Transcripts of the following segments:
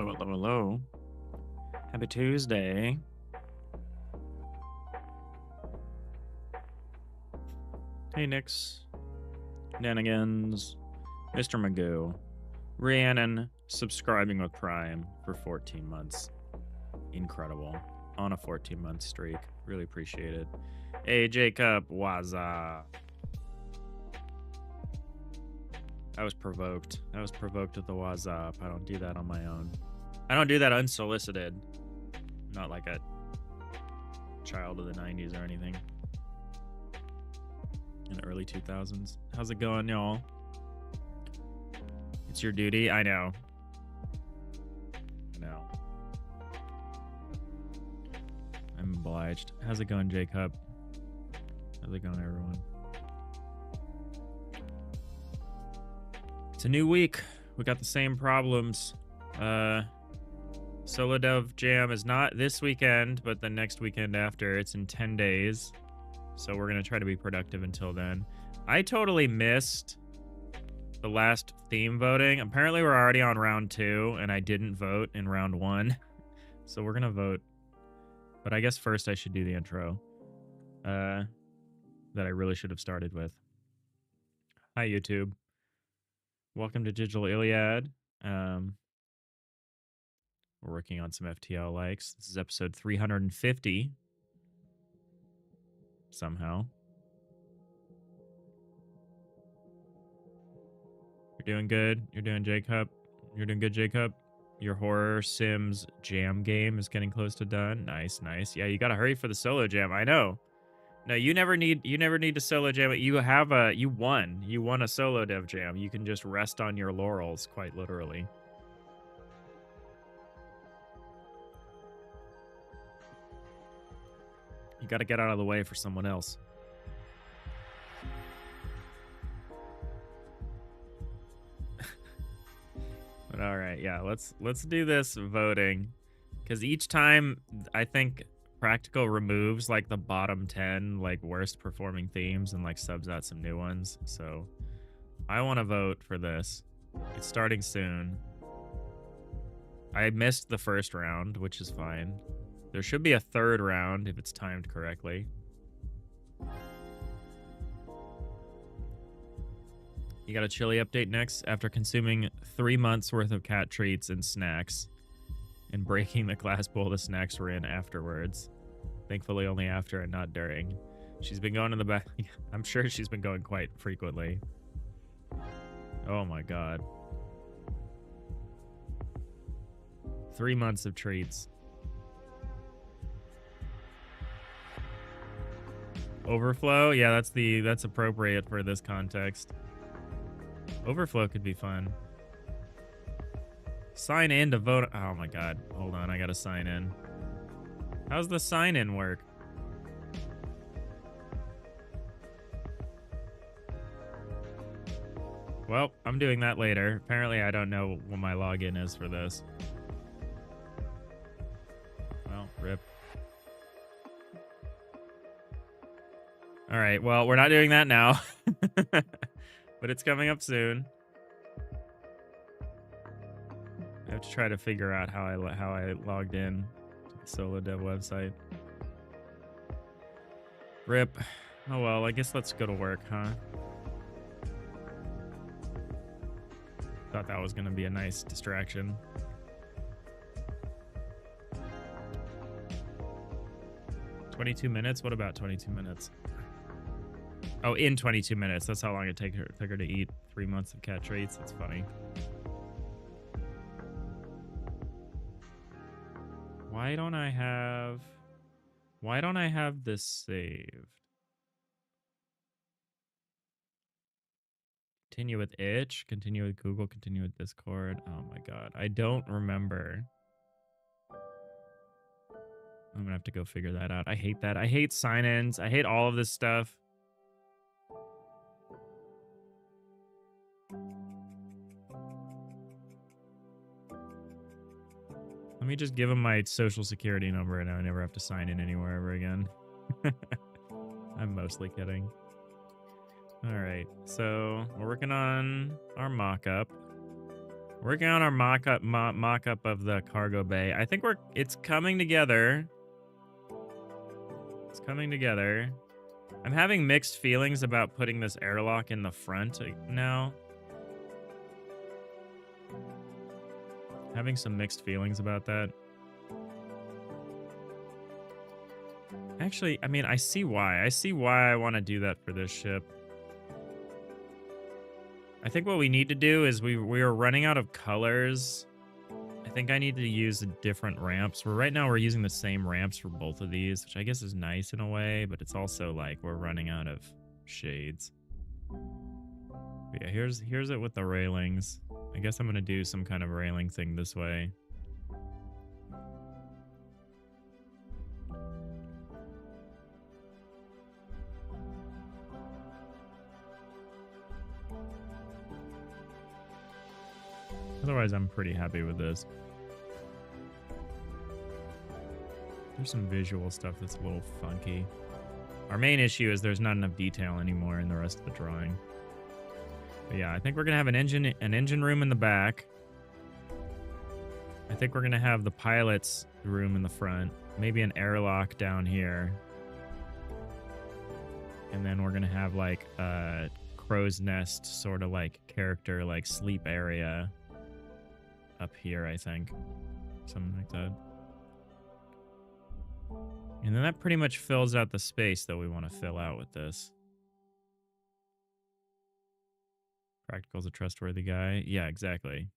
Hello, hello, hello. Happy Tuesday. Hey, Nix. Nanigans. Mr. Magoo. Rhiannon subscribing with Prime for 14 months. Incredible. On a 14-month streak. Really appreciate it. Hey, Jacob. Waza. I was provoked. I was provoked with the WhatsApp. I don't do that on my own. I don't do that unsolicited. Not like a child of the 90s or anything. In the early 2000s. How's it going, y'all? It's your duty. I know. I know. I'm obliged. How's it going, Jacob? How's it going, everyone? It's a new week. We got the same problems. Solo Dev Jam is not this weekend, but the next weekend after. It's in 10 days. So we're going to try to be productive until then. I totally missed the last theme voting. Apparently we're already on round 2, and I didn't vote in round 1. So we're going to vote. But I guess first I should do the intro. That I really should have started with. Hi, YouTube. Welcome to Digital Iliad. We're working on some FTL likes. This is episode 350. Somehow. You're doing good. You're doing Jacob. You're doing good, Jacob. Your horror Sims jam game is getting close to done. Nice, nice. Yeah, you gotta hurry for the solo jam. I know. No, you never need to solo jam it. You won a solo dev jam. You can just rest on your laurels, quite literally. You got to get out of the way for someone else. But all right, yeah, let's do this voting, because each time I think Practical removes like the bottom 10 like worst performing themes and like subs out some new ones. So I want to vote for this. It's starting soon. I missed the first round, which is fine. There should be a third round if it's timed correctly. You got a chili update next. After consuming 3 months worth of cat treats and snacks and breaking the glass bowl the snacks were in afterwards. Thankfully only after and not during. She's been going in the back. I'm sure she's been going quite frequently. Oh my god. 3 months of treats. Overflow? Yeah, that's appropriate for this context. Overflow could be fun. Sign in to vote. Oh my god. Hold on, I gotta sign in. How's the sign in work? Well, I'm doing that later. Apparently I don't know what my login is for this. Well, rip. All right, well, we're not doing that now. But it's coming up soon. I have to try to figure out how I logged in to the Solo Dev website. Rip. Oh well, I guess let's go to work, huh? Thought that was gonna be a nice distraction. $22 minutes? What about 22 minutes? Oh, in 22 minutes. That's how long it took her to eat 3 months of cat treats. That's funny. Why don't I have this saved? Continue with itch, continue with Google, continue with Discord. Oh my god. I don't remember. I'm gonna have to go figure that out. I hate that. I hate sign-ins. I hate all of this stuff. Let me just give him my social security number and I never have to sign in anywhere ever again. I'm mostly kidding. All right, so we're working on our mock-up. Working on our mock-up of the cargo bay. I think it's coming together. It's coming together. I'm having mixed feelings about putting this airlock in the front now. Having some mixed feelings about that. Actually, I mean, I see why. I see why I want to do that for this ship. I think what we need to do is we are running out of colors. I think I need to use different ramps. Right now we're using the same ramps for both of these, which I guess is nice in a way, but it's also like we're running out of shades. But yeah, here's it with the railings. I guess I'm gonna do some kind of railing thing this way. Otherwise, I'm pretty happy with this. There's some visual stuff that's a little funky. Our main issue is there's not enough detail anymore in the rest of the drawing. But yeah, I think we're gonna have an engine room in the back. I think we're gonna have the pilot's room in the front. Maybe an airlock down here. And then we're gonna have like a crow's nest sort of like character, like sleep area up here, I think. Something like that. And then that pretty much fills out the space that we want to fill out with this. Practical's a trustworthy guy. Yeah, exactly.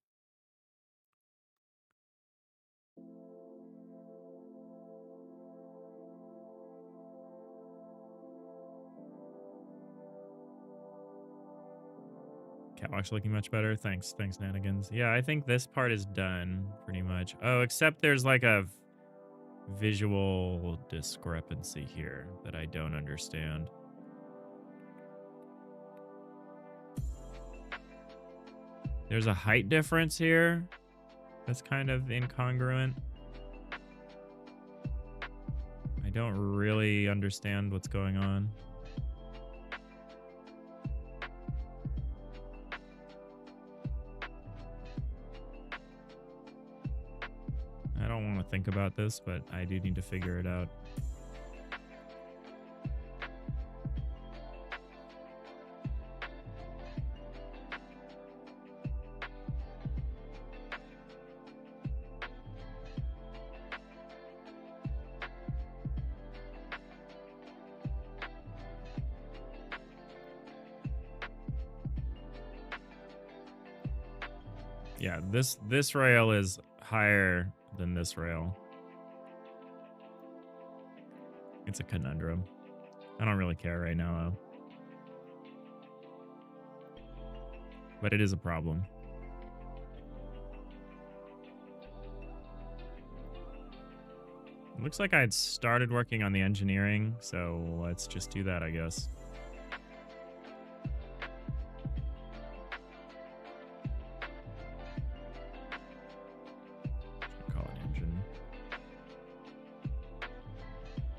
Catwalk's looking much better. Thanks, Nanigans. Yeah, I think this part is done pretty much. Oh, except there's like a visual discrepancy here that I don't understand. There's a height difference here that's kind of incongruent. I don't really understand what's going on. I don't want to think about this, but I do need to figure it out. Yeah, this rail is higher than this rail. It's a conundrum. I don't really care right now, though. But it is a problem. It looks like I had started working on the engineering, so let's just do that, I guess.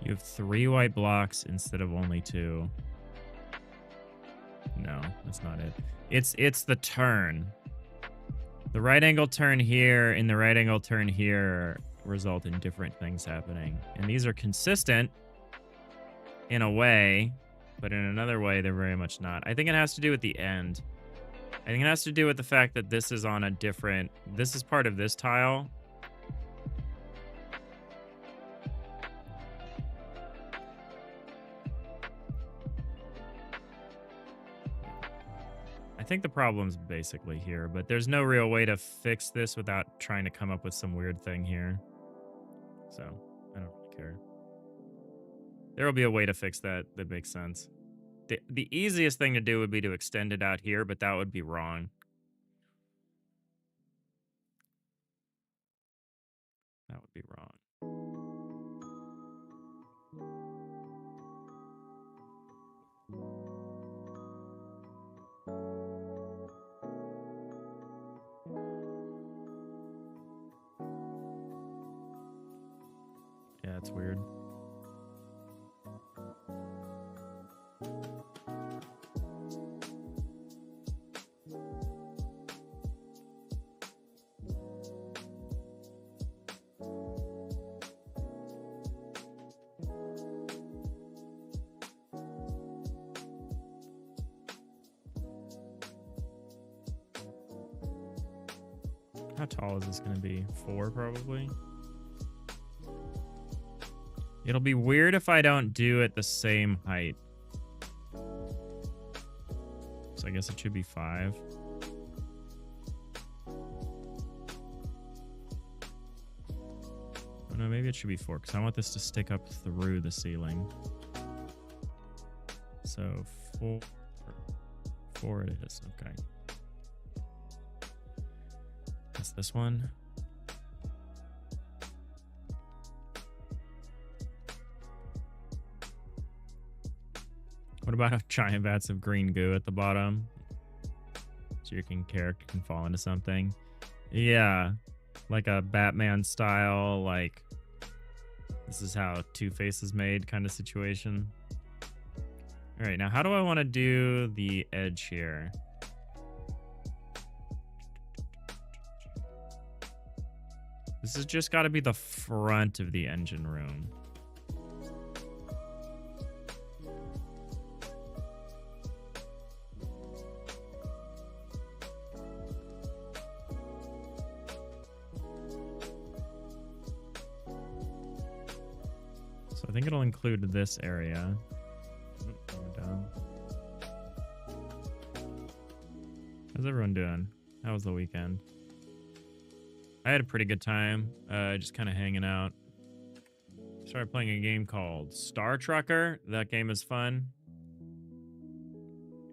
You have 3 white blocks instead of only 2. No, that's not it. It's the turn. The right angle turn here and the right angle turn here result in different things happening. And these are consistent in a way, but in another way, they're very much not. I think it has to do with the end. I think it has to do with the fact that this is on a different... This is part of this tile. I think the problem's basically here, but there's no real way to fix this without trying to come up with some weird thing here. So, I don't really care. There will be a way to fix that that makes sense. The easiest thing to do would be to extend it out here, but that would be wrong. That would be wrong. Yeah, it's weird. How tall is this going to be? 4 probably. It'll be weird if I don't do it the same height. So I guess it should be 5. Oh no, maybe it should be 4 because I want this to stick up through the ceiling. So 4. 4 it is. Okay. That's this one. What about giant vats of green goo at the bottom? So your character can fall into something. Yeah. Like a Batman style, like this is how Two-Face is made kind of situation. All right, now how do I want to do the edge here? This has just got to be the front of the engine room. So I think it'll include this area. We're done. How's everyone doing? How was the weekend? I had a pretty good time, just kind of hanging out. Started playing a game called Star Trucker. That game is fun.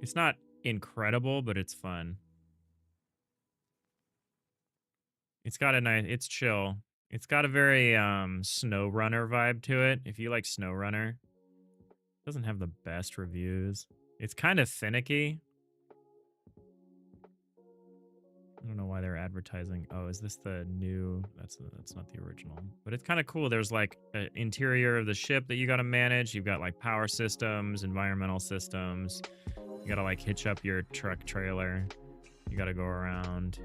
It's not incredible, but it's fun. It's got a nice, it's chill. It's got a very SnowRunner vibe to it. If you like SnowRunner, it doesn't have the best reviews. It's kind of finicky. I don't know why they're advertising. Oh, is this the new? That's not the original. But it's kind of cool. There's like an interior of the ship that you got to manage. You've got like power systems, environmental systems. You got to like hitch up your truck trailer. You got to go around.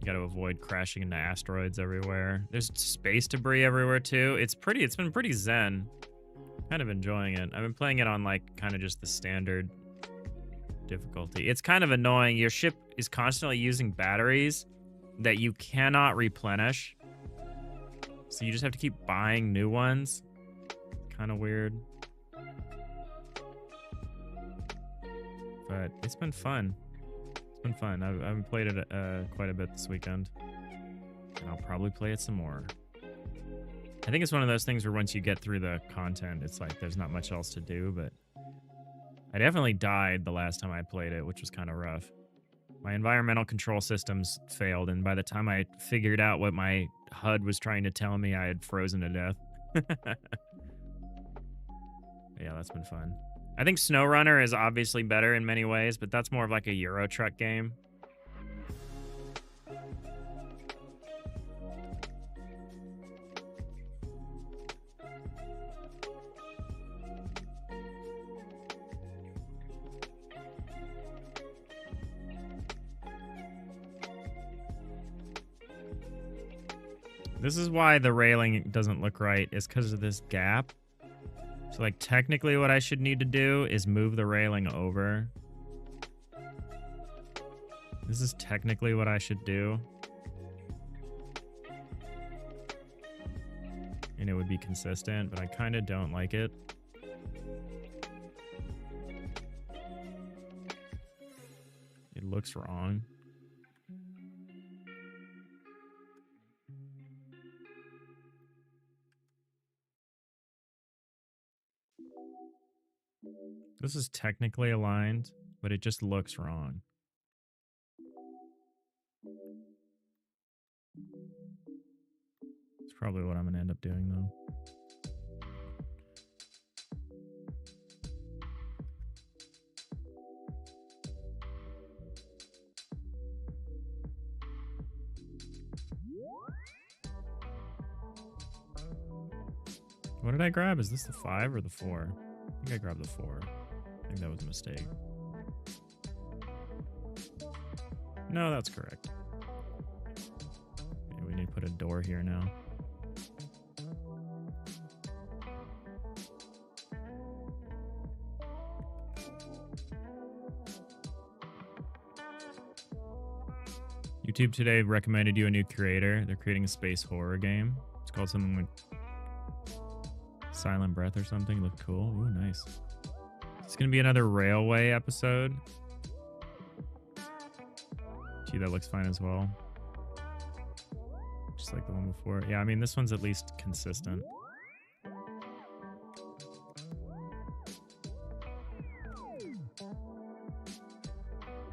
You got to avoid crashing into asteroids everywhere. There's space debris everywhere too. It's been pretty zen. Kind of enjoying it. I've been playing it on like kind of just the standard difficulty. It's kind of annoying. Your ship is constantly using batteries that you cannot replenish. So you just have to keep buying new ones. Kind of weird. But it's been fun. It's been fun. I've played it quite a bit this weekend. And I'll probably play it some more. I think it's one of those things where once you get through the content, it's like there's not much else to do, but I definitely died the last time I played it, which was kind of rough. My environmental control systems failed, and by the time I figured out what my HUD was trying to tell me, I had frozen to death. Yeah, that's been fun. I think SnowRunner is obviously better in many ways, but that's more of like a Euro Truck game. This is why the railing doesn't look right, is because of this gap. So, like, technically what I should need to do is move the railing over. This is technically what I should do. And it would be consistent, but I kind of don't like it. It looks wrong. This is technically aligned, but it just looks wrong. It's probably what I'm going to end up doing, though. What did I grab? Is this the 5 or the 4? I think I grabbed the 4. I think that was a mistake. No, that's correct. Okay, we need to put a door here now. YouTube today recommended you a new creator. They're creating a space horror game. It's called something like Silent Breath or something. Looked cool. Ooh, nice. It's gonna be another railway episode. Gee, that looks fine as well. Just like the one before. Yeah, I mean, this one's at least consistent.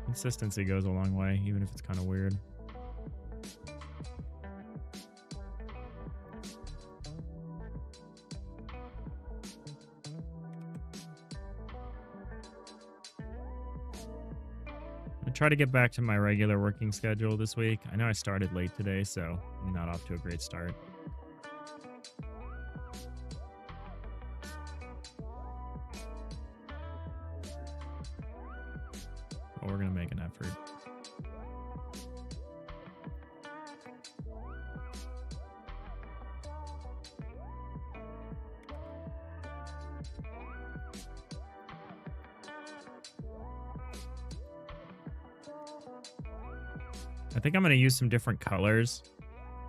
Consistency goes a long way, even if it's kind of weird. I try to get back to my regular working schedule this week. I know I started late today, so I'm not off to a great start. But we're going to make an effort. I think I'm going to use some different colors.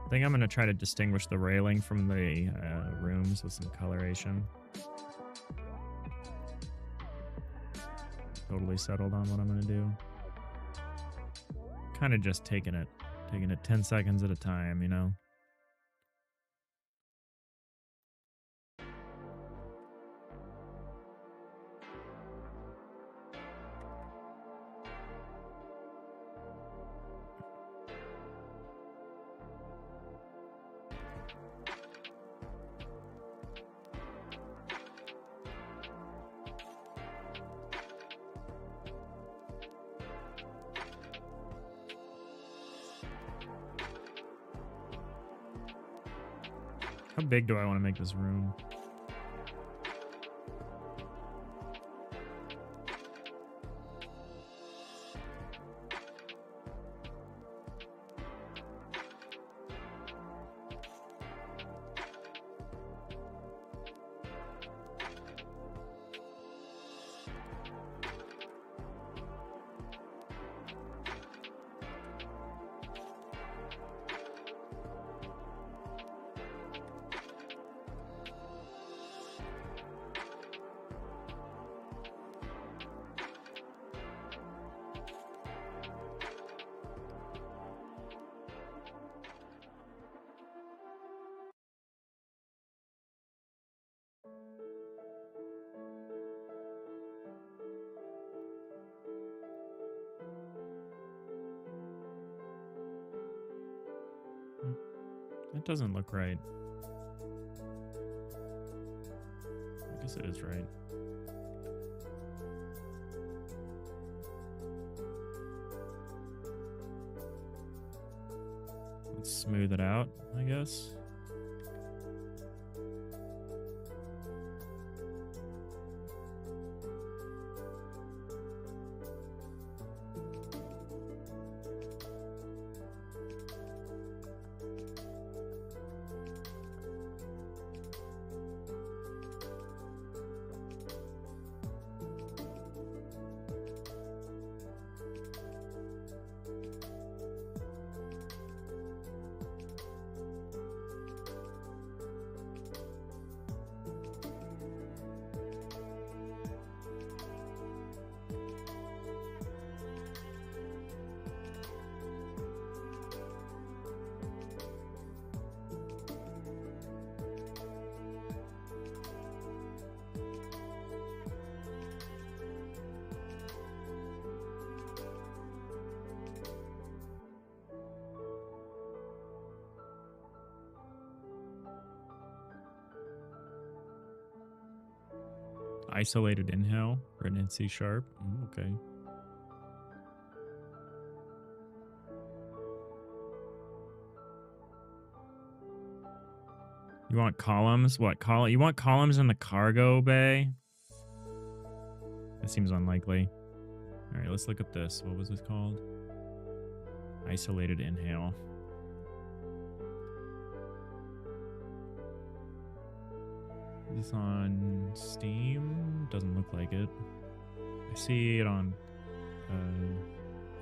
I think I'm going to try to distinguish the railing from the rooms with some coloration. Totally settled on what I'm going to do. Kind of just taking it 10 seconds at a time, you know? How big do I want to make this room? That doesn't look right. I guess it is right. Let's smooth it out, I guess. Isolated inhale, written in C sharp. Ooh, okay. You want columns? What column? You want columns in the cargo bay? That seems unlikely. All right, let's look at this. What was this called? Isolated inhale. Is this on Steam? Doesn't look like it. I see it on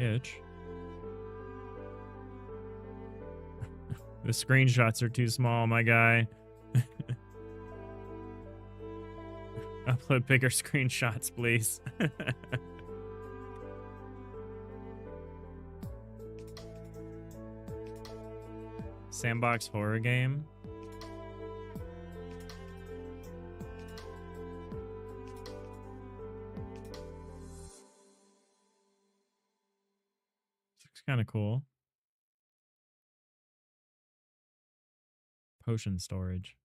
Itch. The screenshots are too small, my guy. Upload bigger screenshots, please. Sandbox horror game. Looks kind of cool. Potion storage.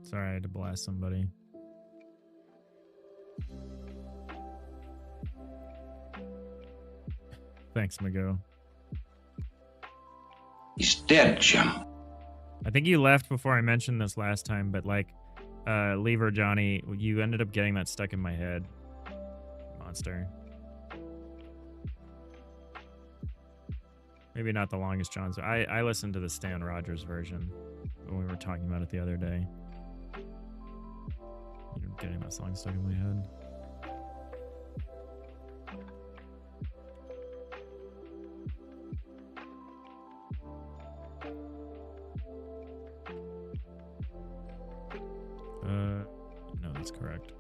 Sorry, I had to blast somebody. Thanks, Mago. He's dead, Jim. I think you left before I mentioned this last time, but like, Lever Johnny, you ended up getting that stuck in my head. Monster. Maybe not the longest John's. I listened to the Stan Rogers version when we were talking about it the other day. You're getting that song stuck in my head. No, that's correct.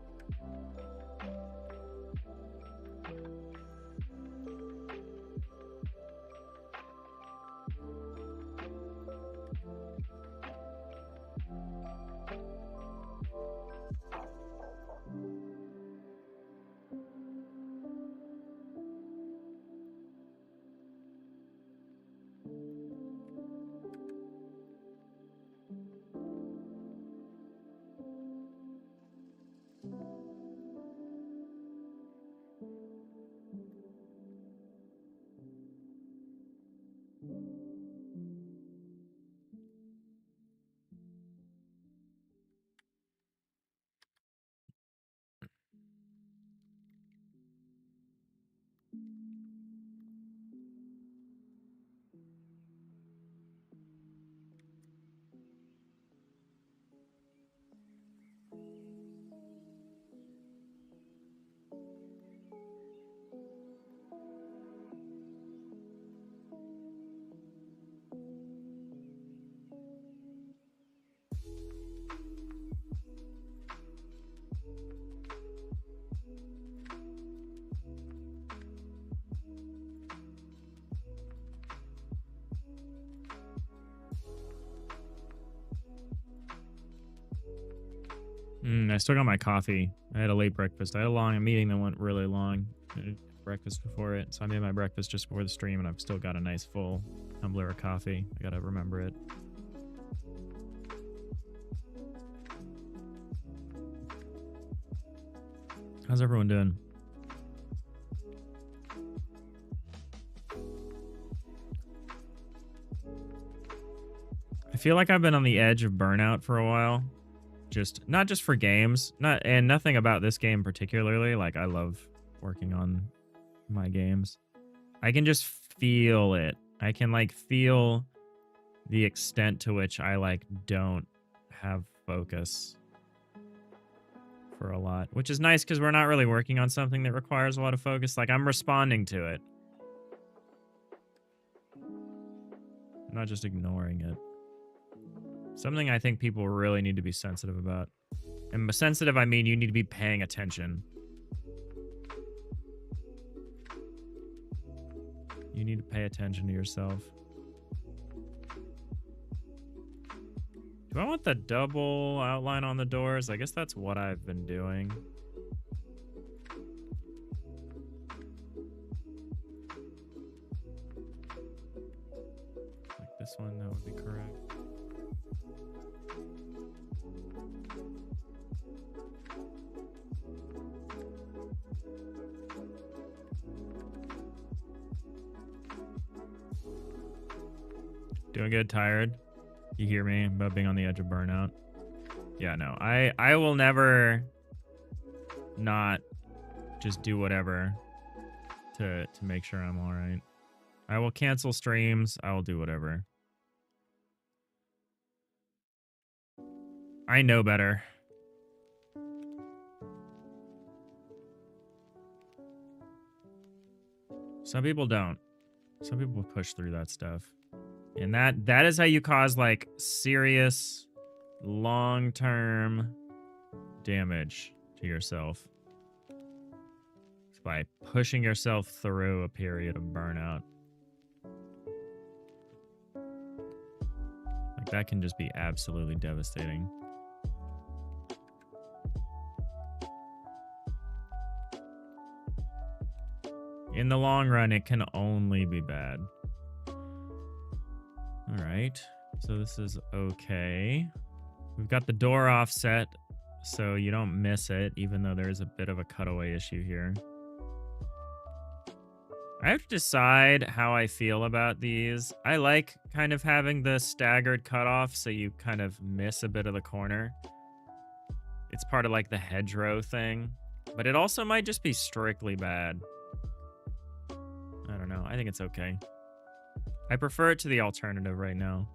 I still got my coffee. I had a late breakfast. I had a meeting that went really long. I had breakfast before it, so I made my breakfast just before the stream, and I've still got a nice full tumbler of coffee. I gotta remember it. How's everyone doing? I feel like I've been on the edge of burnout for a while. Not just for games, nothing about this game particularly. Like, I love working on my games. I can just feel it. I can like feel the extent to which I like don't have focus for a lot, which is nice because we're not really working on something that requires a lot of focus. Like, I'm responding to it. I'm not just ignoring it. Something I think people really need to be sensitive about. And by sensitive, I mean you need to be paying attention. You need to pay attention to yourself. Do I want the double outline on the doors? I guess that's what I've been doing. Like this one, that would be correct. Doing good, tired. You hear me about being on the edge of burnout. Yeah, no. I will never not just do whatever to make sure I'm all right. I will cancel streams. I will do whatever. I know better. Some people don't. Some people push through that stuff. And that is how you cause like serious long-term damage to yourself. It's by pushing yourself through a period of burnout. Like that can just be absolutely devastating. In the long run, it can only be bad. All right, so this is okay. We've got the door offset, so you don't miss it, even though there's a bit of a cutaway issue here. I have to decide how I feel about these. I like kind of having the staggered cutoff, so you kind of miss a bit of the corner. It's part of like the hedgerow thing, but it also might just be strictly bad. I don't know. I think it's okay. I prefer it to the alternative right now.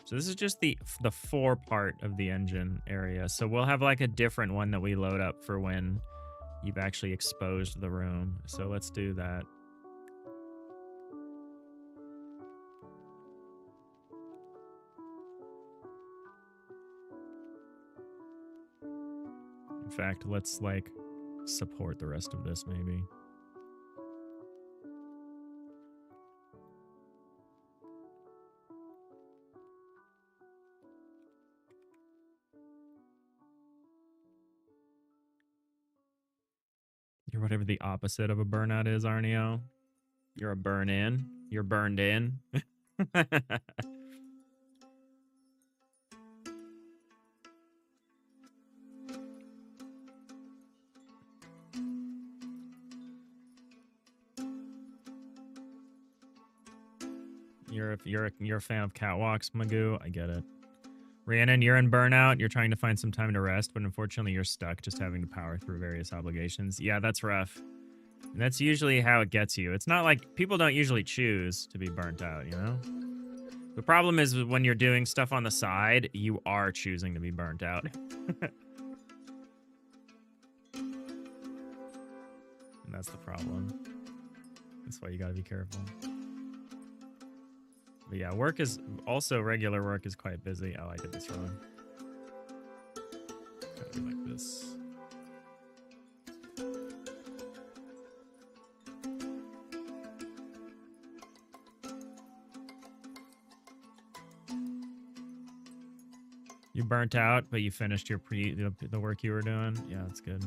So this is just the fore part of the engine area. So we'll have like a different one that we load up for when you've actually exposed the room. So let's do that. In fact, let's like support the rest of this maybe. You're whatever the opposite of a burnout is, Arneo. You're a burn in. You're burned in. You're a fan of catwalks, Magoo. I get it. Rhiannon, you're in burnout. You're trying to find some time to rest, but unfortunately you're stuck just having to power through various obligations. Yeah, that's rough. And that's usually how it gets you. It's not like people don't usually choose to be burnt out, you know? The problem is when you're doing stuff on the side, you are choosing to be burnt out. And that's the problem. That's why you gotta be careful. But yeah, work is also regular work is quite busy. Oh, I did this wrong. Gotta be like this. You burnt out, but you finished your the work you were doing. Yeah, that's good.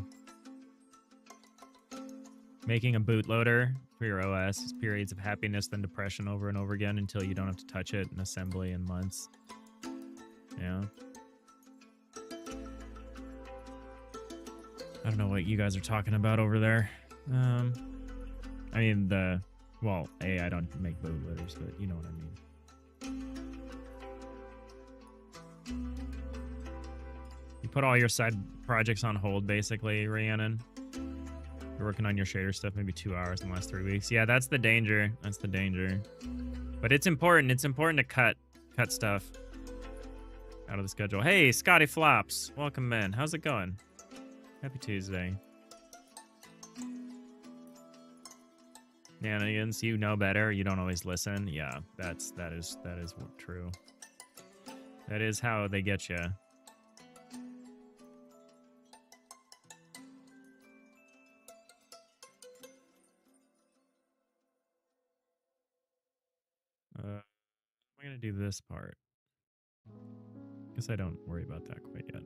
Making a bootloader for your OS is periods of happiness then depression over and over again until you don't have to touch it in assembly in months. Yeah. I don't know what you guys are talking about over there. I mean, well, I don't make bootloaders, but you know what I mean. You put all your side projects on hold, basically, Rhiannon. You're working on your shader stuff maybe 2 hours in the last 3 weeks. Yeah, that's the danger. That's the danger. But it's important. It's important to cut stuff out of the schedule. Hey, Scotty Flops. Welcome in. How's it going? Happy Tuesday. Nanigans, you know better. You don't always listen. Yeah, that is true. That is how they get you. I'm gonna do this part. Guess I don't worry about that quite yet.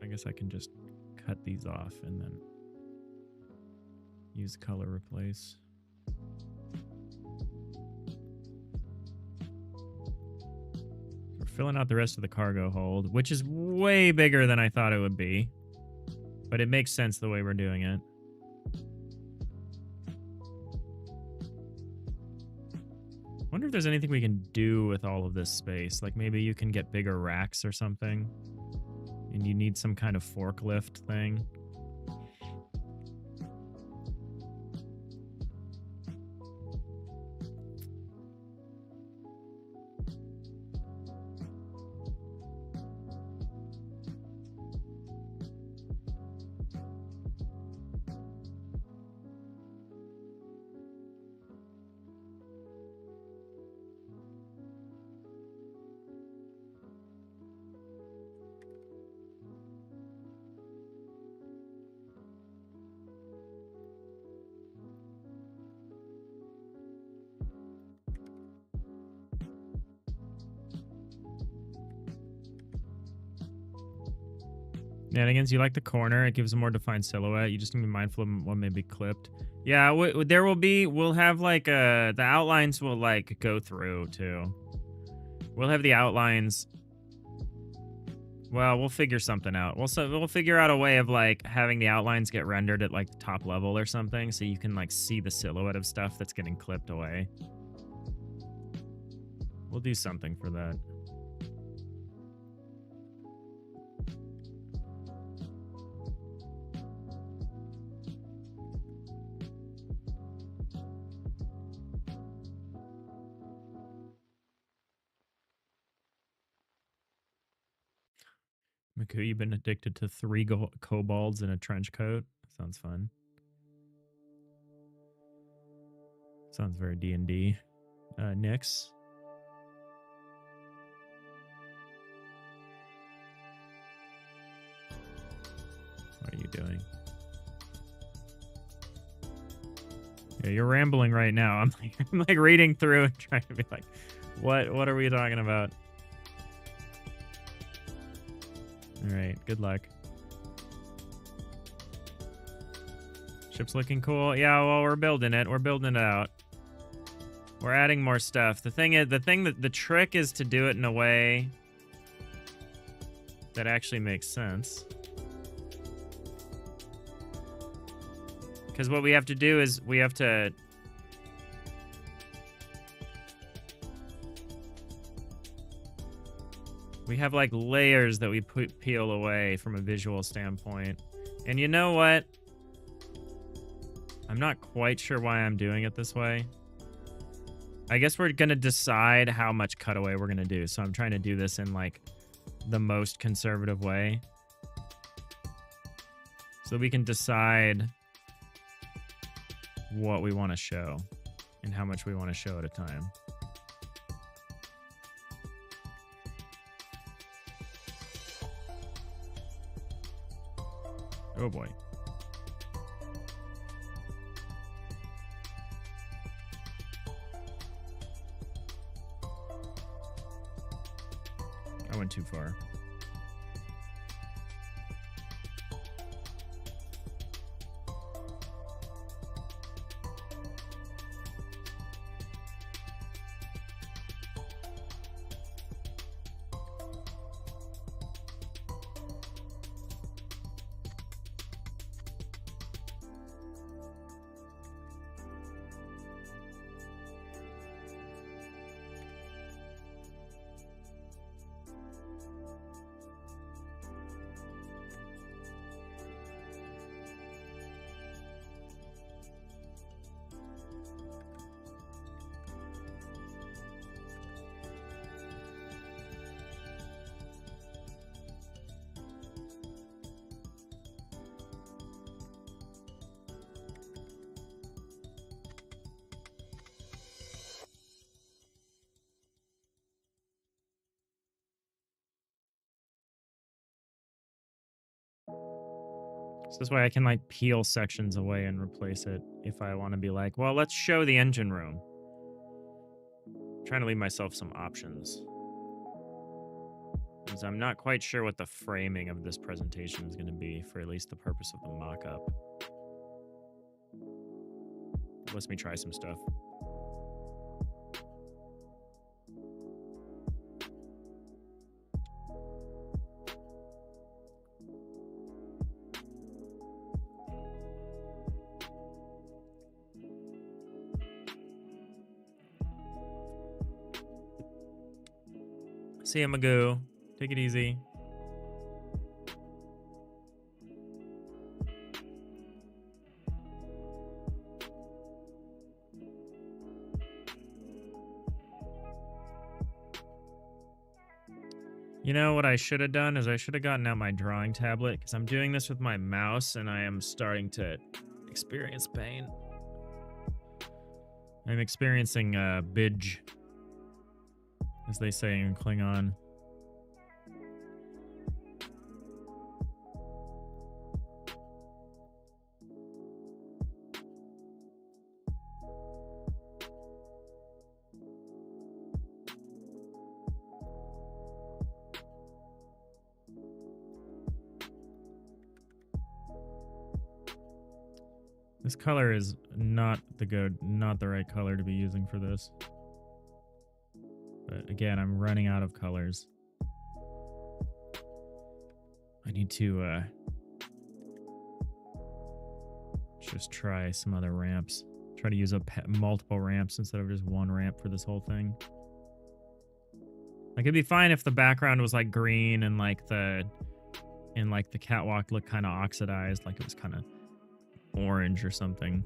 I guess I can just cut these off and then use color replace. Filling out the rest of the cargo hold, which is way bigger than I thought it would be. But it makes sense the way we're doing it. Wonder if there's anything we can do with all of this space. Like maybe you can get bigger racks or something. And you need some kind of forklift thing. Nanigans, you like the corner. It gives a more defined silhouette. You just need to be mindful of what may be clipped. Yeah, we'll have like, the outlines will like go through too. We'll have the outlines. Well, we'll figure something out. We'll figure out a way of like having the outlines get rendered at like the top level or something so you can like see the silhouette of stuff that's getting clipped away. We'll do something for that. Maku, you've been addicted to 3 kobolds in a trench coat. Sounds fun. Sounds very D&D. Nyx. What are you doing? Yeah, you're rambling right now. I'm like reading through and trying to be like, what are we talking about? All right, good luck. Ship's looking cool. Yeah, well, we're building it. We're building it out. We're adding more stuff. The trick is to do it in a way that actually makes sense. Because what we have to do is we have like layers that we peel away from a visual standpoint. And you know what? I'm not quite sure why I'm doing it this way. I guess we're going to decide how much cutaway we're going to do. So I'm trying to do this in like the most conservative way. So we can decide what we want to show and how much we want to show at a time. Oh boy. I went too far. So this way I can like peel sections away and replace it if I want to be like, well, let's show the engine room. I'm trying to leave myself some options. Because I'm not quite sure what the framing of this presentation is going to be for at least the purpose of the mock-up. Let me try some stuff. See ya, Magoo. Take it easy. You know what I should have done is I should have gotten out my drawing tablet because I'm doing this with my mouse and I am starting to experience pain. I'm experiencing bidge, as they say in Klingon. This color is not the right color to be using for this. But again, I'm running out of colors. I need to just try some other ramps. Try to use up multiple ramps instead of just one ramp for this whole thing. Like, it'd be fine if the background was like green and like the catwalk looked kind of oxidized, like it was kind of orange or something.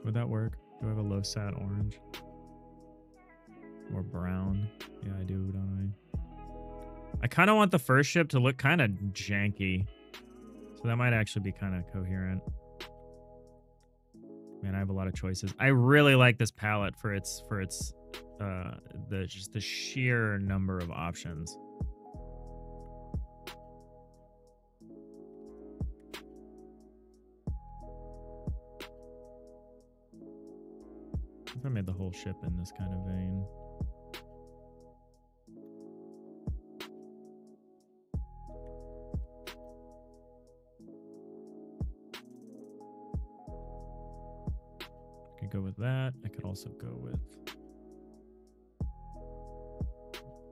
Would that work? Do I have a low sat orange? Or brown? Yeah, I do, don't I? I kind of want the first ship to look kind of janky. So that might actually be kind of coherent. Man, I have a lot of choices. I really like this palette for its just the sheer number of options. If I made the whole ship in this kind of vein. I could go with that. I could also go with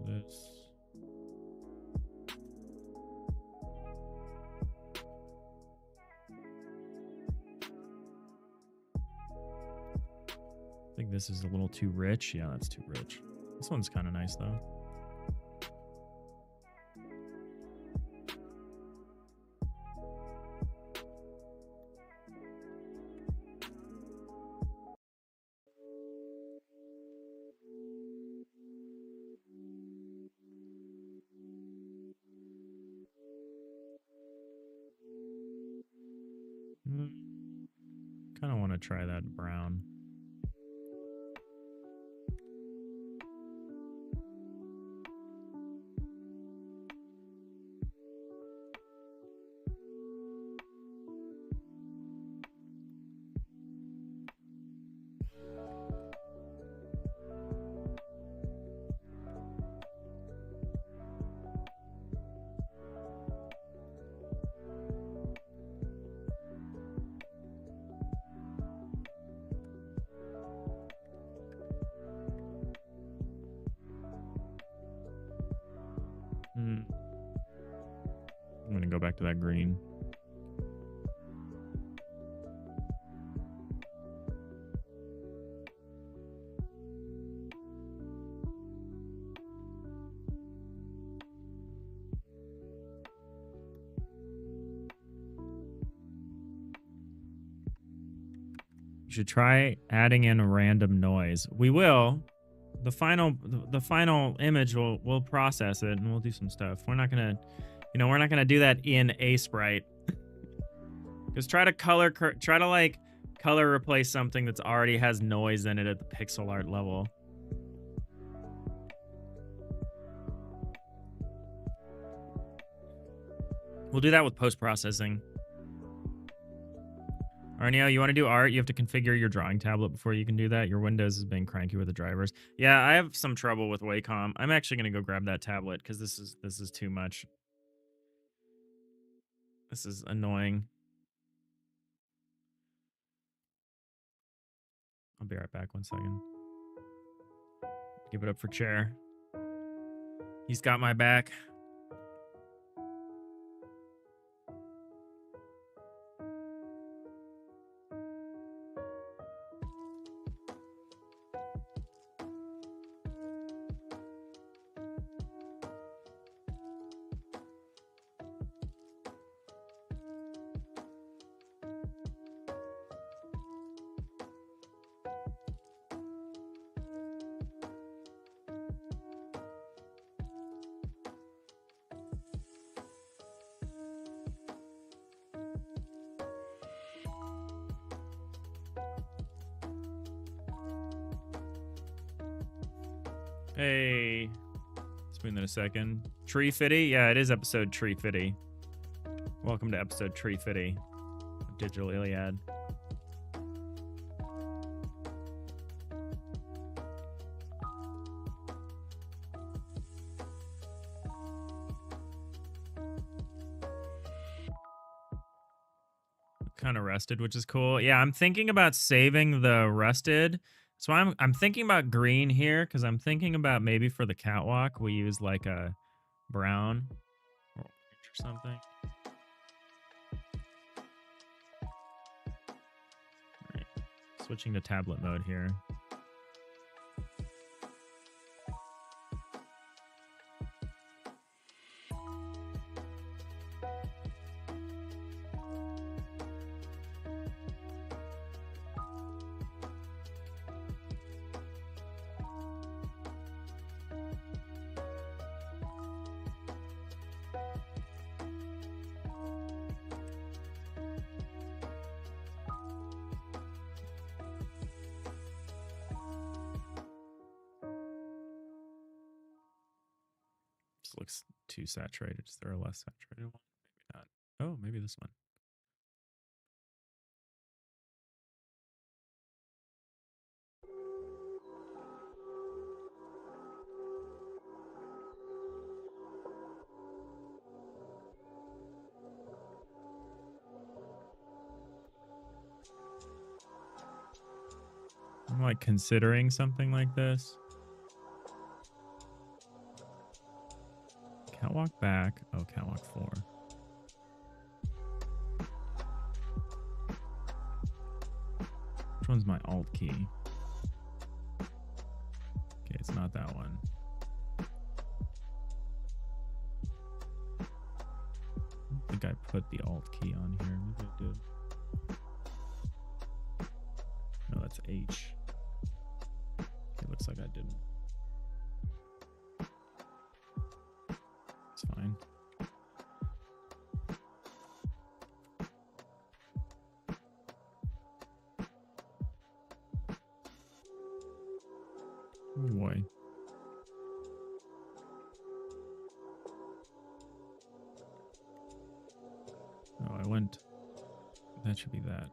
this. I think this is a little too rich. Yeah, that's too rich. This one's kind of nice, though. Kind of want to try that brown. I'm gonna go back to that green. You should try adding in random noise. We will. The final image we'll process it and we'll do some stuff. We're not gonna, we're not gonna do that in a sprite. Just try to like color replace something that's already has noise in it at the pixel art level. We'll do that with post-processing. Arneo, you want to do art? You have to configure your drawing tablet before you can do that. Your Windows has been cranky with the drivers. Yeah, I have some trouble with Wacom. I'm actually going to go grab that tablet because this is too much. This is annoying. I'll be right back 1 second. Give it up for Chair. He's got my back. Hey. Spoon in a second. Tree Fitty? Yeah, it is episode Tree Fitty. Welcome to episode Tree Fitty of Digital Iliad. Kind of rusted, which is cool. Yeah, I'm thinking about saving the rusted. So I'm thinking about green here because I'm thinking about maybe for the catwalk we use like a brown or orange or something. All right. Switching to tablet mode here. This looks too saturated. Is there a less saturated one? Maybe not. Oh, maybe this one. I'm like considering something like this. Catwalk back. Oh, catwalk 4. Which one's my alt key? Okay, it's not that one. I think I put the alt key on here. Maybe I did. No, that's H. It looks like I didn't. It's fine. Oh boy. Oh, I went. That should be that.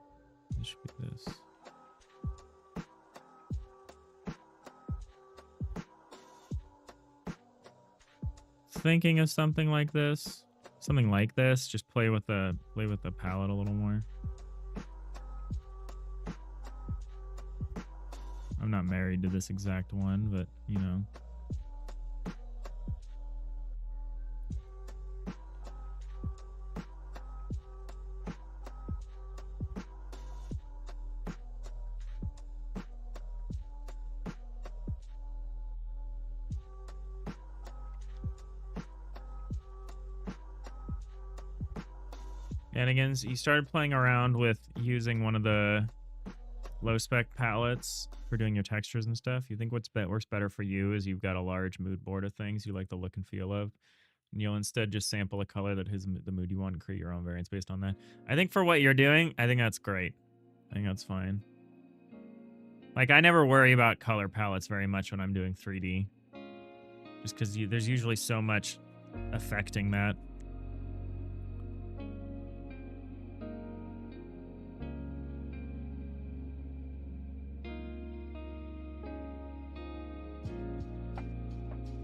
This should be this. Thinking of something like this. Something like this. Just play with the palette a little more. I'm not married to this exact one, but you know. And again, you started playing around with using one of the low spec palettes for doing your textures and stuff. You think works better for you is you've got a large mood board of things you like the look and feel of, and you'll instead just sample a color that has the mood you want and create your own variants based on that. I think for what you're doing, I think that's great. I think that's fine. Like, I never worry about color palettes very much when I'm doing 3D, just because there's usually so much affecting that.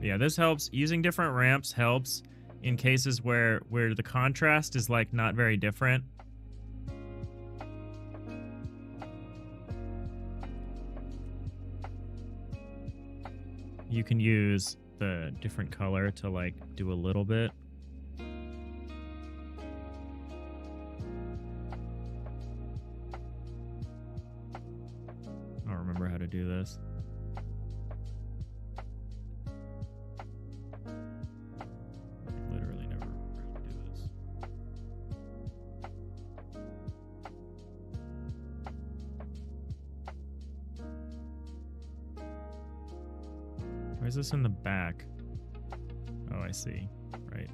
Yeah, this helps. Using different ramps helps in cases where the contrast is like not very different. You can use the different color to like do a little bit. I don't remember how to do this. Why is this in the back? Oh, I see. Right.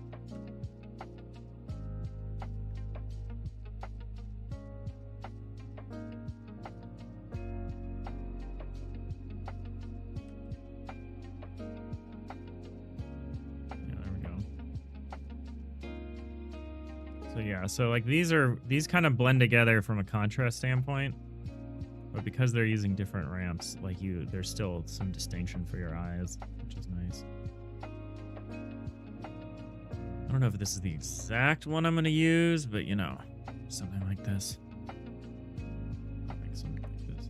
So yeah, so like these kind of blend together from a contrast standpoint, but because they're using different ramps, like there's still some distinction for your eyes, which is nice. I don't know if this is the exact one I'm going to use, but you know, something like this. I'll make something like this.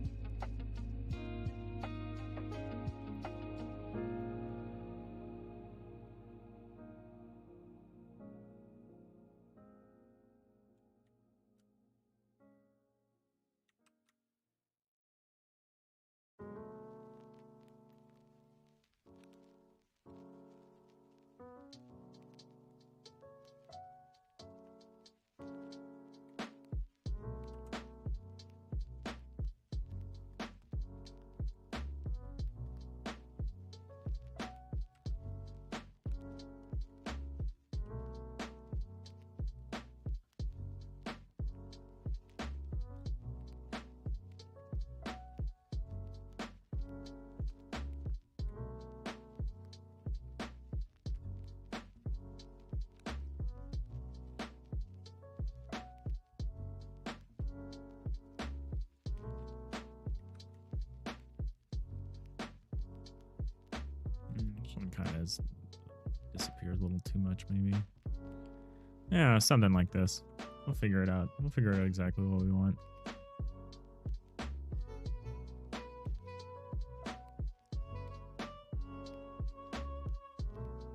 This one kind of disappears a little too much, maybe. Yeah, something like this. We'll figure it out. We'll figure out exactly what we want.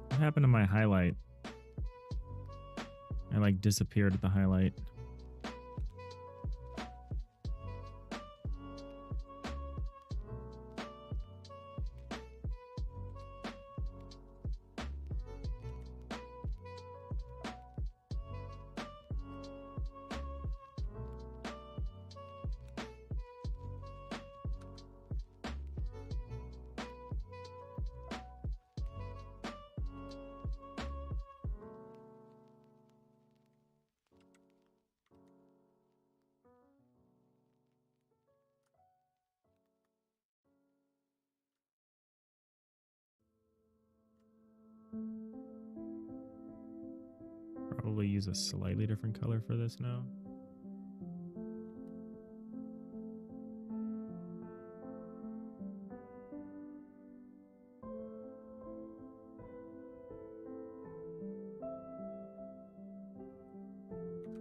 What happened to my highlight? I like disappeared at the highlight. Probably use a slightly different color for this now.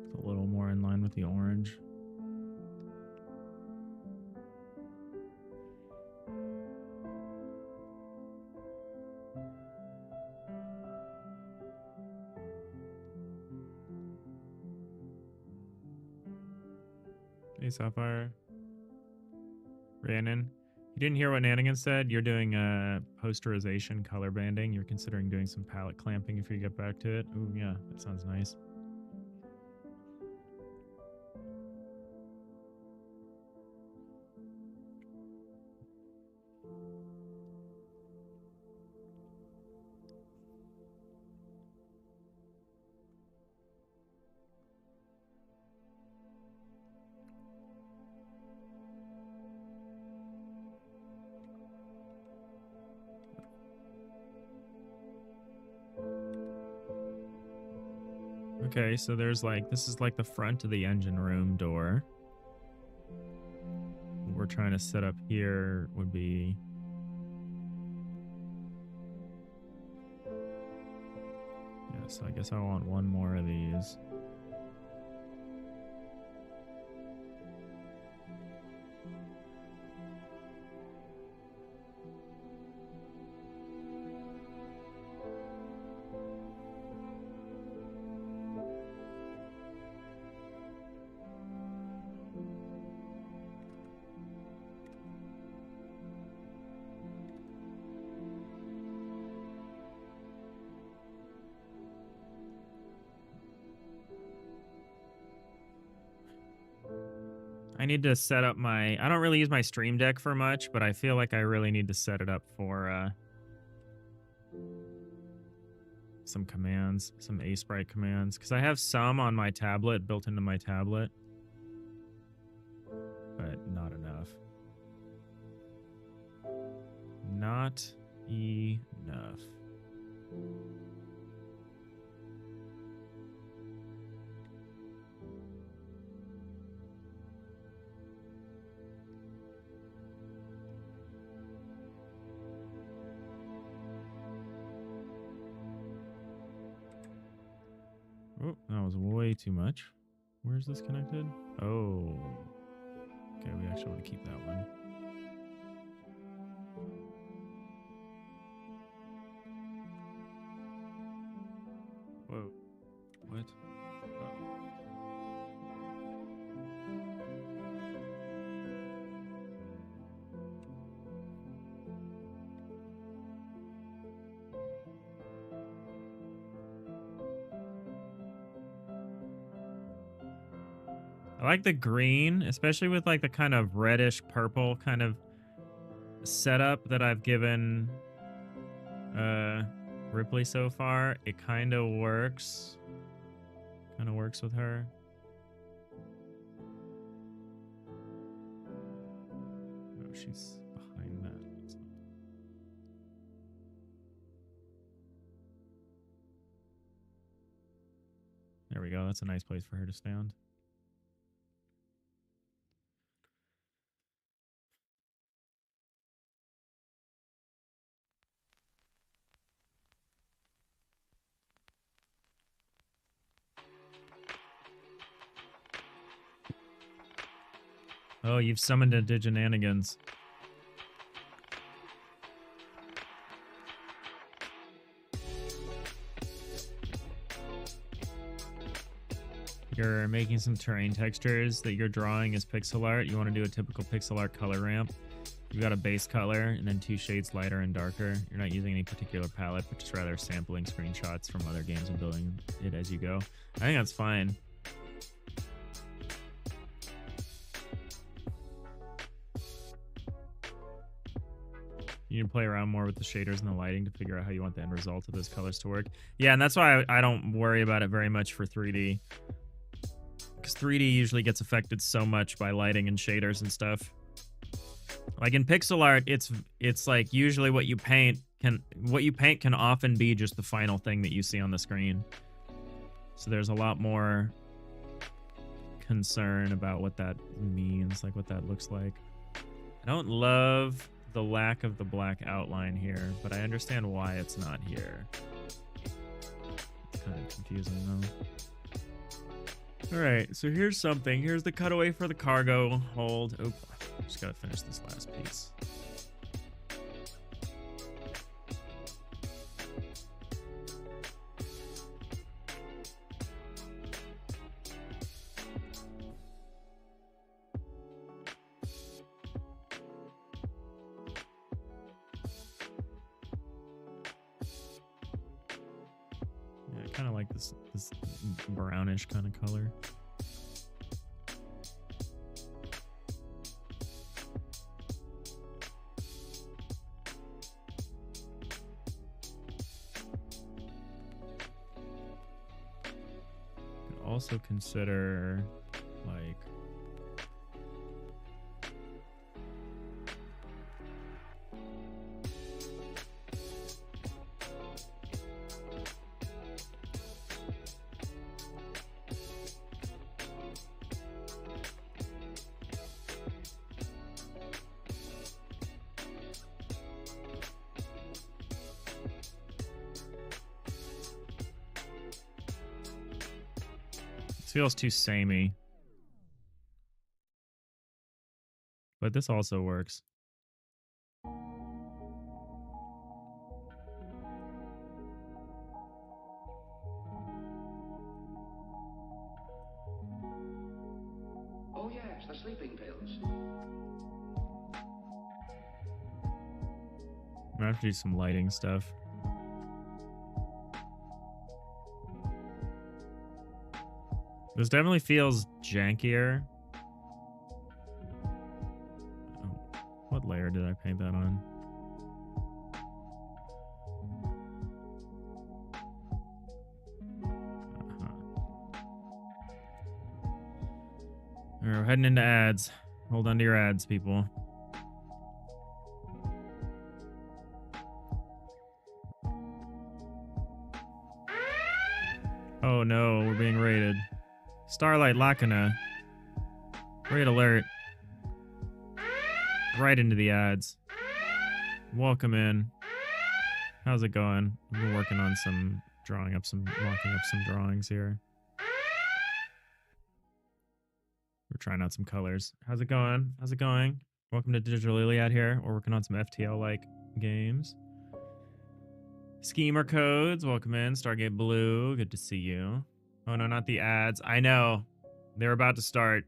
It's a little more in line with the orange. Hey, Sapphire. Rhiannon. You didn't hear what Nanigan said? You're doing posterization, color banding. You're considering doing some palette clamping if you get back to it. Ooh, yeah, that sounds nice. Okay, so there's like, this is like the front of the engine room door. What we're trying to set up here would be... Yeah, so I guess I want one more of these. I need to set up my... I don't really use my Stream Deck for much, but I feel like I really need to set it up for some commands, some A-Sprite commands, because I have some on my tablet, built into my tablet, but not enough. Not enough. Oh, that was way too much. Where's this connected? Oh. Okay, we actually want to keep that one. Whoa. What? Oh. I like the green, especially with like the kind of reddish purple kind of setup that I've given Ripley so far. It kind of works. Kind of works with her. Oh, she's behind that. There we go. That's a nice place for her to stand. Oh, you've summoned a Diginanigans. You're making some terrain textures that you're drawing as pixel art. You want to do a typical pixel art color ramp. You've got a base color and then 2 shades lighter and darker. You're not using any particular palette, but just rather sampling screenshots from other games and building it as you go. I think that's fine. You need to play around more with the shaders and the lighting to figure out how you want the end result of those colors to work. Yeah, and that's why I don't worry about it very much for 3D. Because 3D usually gets affected so much by lighting and shaders and stuff. Like in pixel art, it's like usually what you paint can often be just the final thing that you see on the screen. So there's a lot more concern about what that means, like what that looks like. I don't love the lack of the black outline here, but I understand why it's not here. It's kind of confusing though. Alright, so here's something. Here's the cutaway for the cargo hold. Oh, just gotta finish this last piece. Yeah, I kind of like this brownish kind of color. Also consider like feels too samey. But this also works. Oh yes, the sleeping pills. I'm gonna have to do some lighting stuff. This definitely feels jankier. Oh, what layer did I paint that on? All right, we're heading into ads. Hold on to your ads, people. Oh no, we're being raided. Starlight Lacuna. Raid alert. Right into the ads. Welcome in. How's it going? I've been working on some mocking up some drawings here. We're trying out some colors. How's it going? How's it going? Welcome to Digital Iliad here. We're working on some FTL-like games. Schemer Codes, welcome in. Stargate Blue, good to see you. Oh no, not the ads. I know. They're about to start.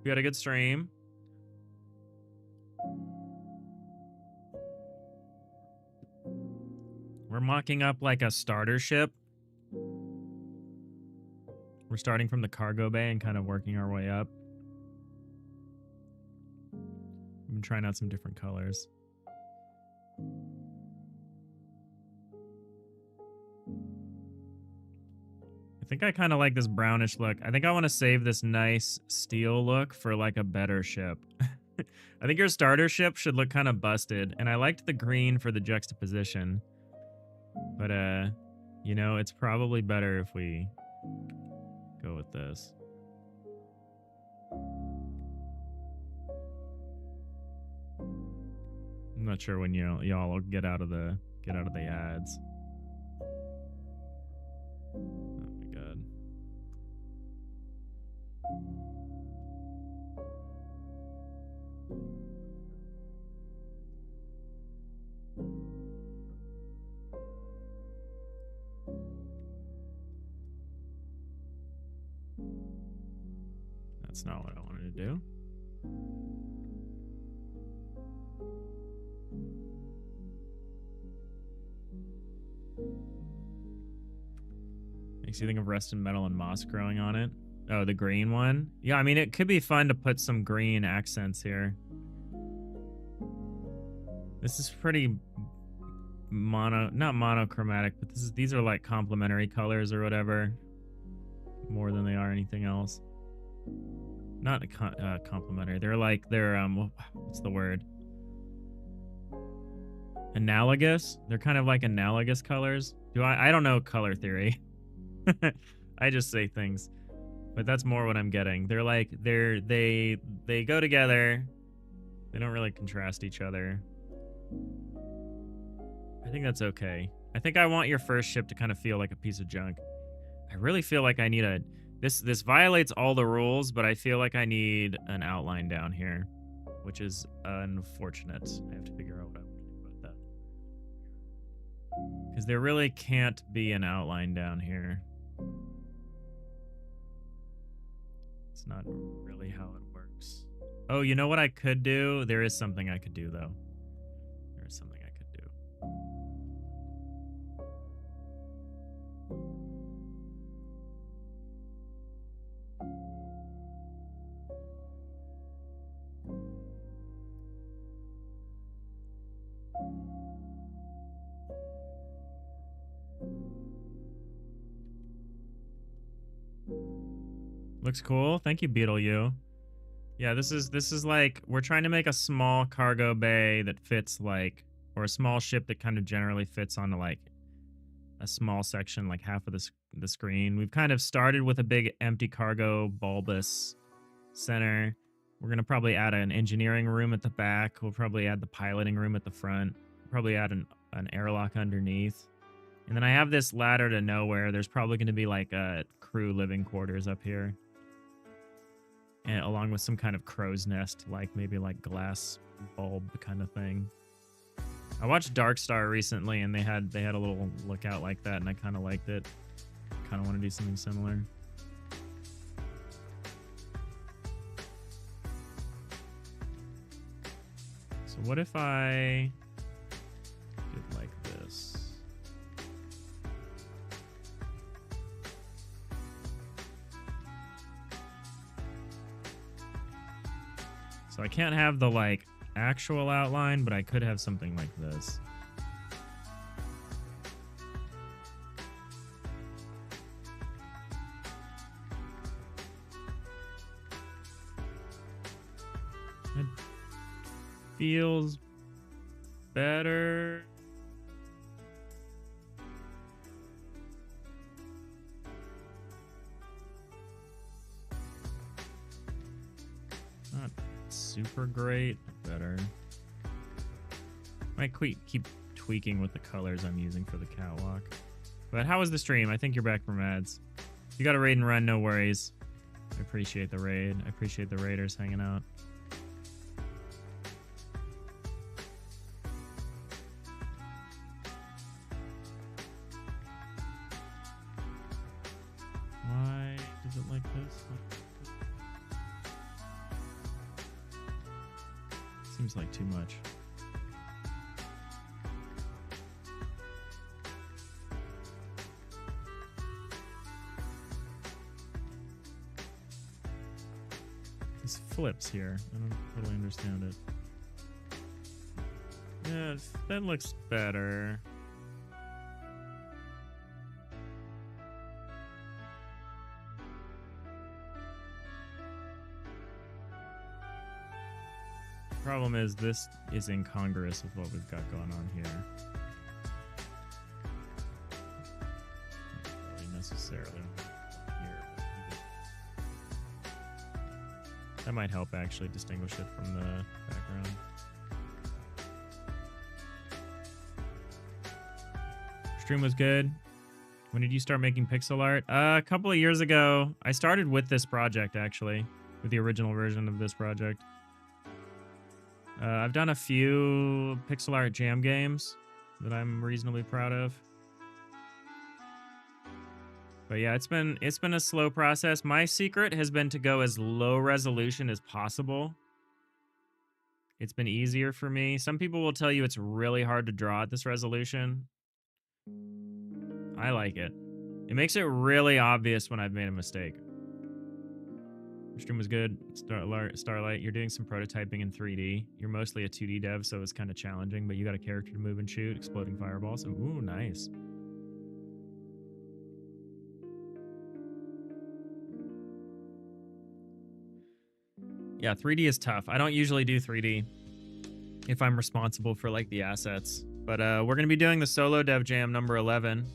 We had a good stream. We're mocking up like a starter ship. We're starting from the cargo bay and kind of working our way up. We've been trying out some different colors. I think I kind of like this brownish look. I think I want to save this nice steel look for like a better ship. I think your starter ship should look kind of busted, and I liked the green for the juxtaposition. But, you know, it's probably better if we go with this. I'm not sure when y'all will get out of the ads. Oh my god. That's not what I wanted to do. Makes you think of rusted metal and moss growing on it. Oh, the green one? Yeah, I mean, it could be fun to put some green accents here. This is pretty not monochromatic, but these are like complementary colors or whatever. More than they are anything else. Not complementary. They're what's the word? Analogous? They're kind of like analogous colors. I don't know color theory. I just say things. But that's more what I'm getting. They're like they go together. They don't really contrast each other. I think that's okay. I think I want your first ship to kind of feel like a piece of junk. I really feel like I need this violates all the rules, but I feel like I need an outline down here, which is unfortunate. I have to figure out what I want to do about that. Because there really can't be an outline down here. It's not really how it works. Oh, you know what I could do? There is something I could do, though. There is something I could do. Looks cool. Thank you, Beetle U. Yeah, this is like, we're trying to make a small cargo bay that fits like, or a small ship that kind of generally fits onto like a small section, like half of the screen. We've kind of started with a big empty cargo bulbous center. We're going to probably add an engineering room at the back. We'll probably add the piloting room at the front. Probably add an airlock underneath. And then I have this ladder to nowhere. There's probably going to be like a crew living quarters up here. And along with some kind of crow's nest, like maybe like glass bulb kind of thing. I watched Dark Star recently, and they had a little lookout like that, and I kind of liked it. Kind of want to do something similar. So what if I did like this? So I can't have the like actual outline, but I could have something like this. It feels better. Not super great, but better. Might keep tweaking with the colors I'm using for the catwalk. But how was the stream? I think you're back from ads. If you got a raid and run, no worries. I appreciate the raid. I appreciate the raiders hanging out. Why does it like this? Seems like too much. This flips here. I don't totally understand it. Yeah, that looks better. Problem is, this is incongruous with what we've got going on here. Not really necessarily here. That might help actually distinguish it from the background. Stream was good. When did you start making pixel art? A couple of years ago. I started with this project actually, with the original version of this project. I've done a few pixel art jam games that I'm reasonably proud of. But yeah, it's been a slow process. My secret has been to go as low resolution as possible. It's been easier for me. Some people will tell you it's really hard to draw at this resolution. I like it. It makes it really obvious when I've made a mistake. Your stream was good. Starlight, you're doing some prototyping in 3D. You're mostly a 2D dev, so it's kind of challenging, but you got a character to move and shoot, exploding fireballs. Ooh, nice. Yeah, 3D is tough. I don't usually do 3D if I'm responsible for like the assets. But we're going to be doing the solo dev jam number 11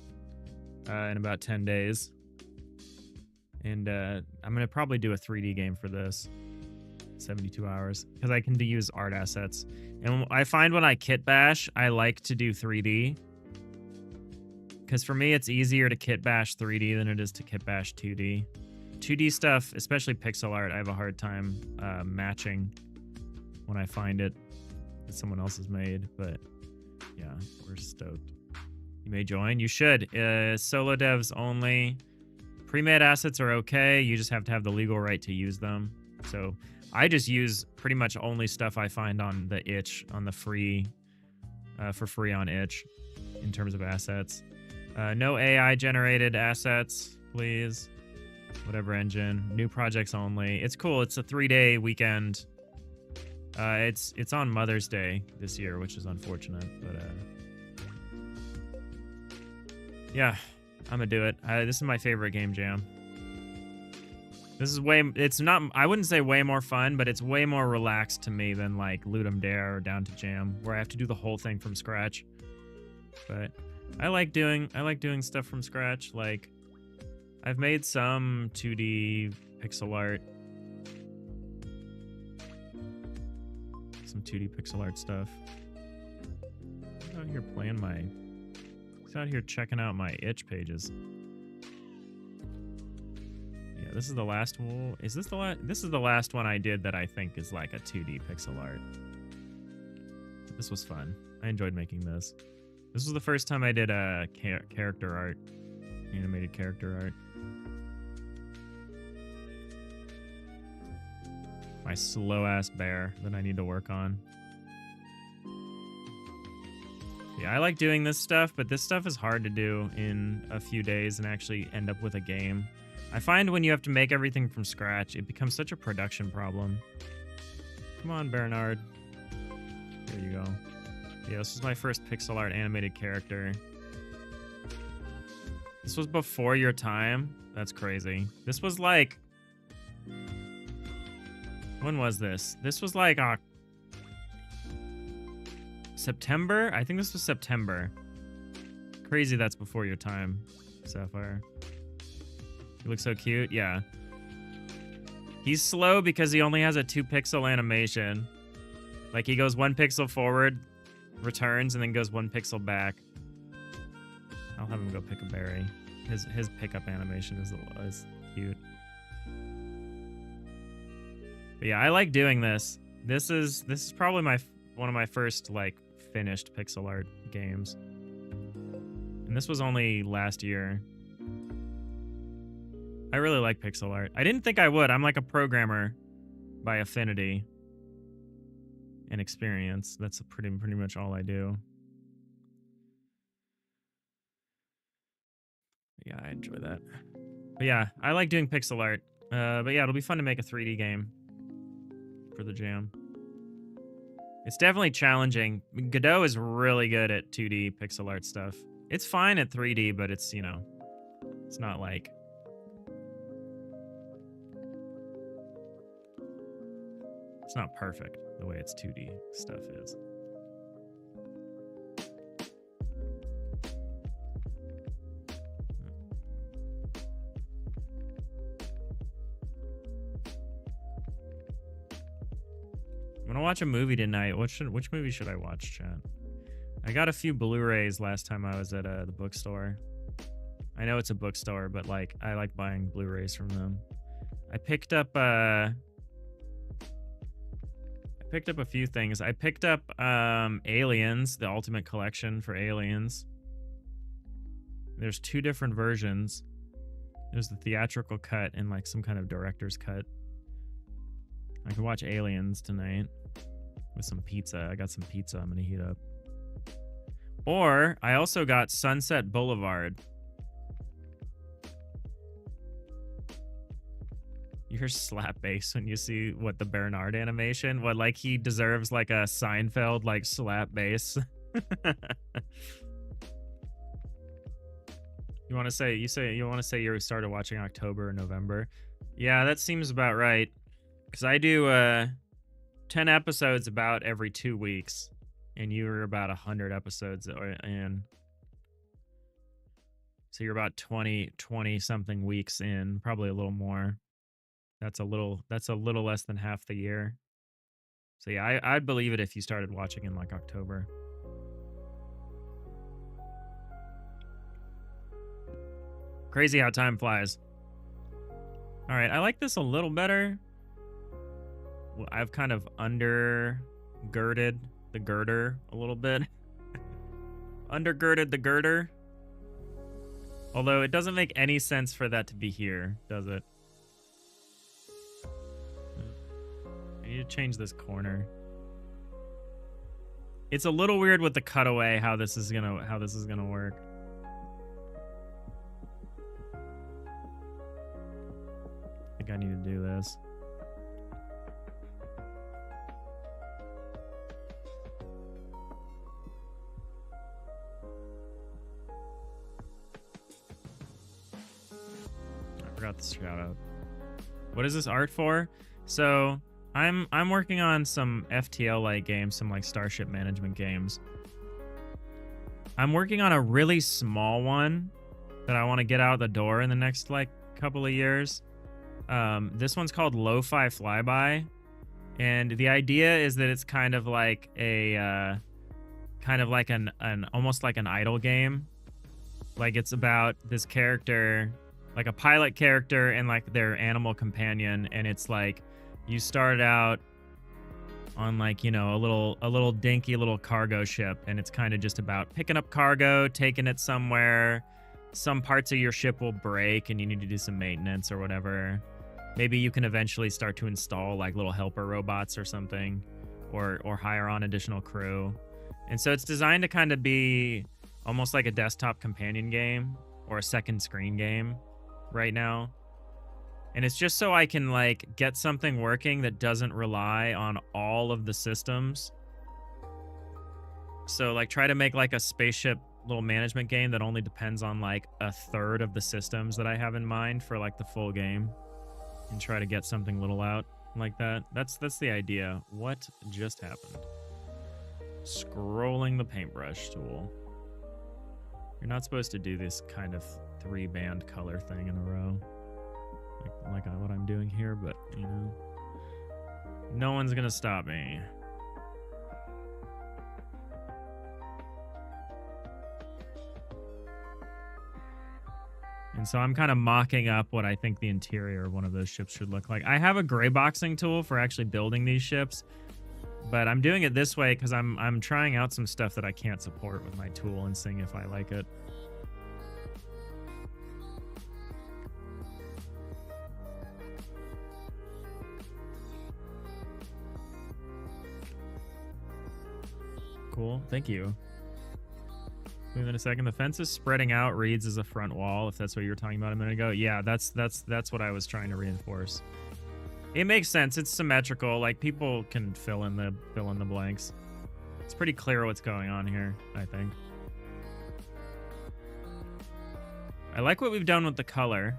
in about 10 days. And I'm going to probably do a 3D game for this. 72 hours. Because I can use art assets. And I find when I kit bash, I like to do 3D. Because for me, it's easier to kit bash 3D than it is to kit bash 2D. 2D stuff, especially pixel art, I have a hard time matching when I find it that someone else has made. But yeah, we're stoked. You may join. You should. Solo devs only. Pre-made assets are okay. You just have to have the legal right to use them. So I just use pretty much only stuff I find on the itch, on the free, for free on itch in terms of assets. No AI generated assets, please. Whatever engine. New projects only. It's cool. It's a 3-day weekend. It's on Mother's Day this year, which is unfortunate, but yeah. I'm gonna do it. This is my favorite game jam. This is it's not, I wouldn't say way more fun, but it's way more relaxed to me than like Ludum Dare or Down to Jam, where I have to do the whole thing from scratch. But I like doing stuff from scratch. Like, I've made some 2D pixel art. Some 2D pixel art stuff. I'm out here playing my... He's out here checking out my itch pages. Yeah, this is the last one. Is this the last? This is the last one I did that I think is like a 2D pixel art. This was fun. I enjoyed making this. This was the first time I did a character art, animated character art. My slow ass bear that I need to work on. Yeah, I like doing this stuff, but this stuff is hard to do in a few days and actually end up with a game. I find when you have to make everything from scratch, it becomes such a production problem. Come on, Bernard. There you go. Yeah, this was my first pixel art animated character. This was before your time? That's crazy. This was like... When was this? This was like September? I think this was September. Crazy that's before your time, Sapphire. You look so cute. Yeah. He's slow because he only has a 2-pixel animation. Like, he goes 1 pixel forward, returns, and then goes 1 pixel back. I'll have him go pick a berry. His pickup animation is cute. But yeah, I like doing this. This is probably one of my first like finished pixel art games. And this was only last year. I really like pixel art. I didn't think I would. I'm like a programmer by affinity and experience. That's pretty much all I do. Yeah, I enjoy that. But yeah, I like doing pixel art. But yeah, it'll be fun to make a 3D game for the jam. It's definitely challenging. Godot is really good at 2D pixel art stuff. It's fine at 3D, but it's, you know, it's not like... It's not perfect the way its 2D stuff is. I'm gonna watch a movie tonight. Which movie should I watch, chat? I got a few Blu-rays last time I was at the bookstore. I know it's a bookstore, but like I like buying Blu-rays from them. I picked up a few things. I picked up Aliens, the Ultimate Collection for Aliens. There's 2 different versions. There's the theatrical cut and like some kind of director's cut. I can watch Aliens tonight with some pizza. I got some pizza I'm gonna heat up. Or I also got Sunset Boulevard. You hear slap bass when you see what the Bernard animation? What, like he deserves like a Seinfeld like slap bass? You want to say you started watching October or November? Yeah, that seems about right. Because I do 10 episodes about every 2 weeks, and you were about 100 episodes in. So you're about 20 something weeks in, probably a little more. That's a little less than half the year. So yeah, I'd believe it if you started watching in like October. Crazy how time flies. All right, I like this a little better. I've kind of undergirded the girder a little bit. Undergirded the girder. Although it doesn't make any sense for that to be here, does it? I need to change this corner. It's a little weird with the cutaway how this is gonna work. I think I need to do this. Forgot the shout out. What is this art for? So I'm working on some FTL-like games, some like Starship Management games. I'm working on a really small one that I want to get out the door in the next like couple of years. This one's called Lo-Fi Flyby, and the idea is that it's kind of like a an almost like an idle game. Like it's about this character, like a pilot character and like their animal companion, and it's like you start out on like, you know, a little dinky little cargo ship, and it's kind of just about picking up cargo, taking it somewhere. Some parts of your ship will break and you need to do some maintenance or whatever. Maybe you can eventually start to install like little helper robots or something, or hire on additional crew. And so it's designed to kind of be almost like a desktop companion game or a second screen game right now. And it's just so I can like get something working that doesn't rely on all of the systems. So like try to make like a spaceship little management game that only depends on like a third of the systems that I have in mind for like the full game, and try to get something little out like that. That's the idea. What just happened? Scrolling the paintbrush tool. You're not supposed to do this kind of 3-band color thing in a row. Like what I'm doing here, but, you know, no one's gonna stop me. And so I'm kind of mocking up what I think the interior of one of those ships should look like. I have a gray boxing tool for actually building these ships, but I'm doing it this way because I'm trying out some stuff that I can't support with my tool and seeing if I like it. Cool, thank you. Wait a second. The fence is spreading out, reads as a front wall, if that's what you were talking about a minute ago. Yeah, that's what I was trying to reinforce. It makes sense. It's symmetrical. Like, people can fill in the blanks. It's pretty clear what's going on here, I think. I like what we've done with the color.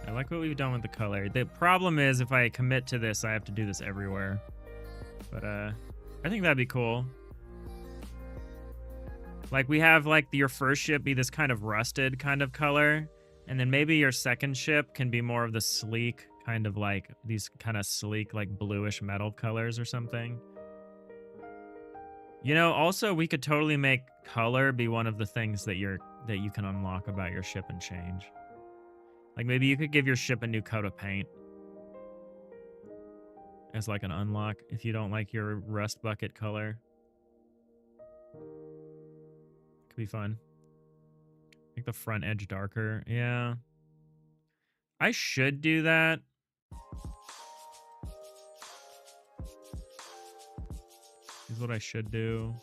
The problem is if I commit to this, I have to do this everywhere. But I think that'd be cool. Like, we have, like, your first ship be this kind of rusted kind of color, and then maybe your second ship can be more of the sleek, kind of like, these kind of sleek, like, bluish metal colors or something. You know, also, we could totally make color be one of the things that you can unlock about your ship and change. Like, maybe you could give your ship a new coat of paint as, like, an unlock if you don't like your rust bucket color. Could be fun. Make the front edge darker. Yeah. I should do that. Is what I should do.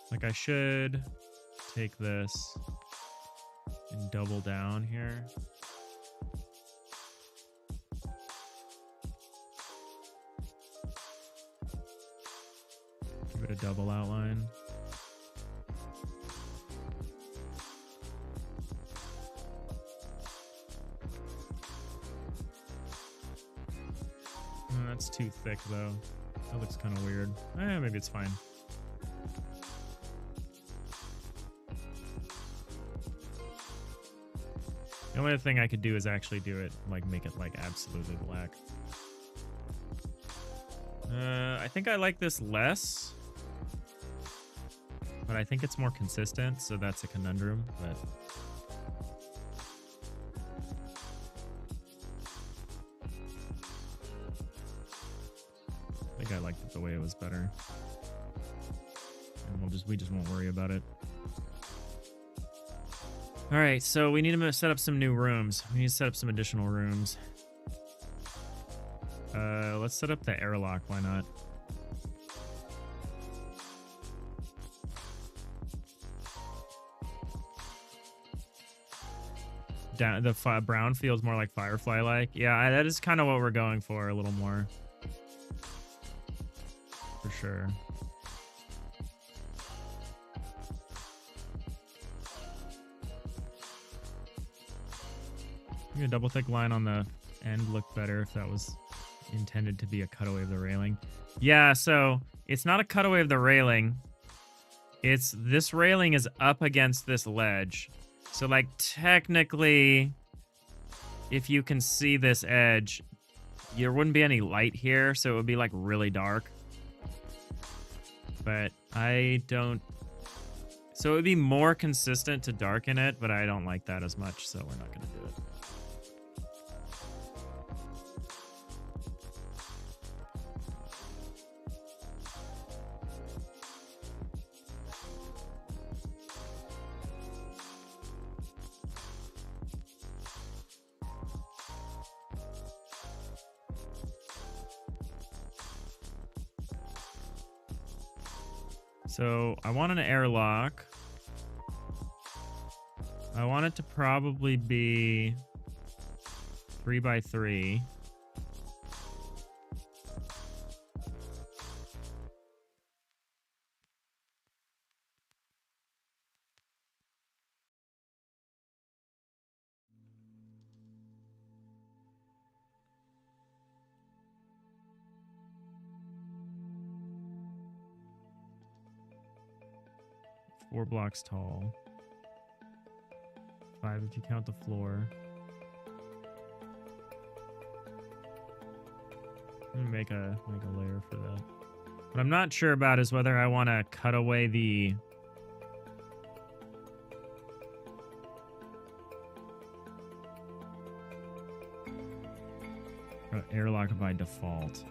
Like, I should take this and double down here. Give it a double outline. That's too thick, though. That looks kind of weird. Maybe it's fine. The only other thing I could do is actually do it, like, make it, like, absolutely black. I think I like this less. But I think it's more consistent, so that's a conundrum, but... I think I liked it the way it was better. And we just won't worry about it. Alright, so we need to set up some new rooms. We need to set up some additional rooms. Let's set up the airlock, why not? The brown feels more like Firefly-like. Yeah, that is kind of what we're going for, a little more. For sure. Maybe a double thick line on the end looked better if that was intended to be a cutaway of the railing. Yeah, so it's not a cutaway of the railing. It's this railing is up against this ledge. So, like, technically, if you can see this edge, there wouldn't be any light here, so it would be, like, really dark. But I don't... So it would be more consistent to darken it, but I don't like that as much, so we're not going to do it. So I want an airlock. I want it to probably be 3x3. Four blocks tall. 5 if you count the floor. I'm gonna make a layer for that. What I'm not sure about is whether I want to cut away the Airlock by default.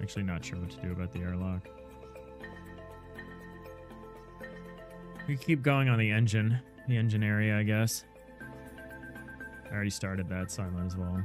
Actually not sure what to do about the airlock. We keep going on the engine area, I guess. I already started that, so I might as well.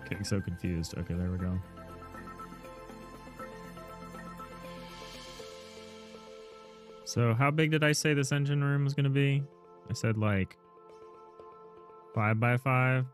Getting so confused. Okay, there we go. So how big did I say this engine room was going to be? I said like 5 by 5.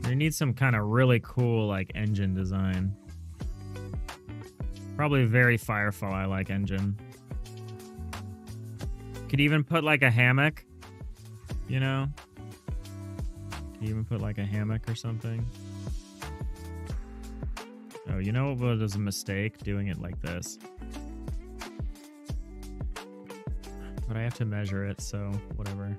They need some kind of really cool like engine design. Probably a very Firefly-like engine. Could even put like a hammock, you know? Could even put like a hammock or something. Oh, you know what was a mistake? Doing it like this. But I have to measure it, so whatever.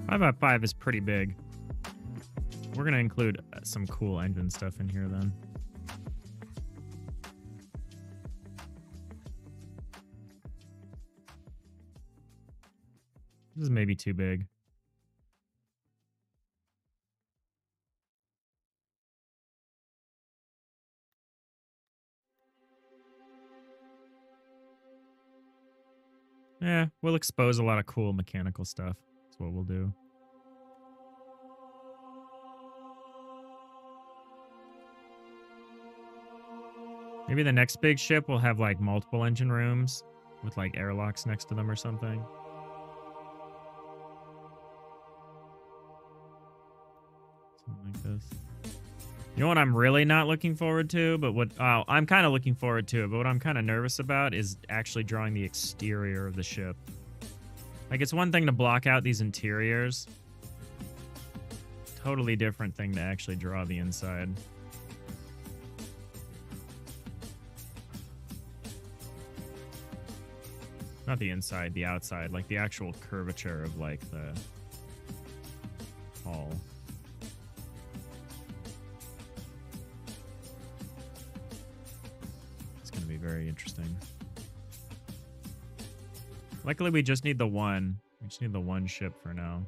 Five by 5 is pretty big. We're gonna include some cool engine stuff in here then. This is maybe too big. Yeah, we'll expose a lot of cool mechanical stuff. That's what we'll do. Maybe the next big ship will have like multiple engine rooms with like airlocks next to them or something. Something like this. You know what I'm really not looking forward to, but what I'm kind of looking forward to it, but what I'm kind of nervous about is actually drawing the exterior of the ship. Like, it's one thing to block out these interiors. Totally different thing to actually draw the inside. Not the inside, the outside. Like, the actual curvature of, like, the hull. very interesting. Luckily, we just need the one. We just need the one ship for now.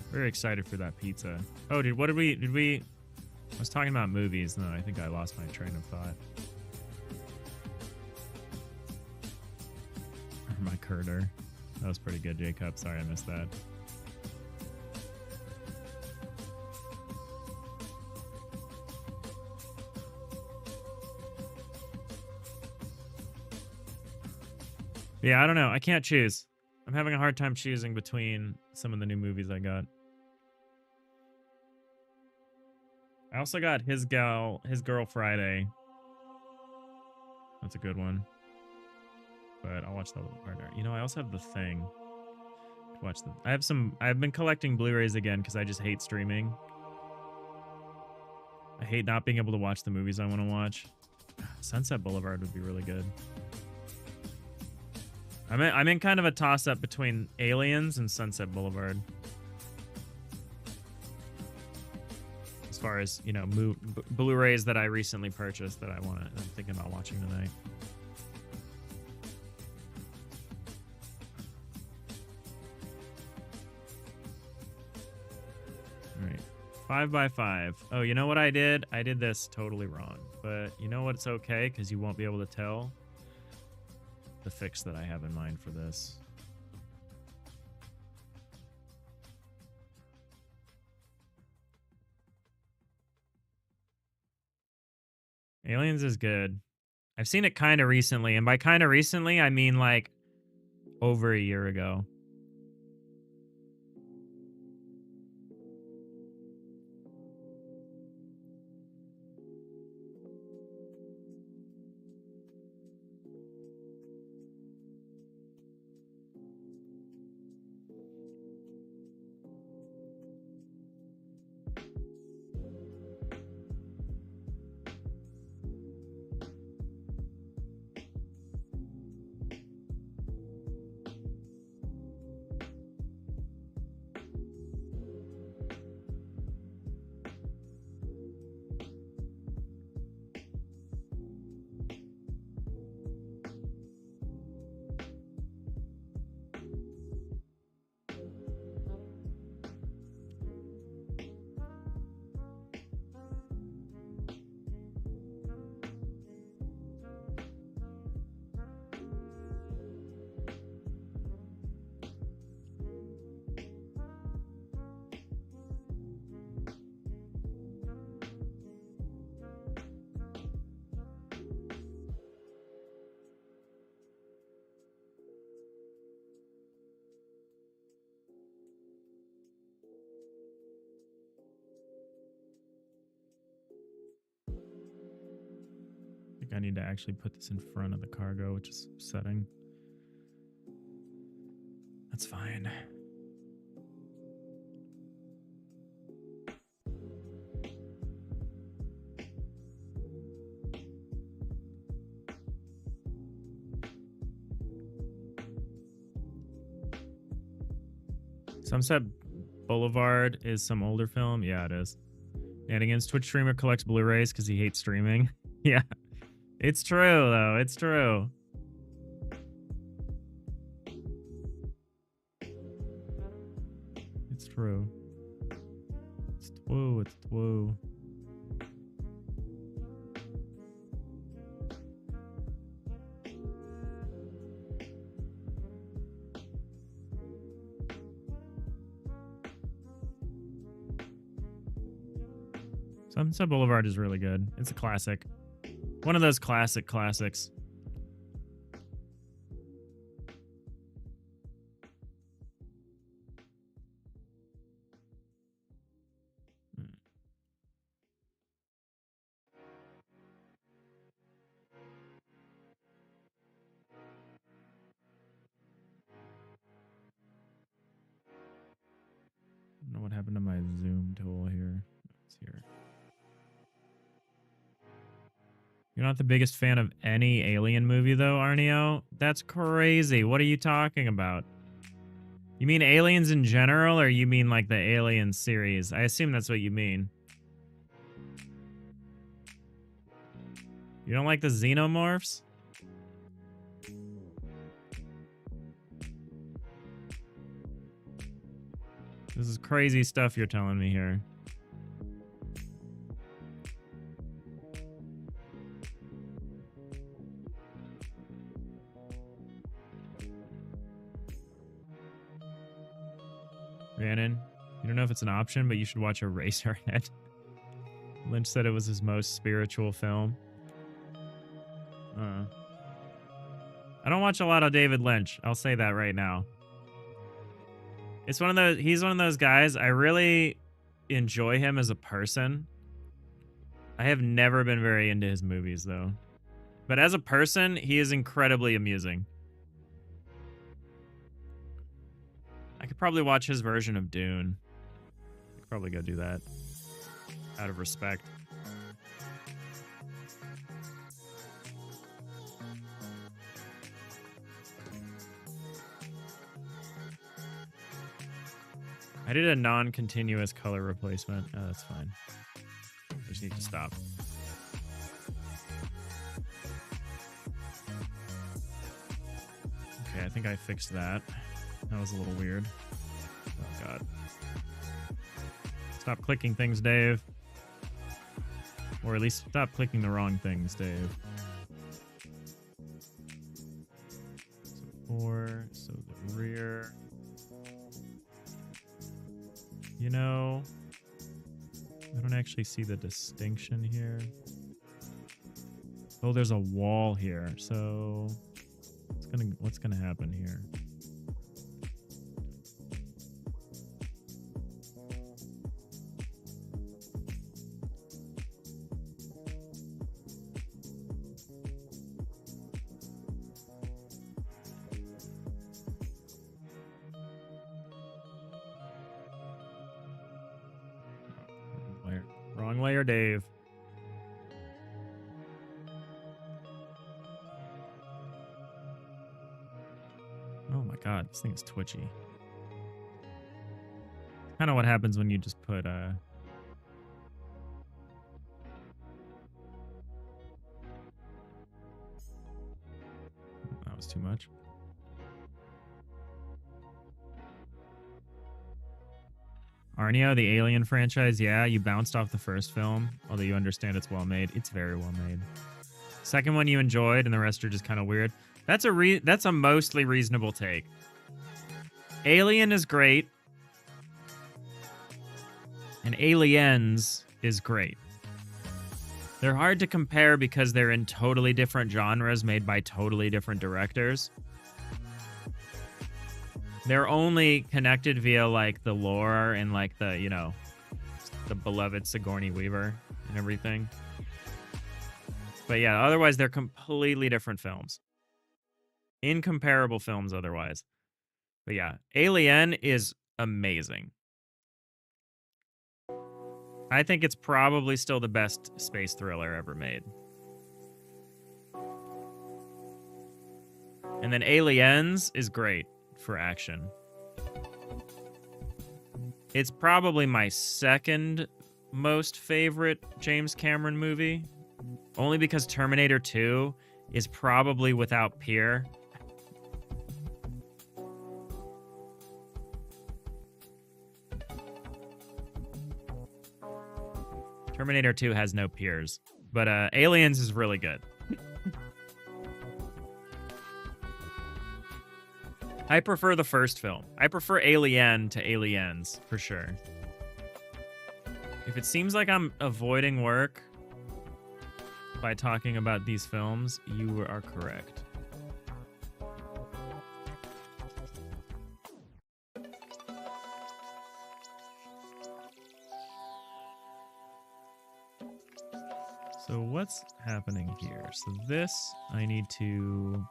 Very excited for that pizza. Oh, did we I was talking about movies. No, I think I lost my train of thought. Or my curder. That was pretty good, Jacob. Sorry I missed that. Yeah, I don't know. I can't choose. I'm having a hard time choosing between some of the new movies I got. I also got His Girl Friday. That's a good one. But I'll watch that with a partner. You know, I also have The Thing to watch. I've been collecting Blu-rays again because I just hate streaming. I hate not being able to watch the movies I want to watch. Sunset Boulevard would be really good. I'm in kind of a toss-up between Aliens and Sunset Boulevard. As far as, you know, Blu-rays that I recently purchased that I'm thinking about watching tonight. All right. 5x5. Oh, you know what I did? I did this totally wrong. But you know what? It's okay because you won't be able to tell the fix that I have in mind for this. Aliens is good. I've seen it kind of recently, and by kind of recently, I mean like over a year ago. I need to actually put this in front of the cargo, which is upsetting. That's fine. Sunset Boulevard is some older film? Yeah, it is. And against Twitch streamer collects Blu-rays because he hates streaming. Yeah. It's true, though. It's true. It's true. It's true. It's true. Sunset Boulevard is really good. It's a classic. One of those classics. You're not the biggest fan of any Alien movie, though, Arneo? That's crazy. What are you talking about? You mean aliens in general, or you mean like the Alien series? I assume that's what you mean. You don't like the xenomorphs? This is crazy stuff you're telling me here. Rhiannon, you don't know if it's an option, but you should watch Eraserhead. Lynch said it was his most spiritual film. I don't watch a lot of David Lynch. I'll say that right now. It's one of those. He's one of those guys. I really enjoy him as a person. I have never been very into his movies, though. But as a person, he is incredibly amusing. I could probably watch his version of Dune. I could probably go do that. Out of respect. I did a non-continuous color replacement. Oh, that's fine. I just need to stop. Okay, I think I fixed that. That was a little weird. Oh, God. Stop clicking things, Dave. Or at least stop clicking the wrong things, Dave. So 4, so the rear. You know, I don't actually see the distinction here. Oh, there's a wall here. So what's gonna happen here? Wrong layer, Dave. Oh my God, this thing is twitchy. Kind of what happens when you just put that was too much. Arneo, the Alien franchise, yeah, you bounced off the first film, although you understand it's well made. It's very well made. Second one you enjoyed, and the rest are just kind of weird. That's a mostly reasonable take. Alien is great, and Aliens is great. They're hard to compare because they're in totally different genres made by totally different directors. They're only connected via, like, the lore and, like, the, you know, the beloved Sigourney Weaver and everything. But, yeah, otherwise, they're completely different films. Incomparable films otherwise. But, yeah, Alien is amazing. I think it's probably still the best space thriller ever made. And then Aliens is great for action. It's probably my second most favorite James Cameron movie, only because Terminator 2 is probably without peer. Terminator 2 has no peers, but Aliens is really good. I prefer the first film. I prefer Alien to Aliens, for sure. If it seems like I'm avoiding work by talking about these films, you are correct. So what's happening here? So this, I need to...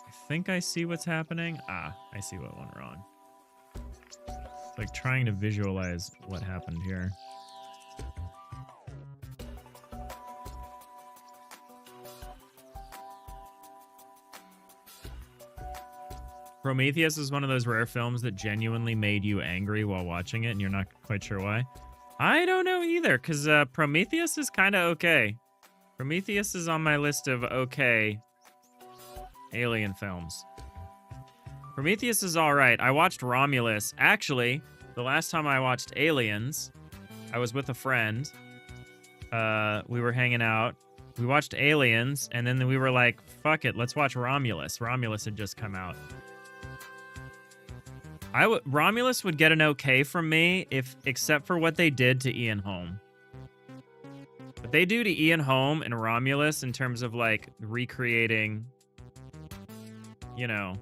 I think I see what's happening. Ah, I see what went wrong. It's like trying to visualize what happened here. Prometheus is one of those rare films that genuinely made you angry while watching it, and you're not quite sure why. I don't know either, because Prometheus is kind of okay. Prometheus is on my list of okay alien films. Prometheus is all right. I watched Romulus. Actually, the last time I watched Aliens, I was with a friend. We were hanging out. We watched Aliens, and then we were like, fuck it, let's watch Romulus. Romulus had just come out. Romulus would get an okay from me, except for what they did to Ian Holm. What they do to Ian Holm and Romulus in terms of, like, recreating, you know,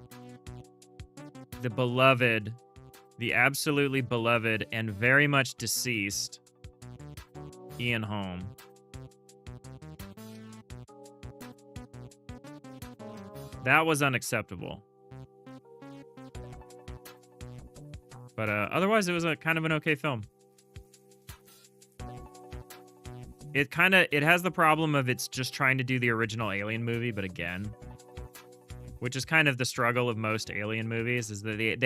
the absolutely beloved and very much deceased Ian Holm. That was unacceptable. But otherwise, it was a kind of an okay film. It has the problem of it's just trying to do the original Alien movie, but again, which is kind of the struggle of most Alien movies, is that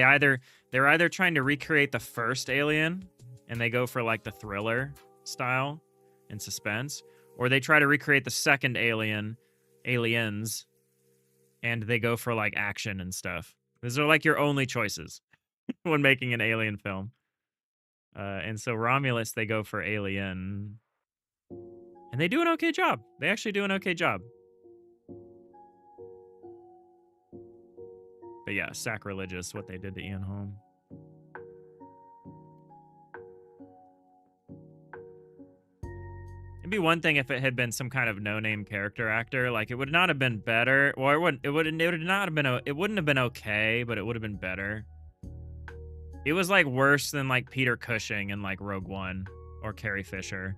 they're either trying to recreate the first Alien, and they go for like the thriller style and suspense, or they try to recreate the second Aliens, and they go for like action and stuff. Those are like your only choices when making an Alien film. And so Romulus, they go for Alien, and they do an okay job. They actually do an okay job. But yeah, sacrilegious what they did to Ian Holm. It'd be one thing if it had been some kind of no-name character actor. Like, it would not have been better, or it wouldn't have been okay, but it would have been better. It was like worse than like Peter Cushing in like Rogue One or Carrie Fisher.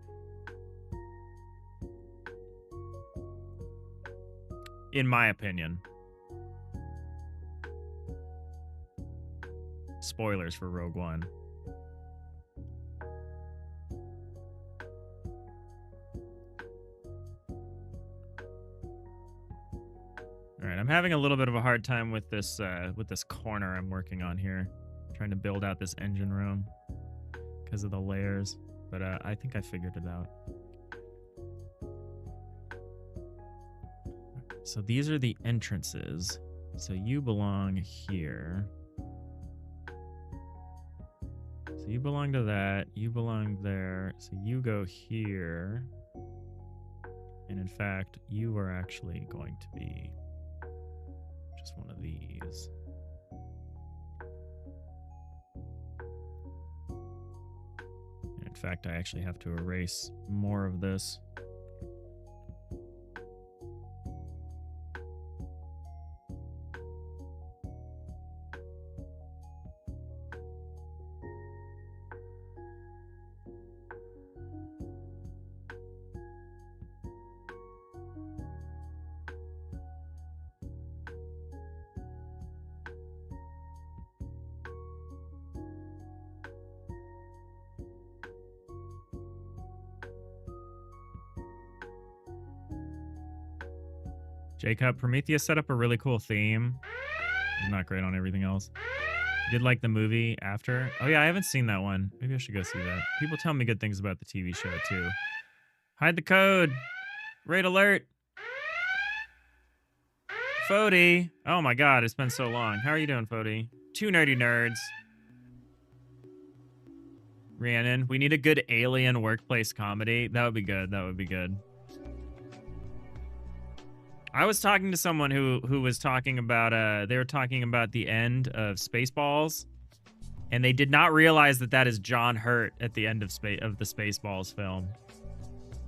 In my opinion. Spoilers for Rogue One. All right, I'm having a little bit of a hard time with this corner I'm working on here, trying to build out this engine room because of the layers, but I think I figured it out. So these are the entrances. So you belong here. So you belong to that. You belong there. So you go here. And in fact, you are actually going to be just one of these. And in fact, I actually have to erase more of this. Jacob, Prometheus set up a really cool theme. It's not great on everything else. Did like the movie after. Oh yeah, I haven't seen that one. Maybe I should go see that. People tell me good things about the TV show too. Hide the code. Raid alert. Fody. Oh my god, it's been so long. How are you doing, Fody? Two nerdy nerds. Rhiannon, we need a good alien workplace comedy. That would be good. That would be good. I was talking to someone who was talking about they were talking about the end of Spaceballs, and they did not realize that that is John Hurt at the end of the Spaceballs film.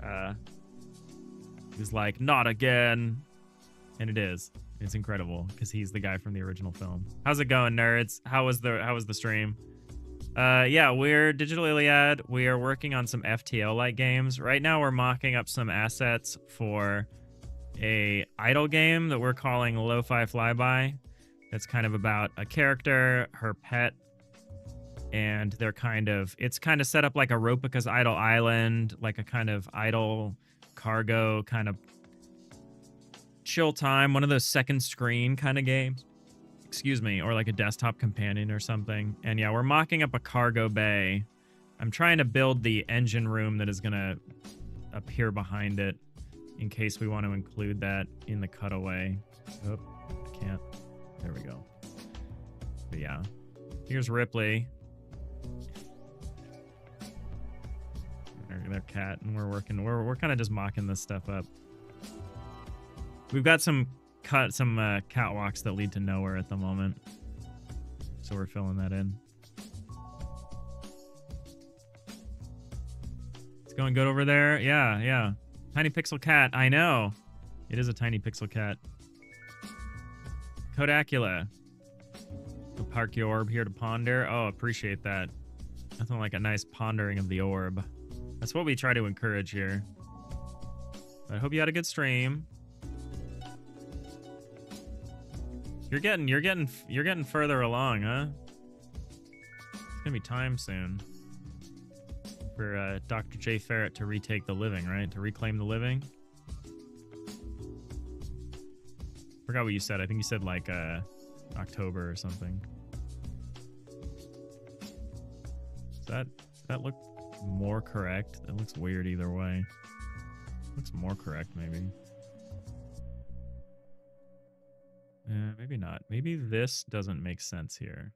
He was like, "Not again," and it is. It's incredible because he's the guy from the original film. How's it going, nerds? How was the stream? Yeah, we're Digital Iliad. We are working on some FTL-like games right now. We're mocking up some assets for a idle game that we're calling Lo-Fi Flyby. That's kind of about a character, her pet, and it's kind of set up like a Ropika's Idle Island, like a kind of idle cargo kind of chill time, one of those second screen kind of games. Excuse me, or like a desktop companion or something. And yeah, we're mocking up a cargo bay. I'm trying to build the engine room that is gonna appear behind it in case we want to include that in the cutaway. Oh, I can't. There we go. But yeah, here's Ripley. Their cat, and we're kind of just mocking this stuff up. We've got some catwalks that lead to nowhere at the moment, so we're filling that in. It's going good over there. Yeah. Tiny pixel cat. I know. It is a tiny pixel cat. Kodacula. You'll park your orb here to ponder. Oh, appreciate that. Nothing like a nice pondering of the orb. That's what we try to encourage here. I hope you had a good stream. You're getting further along, huh? It's gonna be time soon for Dr. J. Ferret to retake the living, right? To reclaim the living. Forgot what you said. I think you said like October or something. Does that look more correct? That looks weird either way. Looks more correct, maybe. Maybe not. Maybe this doesn't make sense here.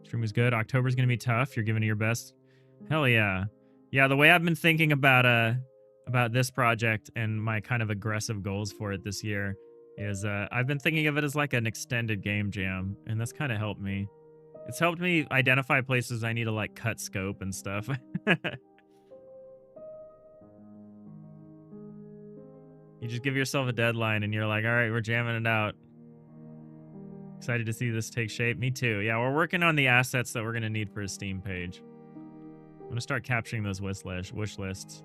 Stream was good. October's gonna be tough. You're giving it your best. Hell yeah. Yeah, the way I've been thinking about this project and my kind of aggressive goals for it this year is I've been thinking of it as like an extended game jam, and that's kind of helped me. It's helped me identify places I need to like cut scope and stuff. You just give yourself a deadline and you're like, all right, we're jamming it out. Excited to see this take shape. Me too. Yeah, we're working on the assets that we're going to need for a Steam page. I'm going to start capturing those wish lists.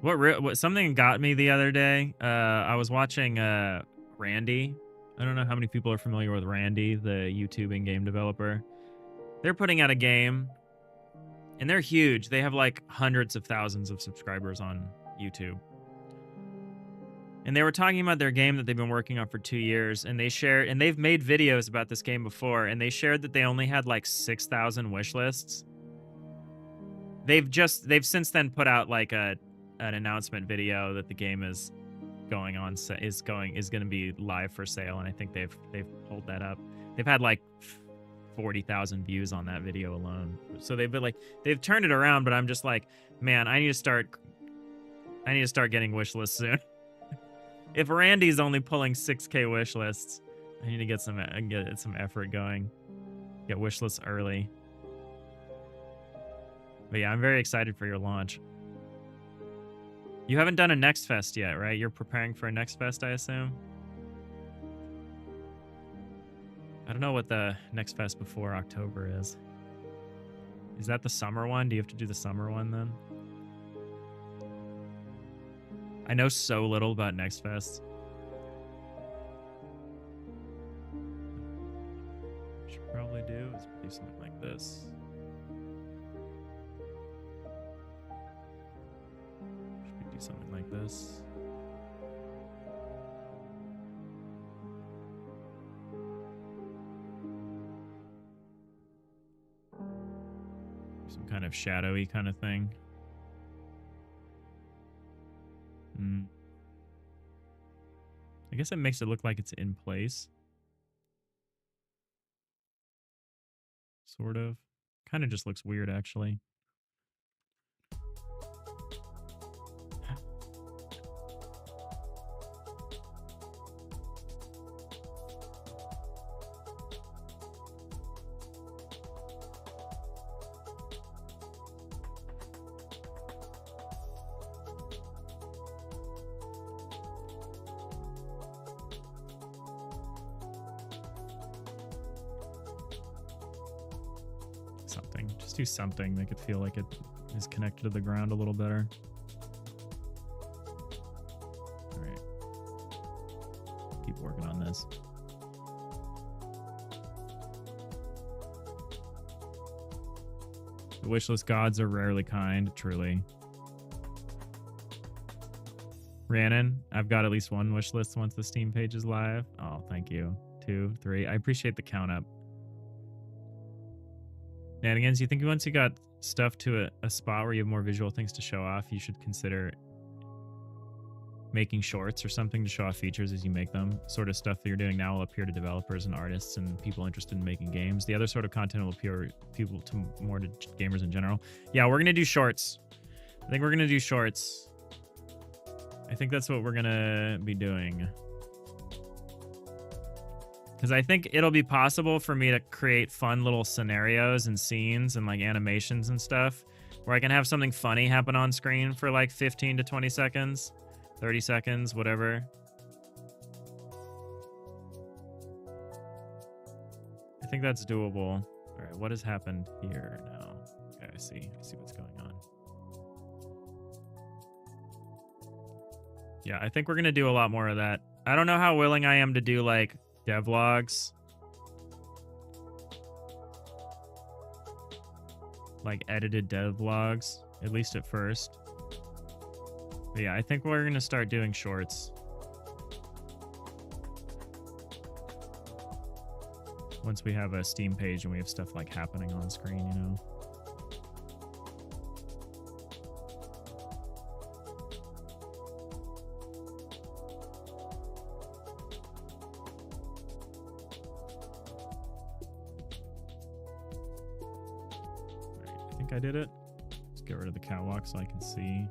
What something got me the other day. I was watching Randy. I don't know how many people are familiar with Randy, the YouTube and game developer. They're putting out a game, and they're huge. They have like hundreds of thousands of subscribers on YouTube. And they were talking about their game that they've been working on for 2 years, and they've made videos about this game before, and they shared that they only had like 6,000 wish lists. They've since then put out like an announcement video that the game is going to be live for sale, and I think they've pulled that up. They've had like 40,000 views on that video alone. So they've turned it around, but I'm just like, man, I need to start getting wish lists soon. If Randy's only pulling 6K wish lists, I need to get some effort going. Get wish lists early. But yeah, I'm very excited for your launch. You haven't done a Next Fest yet, right? You're preparing for a Next Fest, I assume? I don't know what the Next Fest before October is. Is that the summer one? Do you have to do the summer one then? I know so little about Next Fest. Should probably do something like this. Should we do something like this? Some kind of shadowy kind of thing. I guess it makes it look like it's in place. Sort of. Kind of just looks weird, actually. Do something make it feel like it is connected to the ground a little better. All right. this. The wishlist gods are rarely kind, truly. Rhiannon, I've got at least one wish list once the Steam page is live. Oh, thank you. 2, 3. I appreciate the count up. Nanigans, you think once you got stuff to a spot where you have more visual things to show off, you should consider making shorts or something to show off features as you make them? Sort of stuff that you're doing now will appeal to developers and artists and people interested in making games. The other sort of content will appeal people to more to gamers in general. Yeah, we're going to do shorts. I think we're going to do shorts. I think that's what we're going to be doing. Because I think it'll be possible for me to create fun little scenarios and scenes and like animations and stuff where I can have something funny happen on screen for like 15 to 20 seconds, 30 seconds, whatever. I think that's doable. All right, what has happened here now? Okay, I see what's going on. Yeah, I think we're going to do a lot more of that. I don't know how willing I am to do like devlogs. Like edited devlogs, at least at first. But yeah, I think we're going to start doing shorts. Once we have a Steam page and we have stuff like happening on screen, you know. I did it. Let's get rid of the catwalk so I can see.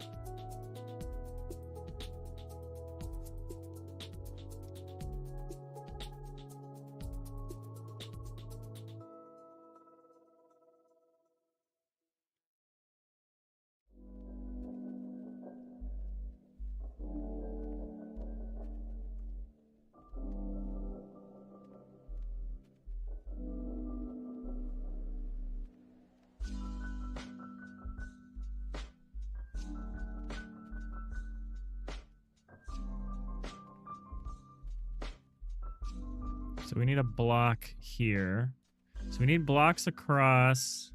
So we need a block here. So we need blocks across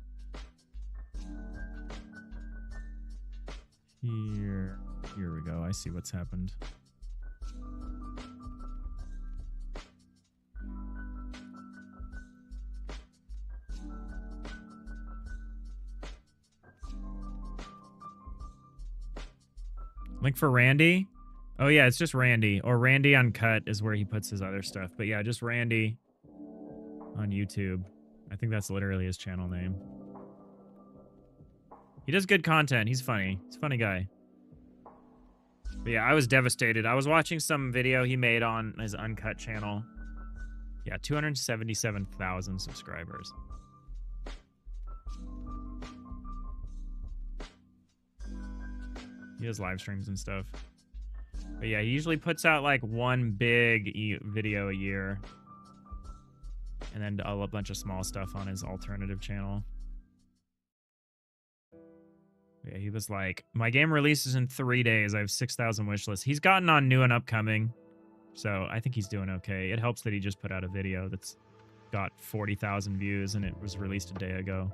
here. Here we go. I see what's happened. Link for Randy? Oh yeah, it's just Randy. Or Randy Uncut is where he puts his other stuff. But yeah, just Randy on YouTube. I think that's literally his channel name. He does good content. He's funny. He's a funny guy. But yeah, I was devastated. I was watching some video he made on his Uncut channel. Yeah, 277,000 subscribers. He does live streams and stuff. But yeah, he usually puts out like one big video a year. And then a bunch of small stuff on his alternative channel. Yeah, he was like, my game releases in 3 days. I have 6,000 wish lists. He's gotten on new and upcoming. So I think he's doing okay. It helps that he just put out a video that's got 40,000 views and it was released a day ago.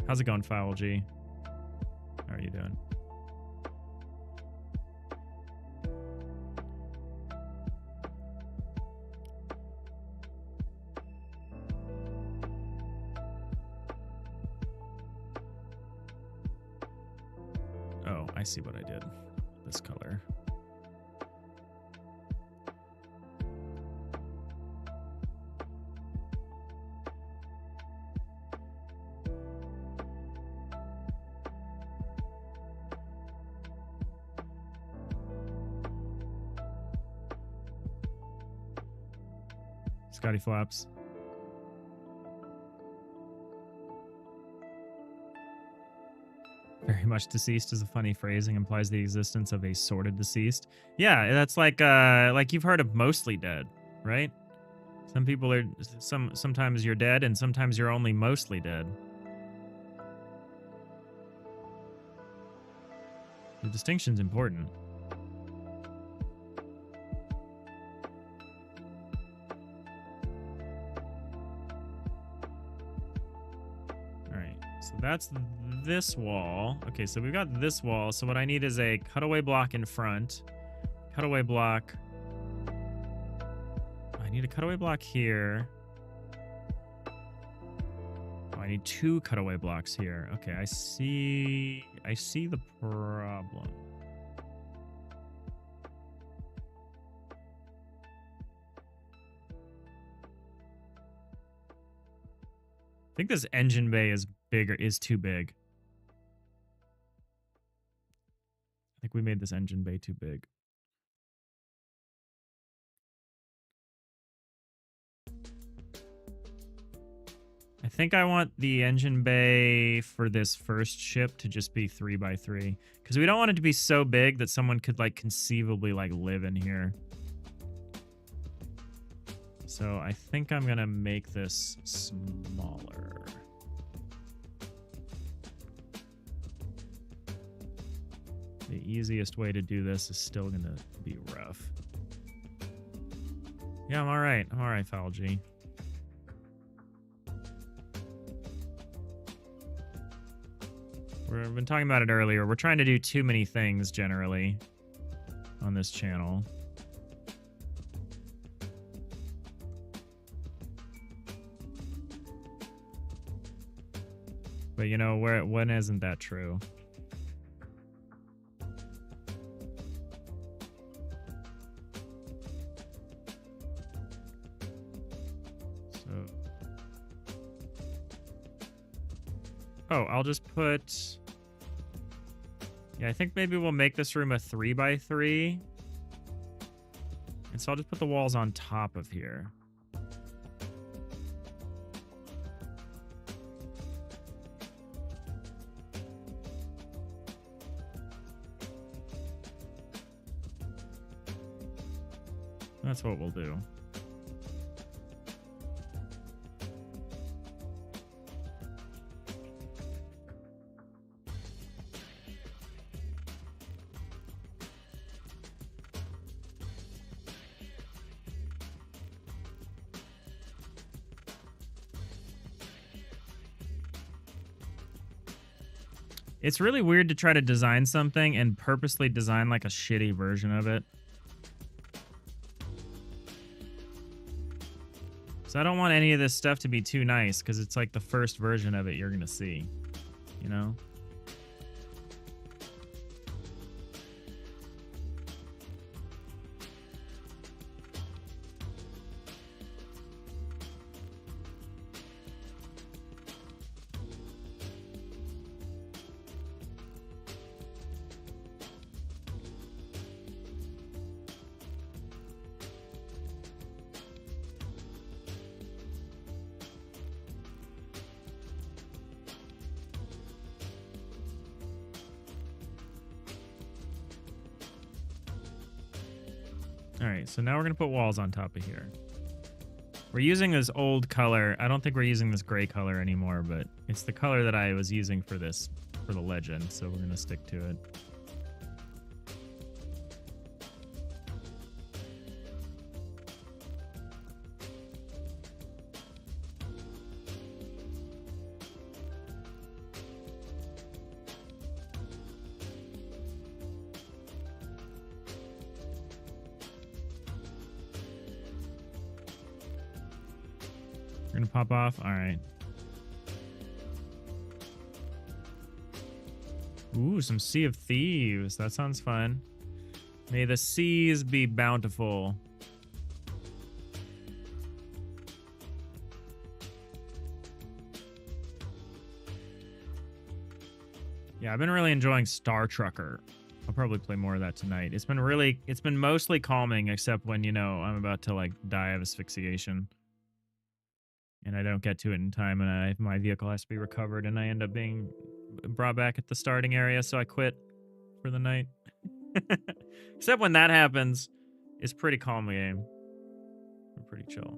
How's it going, Foul G? How are you doing? Oh, I see what I did. This color. Scotty Flaps. Very much deceased is a funny phrasing, implies the existence of a sordid deceased. Yeah, that's like you've heard of mostly dead, right? Some people are sometimes you're dead and sometimes you're only mostly dead. The distinction's important. So that's this wall. Okay, so we've got this wall. So what I need is a cutaway block in front. Cutaway block. I need a cutaway block here. Oh, I need 2 cutaway blocks here. Okay, I see the problem. I think this engine bay is too big. I think we made this engine bay too big. I think I want the engine bay for this first ship to just be 3x3, because we don't want it to be so big that someone could like conceivably like live in here. So I think I'm gonna make this smaller. The easiest way to do this is still gonna be rough. Yeah, I'm alright. I'm alright, Foul G. We've been talking about it earlier. We're trying to do too many things generally on this channel. But you know, when isn't that true? So, oh, I'll just put. Yeah, I think maybe we'll make this room a 3x3. And so I'll just put the walls on top of here. That's what we'll do. It's really weird to try to design something and purposely design like a shitty version of it. So I don't want any of this stuff to be too nice, because it's like the first version of it you're gonna see, you know? All right, so now we're going to put walls on top of here. We're using this old color. I don't think we're using this gray color anymore, but it's the color that I was using for this, for the legend, so we're going to stick to it. We're gonna pop off. All right. Ooh, some Sea of Thieves. That sounds fun. May the seas be bountiful. Yeah, I've been really enjoying Star Trucker. I'll probably play more of that tonight. It's been mostly calming, except when, you know, I'm about to like die of asphyxiation. And I don't get to it in time, and my vehicle has to be recovered, and I end up being brought back at the starting area, so I quit for the night. Except when that happens, it's pretty calm game. We're pretty chill.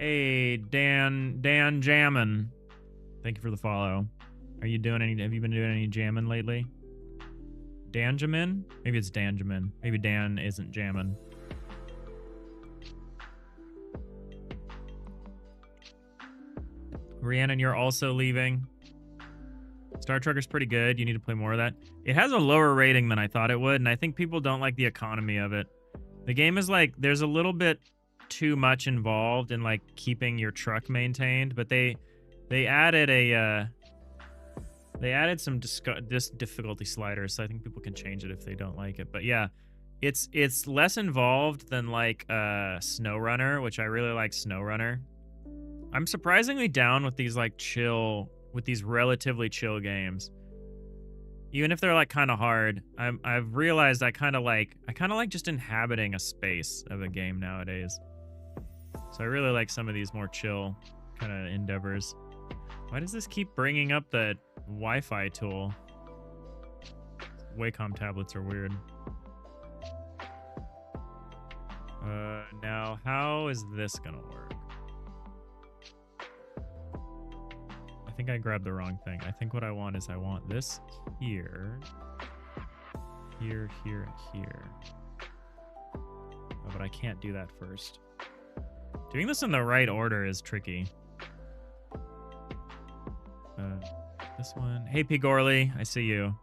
Hey, Dan Jammin. Thank you for the follow. Are you doing any? Have you been doing any jamming lately? Danjamin? Maybe it's Danjamin. Maybe Dan isn't jamming. Rhiannon, you're also leaving. Star Trekker's pretty good. You need to play more of that. It has a lower rating than I thought it would, and I think people don't like the economy of it. The game is like, there's a little bit too much involved in like keeping your truck maintained, but they added a they added some difficulty sliders, so I think people can change it if they don't like it. But yeah, it's less involved than like SnowRunner, which I really like SnowRunner. I'm surprisingly down with these like with these relatively chill games. Even if they're like kind of hard, I've realized I kind of like just inhabiting a space of a game nowadays. So I really like some of these more chill kind of endeavors. Why does this keep bringing up the Wi-Fi tool? Wacom tablets are weird. Now how is this gonna work? I think I grabbed the wrong thing. I think what I want is I want this here. Here, here, here. Oh, but I can't do that first. Doing this in the right order is tricky. This one. Hey, P. Gorley. I see you.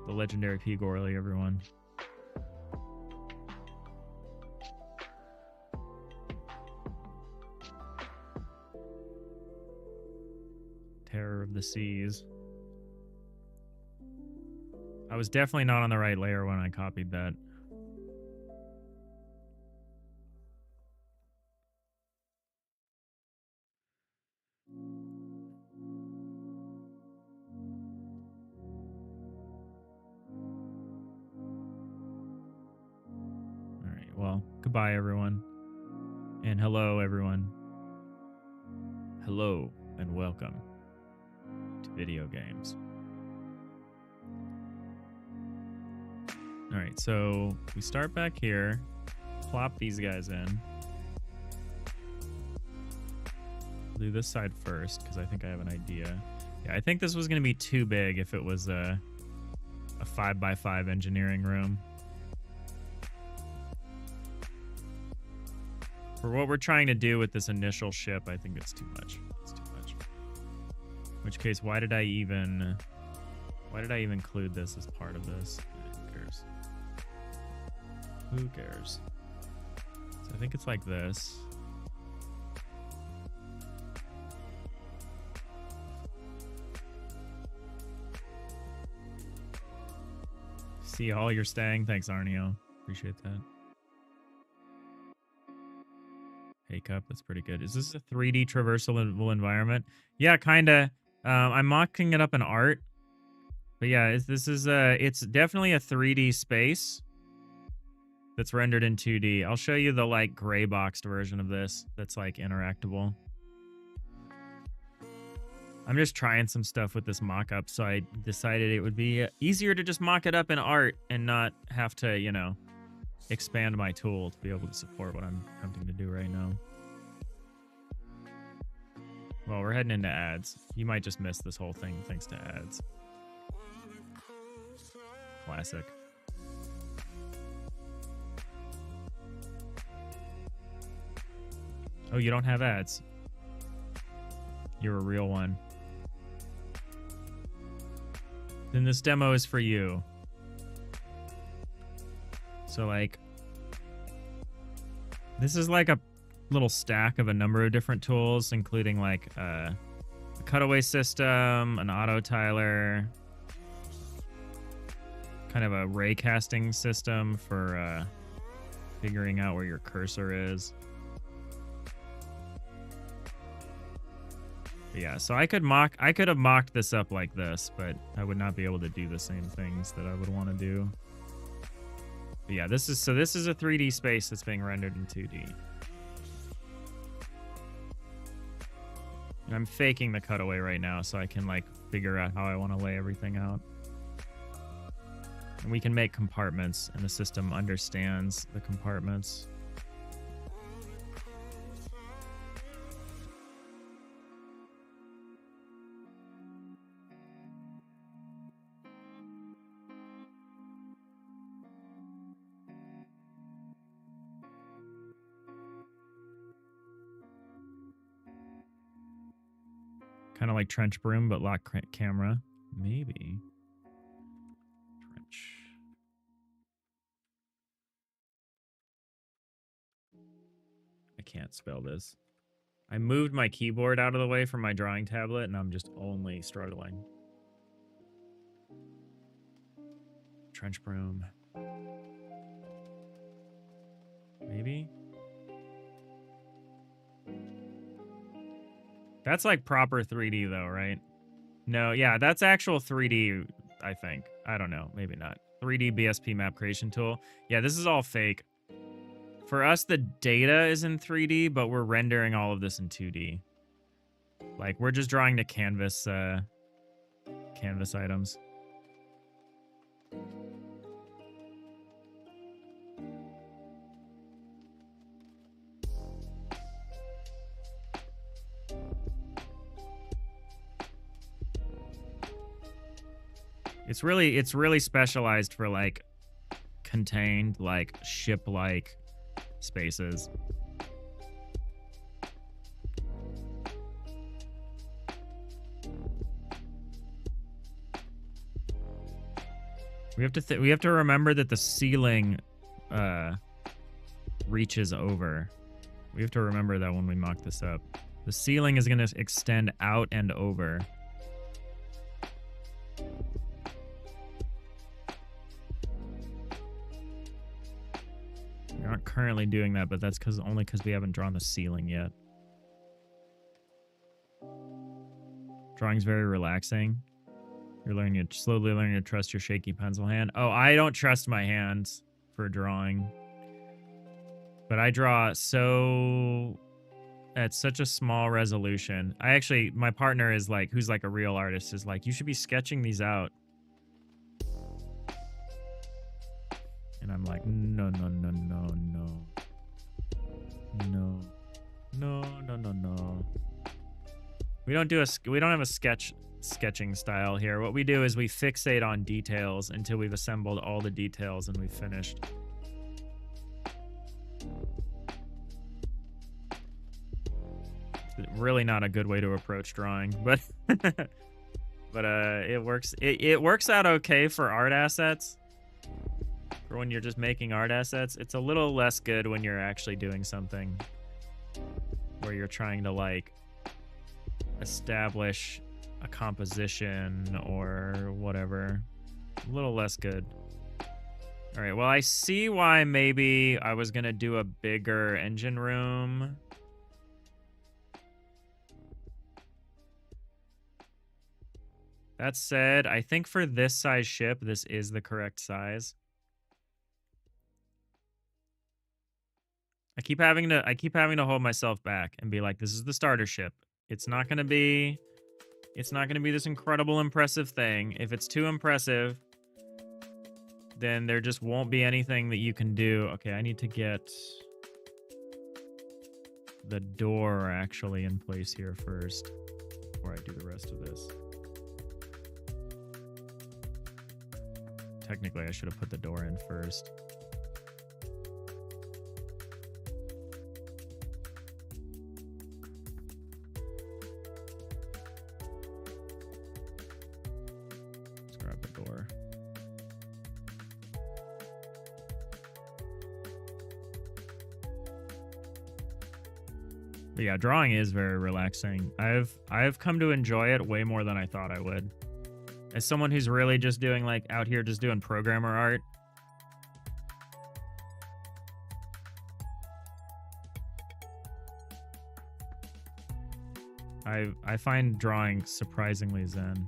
The legendary P. Gorley, everyone. Terror of the Seas. I was definitely not on the right layer when I copied that. All right, well, goodbye, everyone. And hello, everyone. Hello, and welcome to video games. All right, so we start back here, plop these guys in. I'll do this side first because I think I have an idea. Yeah, I think this was going to be too big if it was a 5x5 engineering room. For what we're trying to do with this initial ship, I think it's too much. It's too much. In which case, why did I even include this as part of this? Who cares? Who cares? So I think it's like this. See all you're staying. Thanks, Arneo. Appreciate that. Hey, Cup, that's pretty good. Is this a 3D traversable environment? Yeah, kind of. I'm mocking it up in art. But yeah, it's definitely a 3D space that's rendered in 2D. I'll show you the like gray boxed version of this that's like interactable. I'm just trying some stuff with this mock-up, so I decided it would be easier to just mock it up in art and not have to, you know, expand my tool to be able to support what I'm attempting to do right now. Well, we're heading into ads. You might just miss this whole thing thanks to ads. Classic. Oh, you don't have ads. You're a real one. Then this demo is for you. So like, this is like a little stack of a number of different tools, including like a cutaway system, an auto tiler, kind of a ray casting system for figuring out where your cursor is. But yeah, so I could have mocked this up like this, but I would not be able to do the same things that I would want to do. But yeah, this is a 3D space that's being rendered in 2D. And I'm faking the cutaway right now so I can like figure out how I want to lay everything out. And we can make compartments, and the system understands the compartments. Kind of like trench broom, but lock camera. Maybe. Trench. I can't spell this. I moved my keyboard out of the way from my drawing tablet, and I'm just only struggling. Trench broom. Maybe? That's like proper 3D though, right? No, yeah, that's actual 3D, I think. I don't know, maybe not. 3D BSP map creation tool. Yeah, this is all fake. For us, the data is in 3D, but we're rendering all of this in 2D. Like, we're just drawing the canvas items. It's really specialized for like contained, like ship-like spaces. We have to remember that the ceiling reaches over. We have to remember that when we mock this up. The ceiling is going to extend out and over. We aren't currently doing that, but that's only because we haven't drawn the ceiling yet. Drawing's very relaxing. You're slowly learning to trust your shaky pencil hand. Oh, I don't trust my hands for drawing. But I draw at such a small resolution. My partner is like, who's like a real artist, is like, you should be sketching these out. And I'm like, no. We don't have a sketching style here. What we do is we fixate on details until we've assembled all the details and we've finished. It's really not a good way to approach drawing, but but it works. It works out okay for art assets. For when you're just making art assets, it's a little less good when you're actually doing something where you're trying to like establish a composition or whatever. A little less good. All right, well, I see why maybe I was gonna do a bigger engine room. That said, I think for this size ship, this is the correct size. I keep having to hold myself back and be like, this is the starter ship. It's not gonna be this incredible, impressive thing. If it's too impressive, then there just won't be anything that you can do. Okay, I need to get the door actually in place here first before I do the rest of this. Technically, I should have put the door in first. Let's grab the door. But yeah, drawing is very relaxing. I've come to enjoy it way more than I thought I would. As someone who's really just doing like out here just doing programmer art, I find drawing surprisingly zen.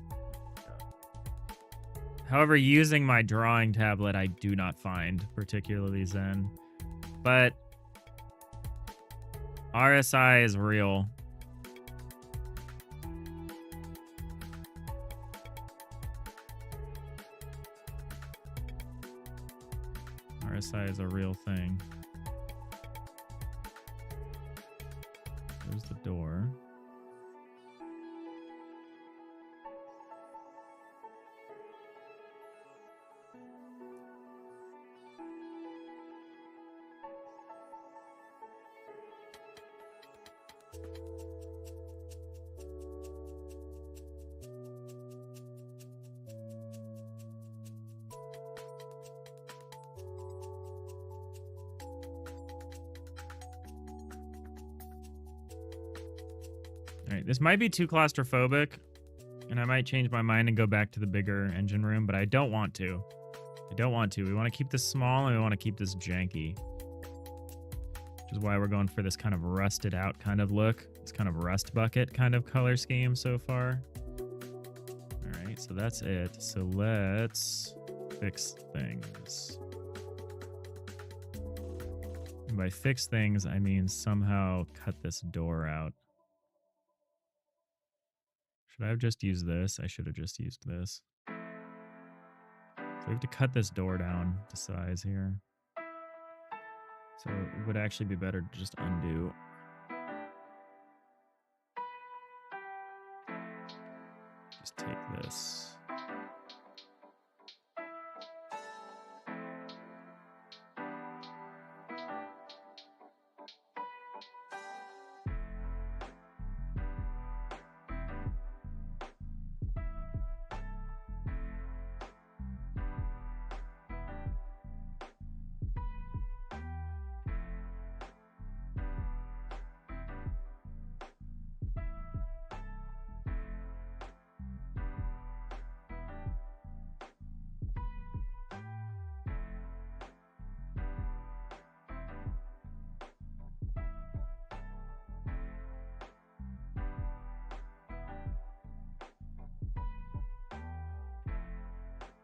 However, using my drawing tablet, I do not find particularly zen. But RSI is real. RSI is a real thing. There's the door. All right, this might be too claustrophobic, and I might change my mind and go back to the bigger engine room, but I don't want to. I don't want to. We want to keep this small, and we want to keep this janky. Which is why we're going for this kind of rusted out kind of look. It's kind of rust bucket kind of color scheme so far. All right, so that's it. So let's fix things. And by fix things, I mean somehow cut this door out. Should I have just used this? I should have just used this. So we have to cut this door down to size here. So it would actually be better to just undo. Just take this.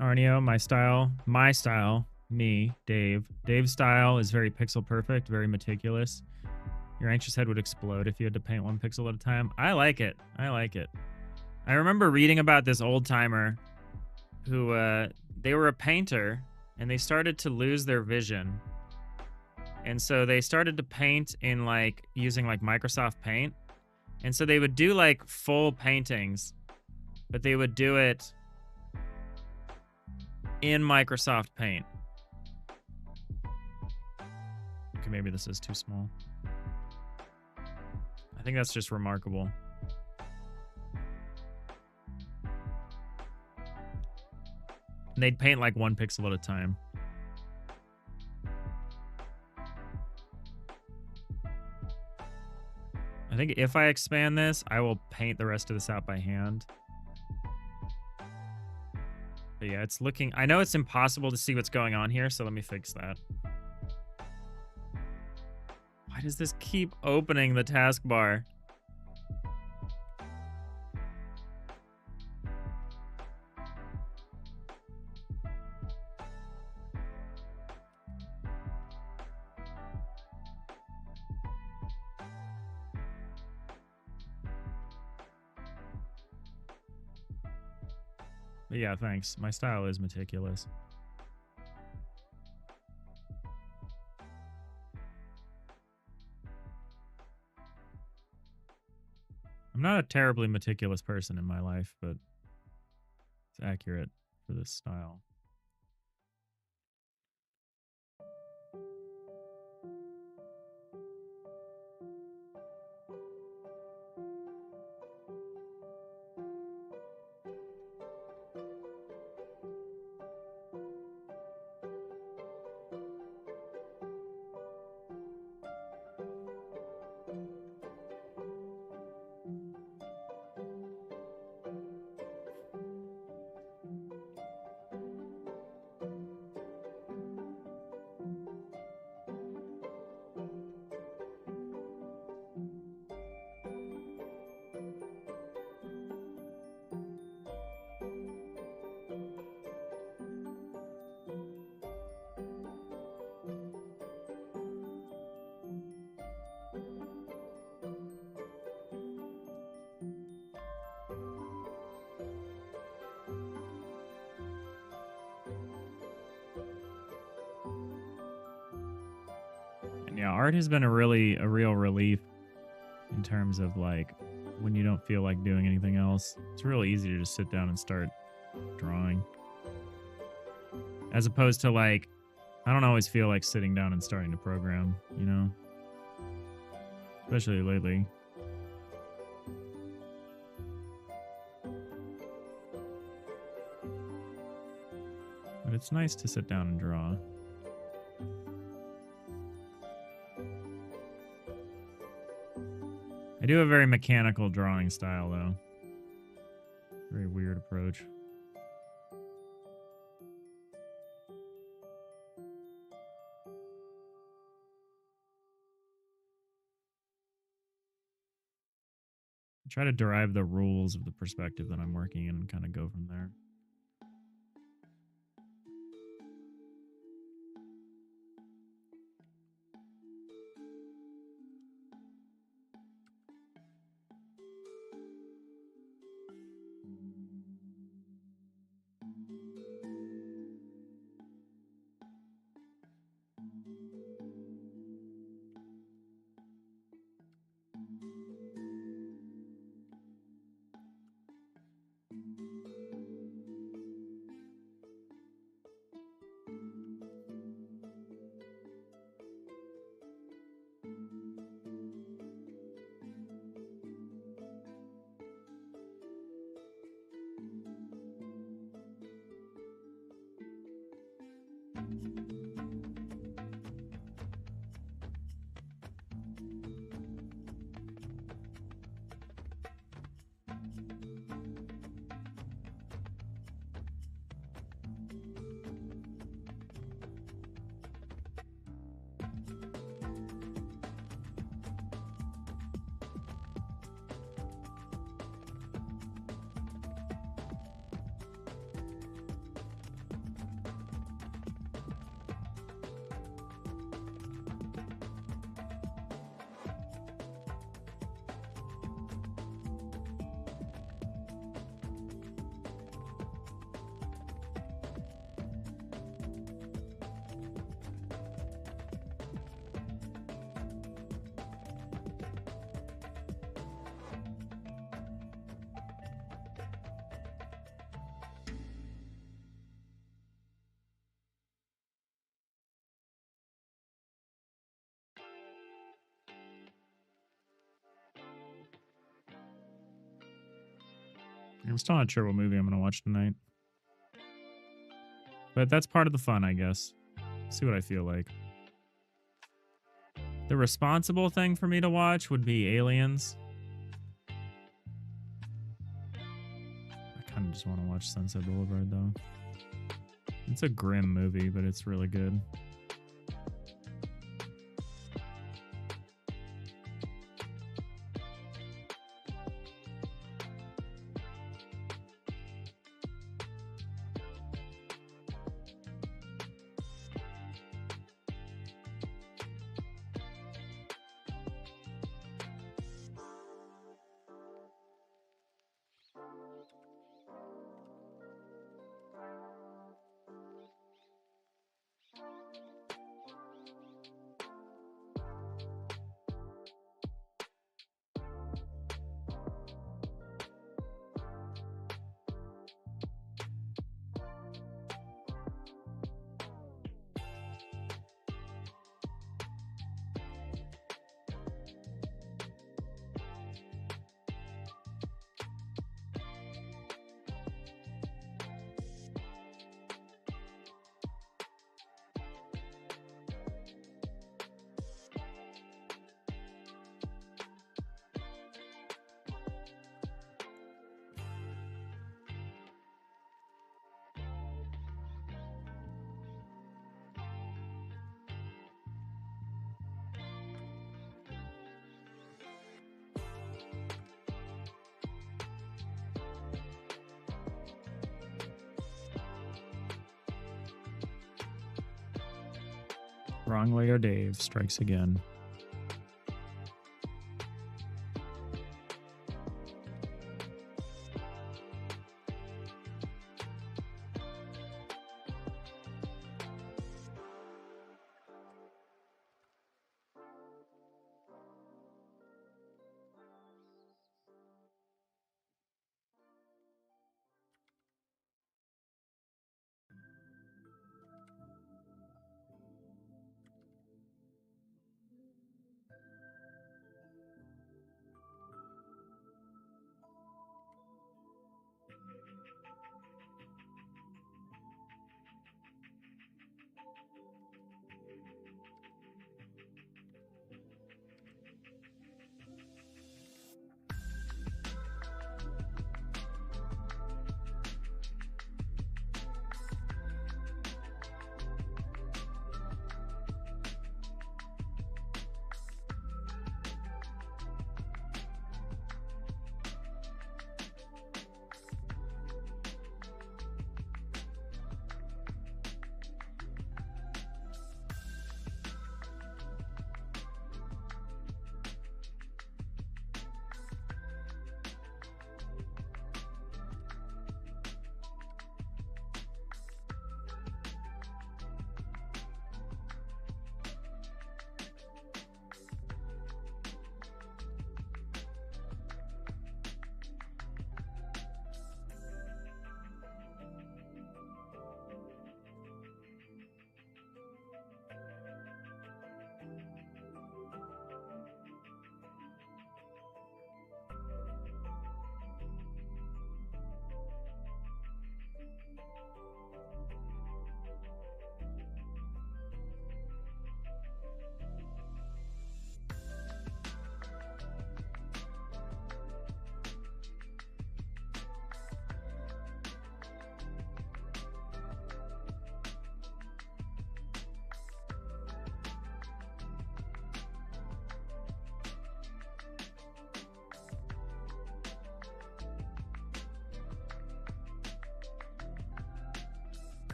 Arneo, my style, me, Dave. Dave's style is very pixel perfect, very meticulous. Your anxious head would explode if you had to paint one pixel at a time. I like it. I like it. I remember reading about this old timer who, they were a painter and they started to lose their vision. And so they started to paint in like, using like Microsoft Paint. And so they would do like full paintings, but they would do it in Microsoft Paint. Okay, maybe this is too small. I think that's just remarkable. And they'd paint like one pixel at a time. I think if I expand this, I will paint the rest of this out by hand. But yeah, it's looking... I know it's impossible to see what's going on here, so let me fix that. Why does this keep opening the taskbar? But yeah, thanks. My style is meticulous. I'm not a terribly meticulous person in my life, but it's accurate for this style. Yeah, art has been a real relief in terms of like when you don't feel like doing anything else. It's really easy to just sit down and start drawing. As opposed to like, I don't always feel like sitting down and starting to program, you know? Especially lately. But it's nice to sit down and draw. I do a very mechanical drawing style, though. Very weird approach. Try to derive the rules of the perspective that I'm working in and kind of go from there. I'm still not sure what movie I'm going to watch tonight. But that's part of the fun, I guess. See what I feel like. The responsible thing for me to watch would be Aliens. I kind of just want to watch Sunset Boulevard, though. It's a grim movie, but it's really good. Wrong Layer Dave strikes again.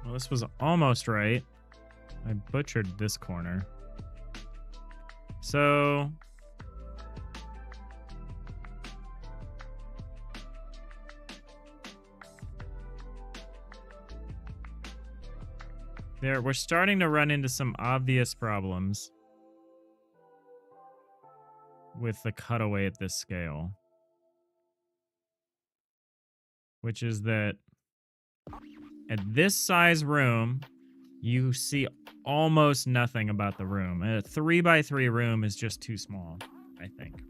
Well, this was almost right. I butchered this corner. So... there, we're starting to run into some obvious problems with the cutaway at this scale. Which is that at this size room, you see almost nothing about the room. A 3x3 room is just too small, I think.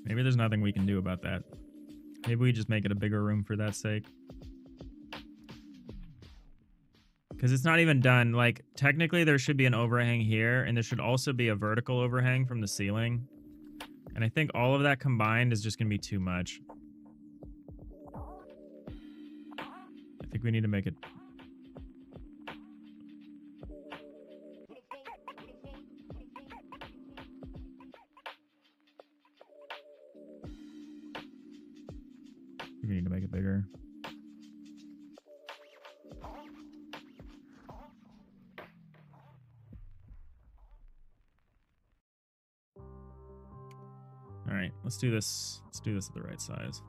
Maybe there's nothing we can do about that. Maybe we just make it a bigger room for that sake. Because it's not even done. Like, technically there should be an overhang here, and there should also be a vertical overhang from the ceiling. And I think all of that combined is just going to be too much. I think we need to make it... we need to make it bigger. All right, let's do this. Let's do this at the right size.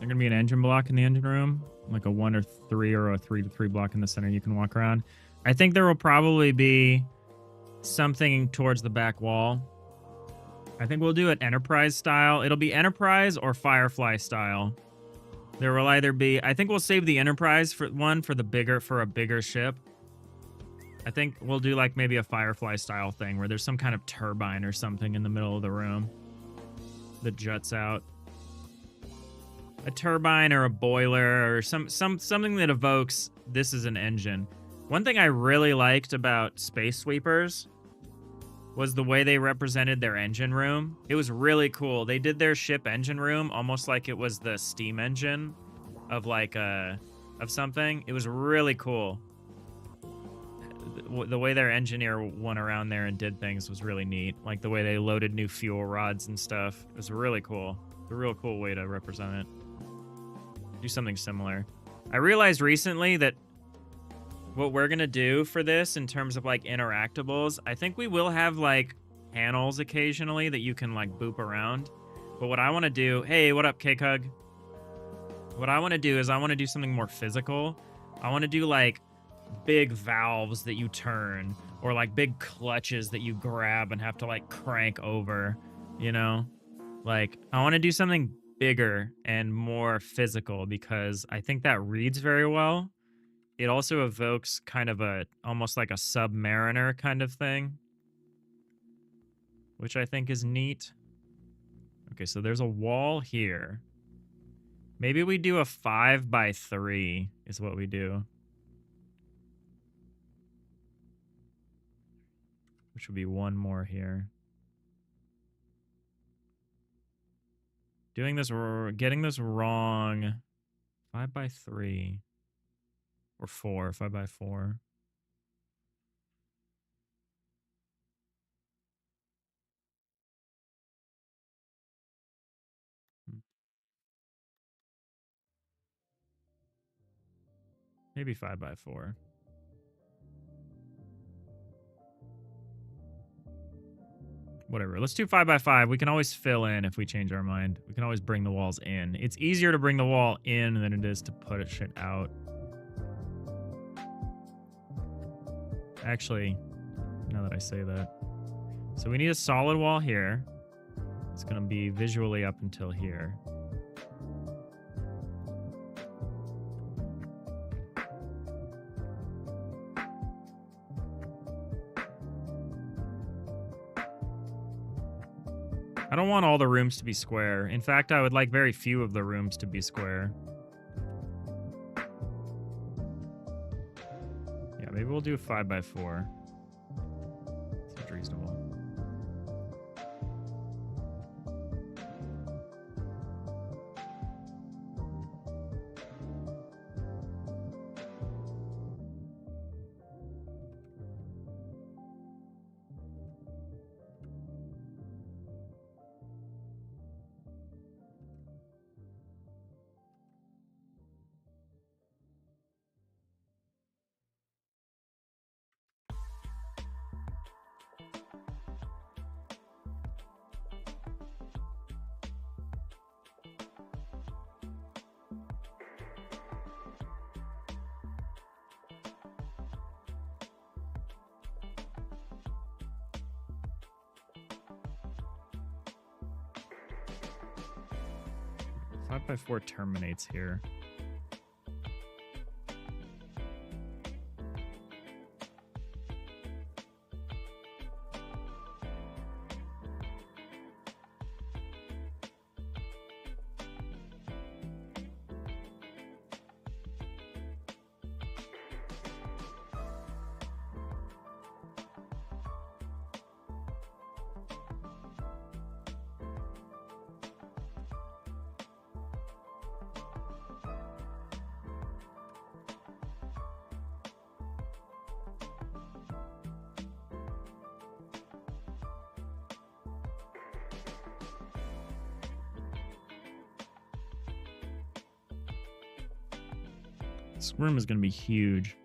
There's going to be an engine block in the engine room, like a 1 or 3 or a 3 to 3 block in the center you can walk around. I think there will probably be something towards the back wall. I think we'll do it Enterprise style. It'll be Enterprise or Firefly style. There will either be... I think we'll save the Enterprise for a bigger ship. I think we'll do like maybe a Firefly style thing where there's some kind of turbine or something in the middle of the room that juts out. A turbine or a boiler or something that evokes this is an engine. One thing I really liked about Space Sweepers was the way they represented their engine room. It was really cool. They did their ship engine room almost like it was the steam engine of like of something. It was really cool. The way their engineer went around there and did things was really neat. Like the way they loaded new fuel rods and stuff. It was really cool. A real cool way to represent it. Do something similar. I realized recently that what we're gonna do for this in terms of like interactables, I think we will have like panels occasionally that you can like boop around. But what I want to do, hey, what up, K-Cug? What I want to do is I want to do something more physical. I want to do like big valves that you turn or like big clutches that you grab and have to like crank over, you know? Like I want to do something bigger and more physical because I think that reads very well. It also evokes kind of a almost like a Submariner kind of thing, which I think is neat. Okay, so there's a wall here. Maybe we do a 5x3 is what we do. Which would be one more here. Getting this wrong. 5x3 or 4, 5x4. Maybe 5x4. Whatever. Let's do 5x5. We can always fill in if we change our mind. We can always bring the walls in. It's easier to bring the wall in than it is to put shit out. Actually, now that I say that. So we need a solid wall here. It's going to be visually up until here. I don't want all the rooms to be square. In fact, I would like very few of the rooms to be square. Yeah, maybe we'll do 5x4. Seems reasonable. Five by 4 terminates here. This room is going to be huge.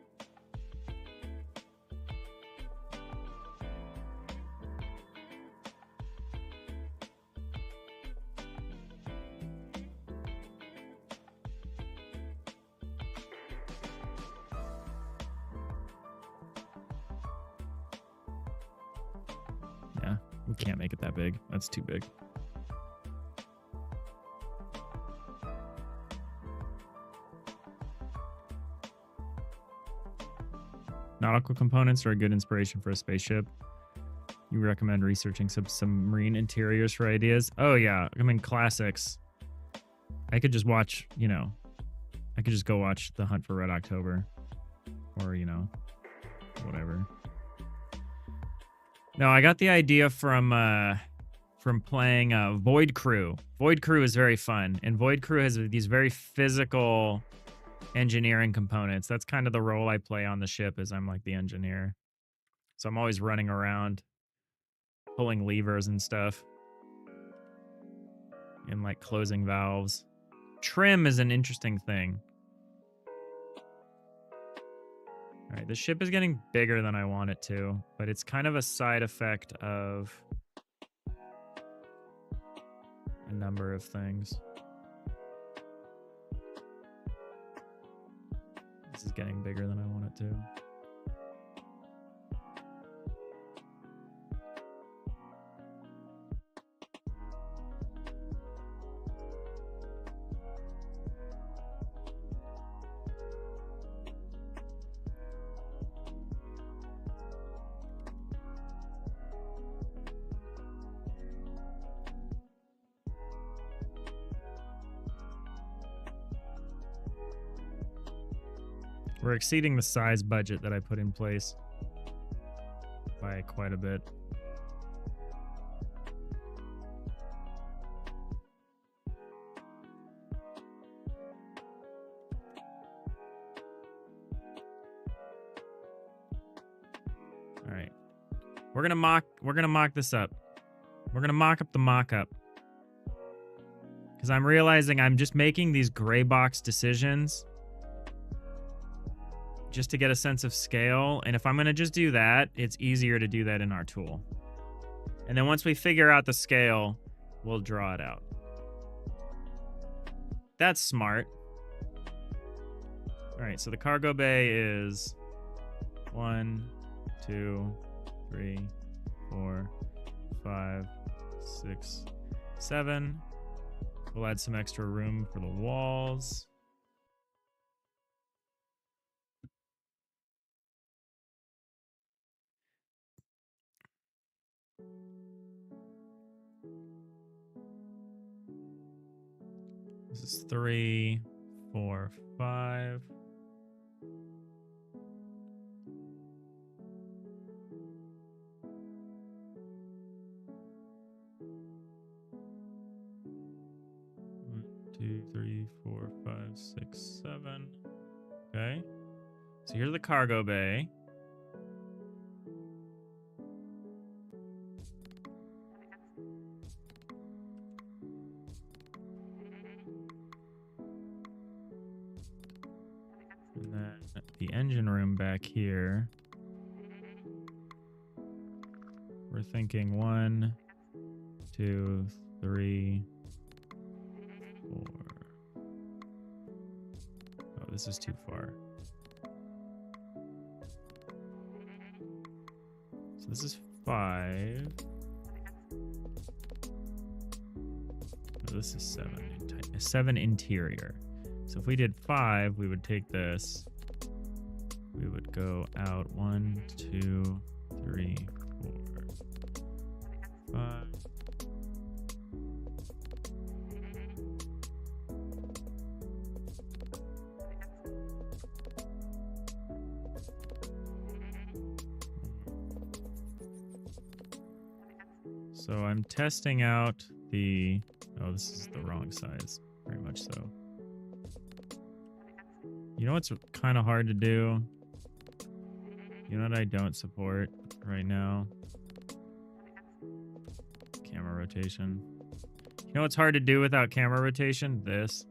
Yeah, we can't make it that big. That's too big. Nautical components are a good inspiration for a spaceship. You recommend researching submarine interiors for ideas? Oh, yeah. I mean, classics. I could just watch, you know, I could just go watch The Hunt for Red October. Or, you know, whatever. No, I got the idea from playing Void Crew. Void Crew is very fun. And Void Crew has these very physical engineering components. That's kind of the role I play on the ship, is I'm like the engineer. So I'm always running around pulling levers and stuff and like closing valves. Trim is an interesting thing. All right, the ship is getting bigger than I want it to, but it's kind of a side effect of a number of things. This is getting bigger than I want it to. We're exceeding the size budget that I put in place by quite a bit. All right. We're gonna mock this up. We're gonna mock up the mock-up. Because I'm realizing I'm just making these gray box decisions just to get a sense of scale. And if I'm gonna just do that, it's easier to do that in our tool. And then once we figure out the scale, we'll draw it out. That's smart. All right, so the cargo bay is 1, 2, 3, 4, 5, 6, 7. We'll add some extra room for the walls. This is 3, 4, 5. Two, 3, 4, 5, 6, 7. Okay. So here's the cargo bay. And then the engine room back here. We're thinking 1, 2, 3, 4. Oh, this is too far. So this is 5. Oh, this is 7. 7 interior. So if we did 5, we would take this. We would go out 1, 2, 3, 4, 5. So I'm testing out the... Oh, this is the wrong size. Very much so. You know what's kind of hard to do? You know what I don't support right now? Camera rotation. You know what's hard to do without camera rotation? This.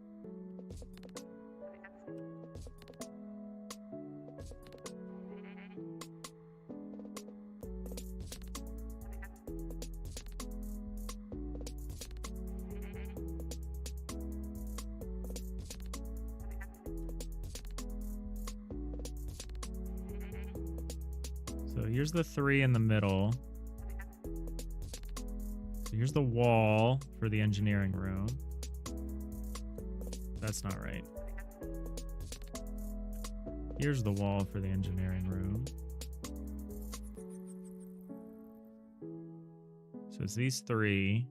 So here's the 3 in the middle. So here's the wall for the engineering room. That's not right. Here's the wall for the engineering room. So it's these 3.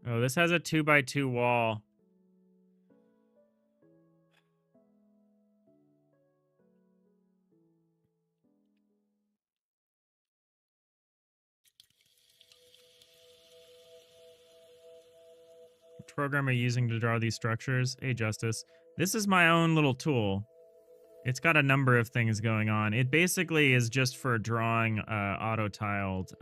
Oh, this has a 2x2 wall. Which program are you using to draw these structures? Hey, Justice. This is my own little tool. It's got a number of things going on. It basically is just for drawing auto-tiled...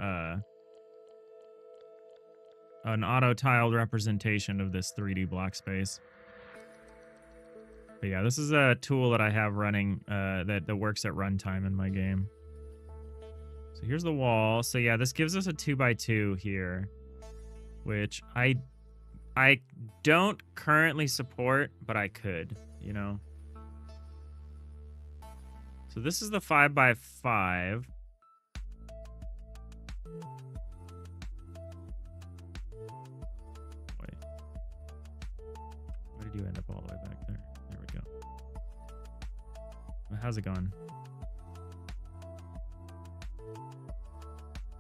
an auto-tiled representation of this 3D block space. But yeah, this is a tool that I have running that works at runtime in my game. So here's the wall. So yeah, this gives us a 2x2 here, which I don't currently support, but I could, you know. So this is the 5x5. Why did you end up all the way back there? There we go. How's it going?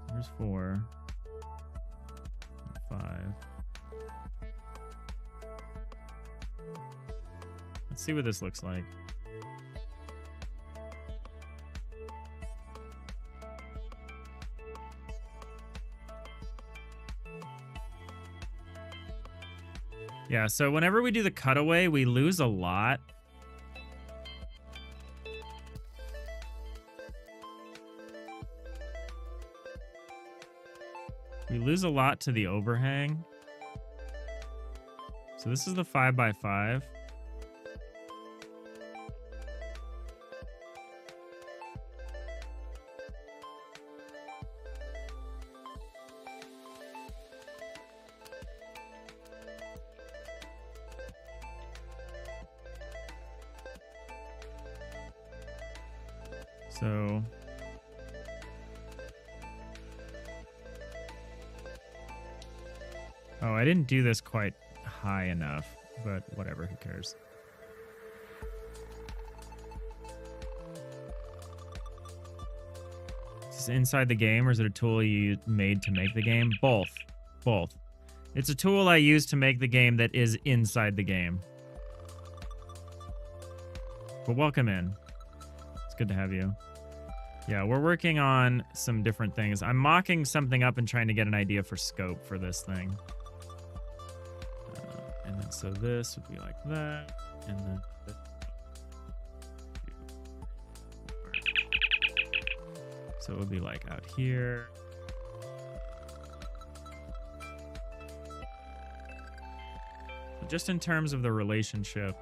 There's 4. 5. Let's see what this looks like. Yeah, so whenever we do the cutaway, we lose a lot. We lose a lot to the overhang. So this is the 5x5. So oh, I didn't do this quite high enough, but whatever, who cares? Is this inside the game, or is it a tool you made to make the game? Both. Both. It's a tool I use to make the game that is inside the game. But welcome in. It's good to have you. Yeah, we're working on some different things. I'm mocking something up and trying to get an idea for scope for this thing. And then so this would be like that. And then this. So it would be like out here. So just in terms of the relationship.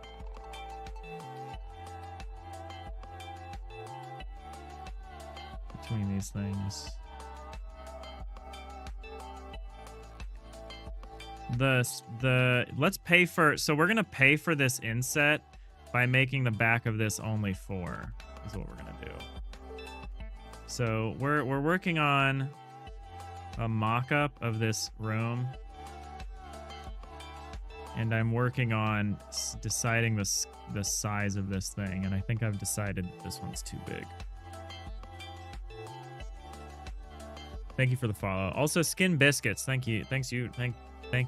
Between these things. Let's pay for, so we're gonna pay for this inset by making the back of this only 4 is what we're gonna do. So we're working on a mock-up of this room, and I'm working on deciding the size of this thing, and I think I've decided this one's too big. Thank you for the follow. Also, Skin Biscuits, thank you. Thank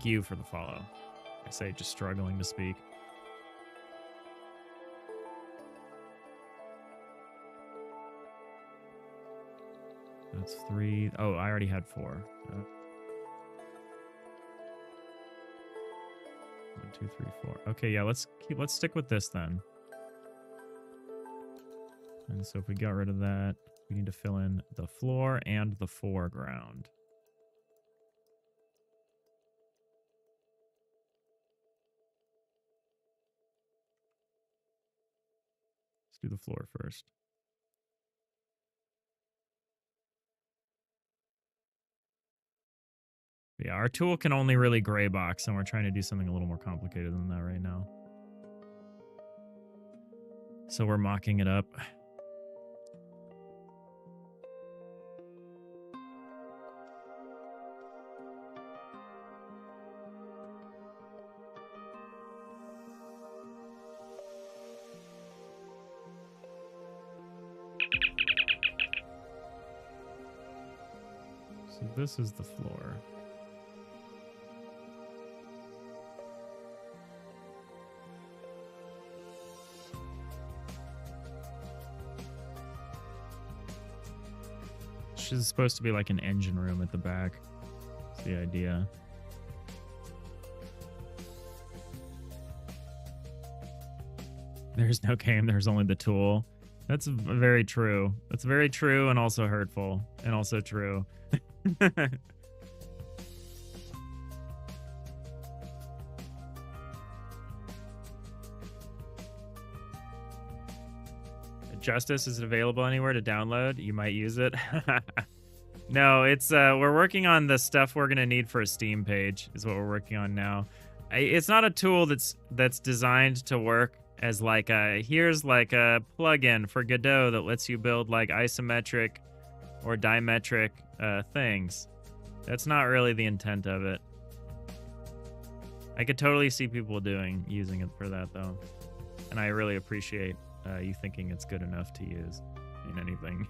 you for the follow. I say just struggling to speak. That's 3. Oh, I already had 4. 1, 2, 3, 4. Okay, yeah, let's stick with this then. And so if we got rid of that, we need to fill in the floor and the foreground. Let's do the floor first. Yeah, our tool can only really gray box, and we're trying to do something a little more complicated than that right now. So we're mocking it up. So this is the floor. This is supposed to be like an engine room at the back. That's the idea. There's no game, there's only the tool. That's very true. That's very true and also hurtful. And also true. Justice, is it available anywhere to download? You might use it. No, it's we're working on the stuff we're gonna need for a Steam page is what we're working on now. It's not a tool that's designed to work as like here's like a plugin for Godot that lets you build like isometric or dimetric things. That's not really the intent of it. I could totally see people using it for that though, and I really appreciate you thinking it's good enough to use in anything.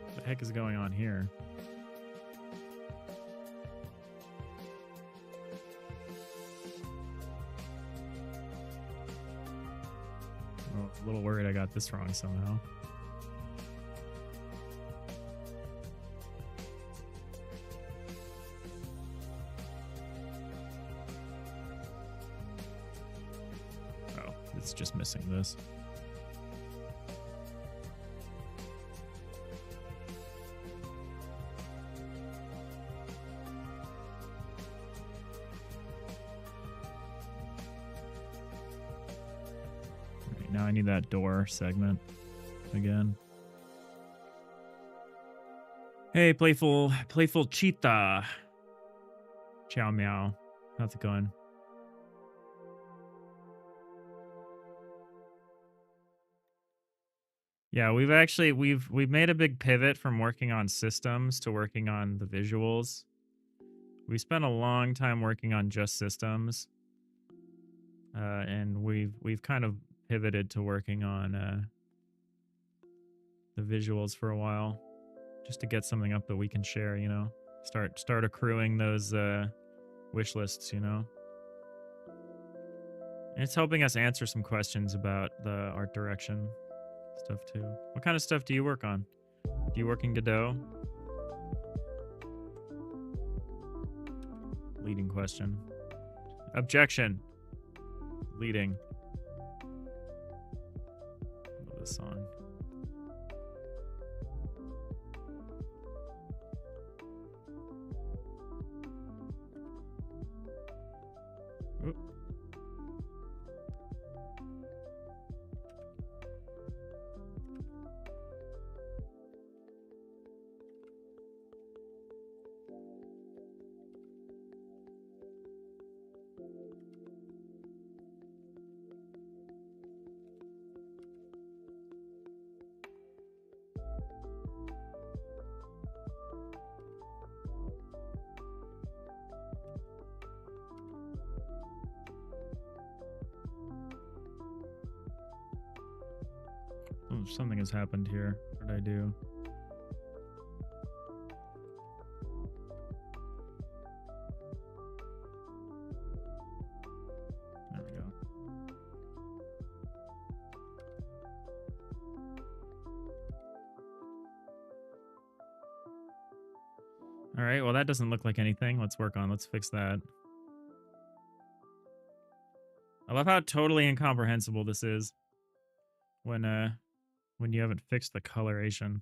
What the heck is going on here? Oh, I was a little worried I got this wrong somehow. Oh, it's just missing this. Now I need that door segment again. Hey, playful cheetah. Chow meow. How's it going? Yeah, we've made a big pivot from working on systems to working on the visuals. We spent a long time working on just systems. And we've kind of pivoted to working on the visuals for a while, just to get something up that we can share, you know. Start accruing those wish lists, you know. And it's helping us answer some questions about the art direction stuff too. What kind of stuff do you work on? Do you work in Godot? Leading question. Objection. Leading. Love this song. Oop. Oh, something has happened here. What did I do? There we go. All right, well, that doesn't look like anything. Let's fix that. I love how totally incomprehensible this is when you haven't fixed the coloration.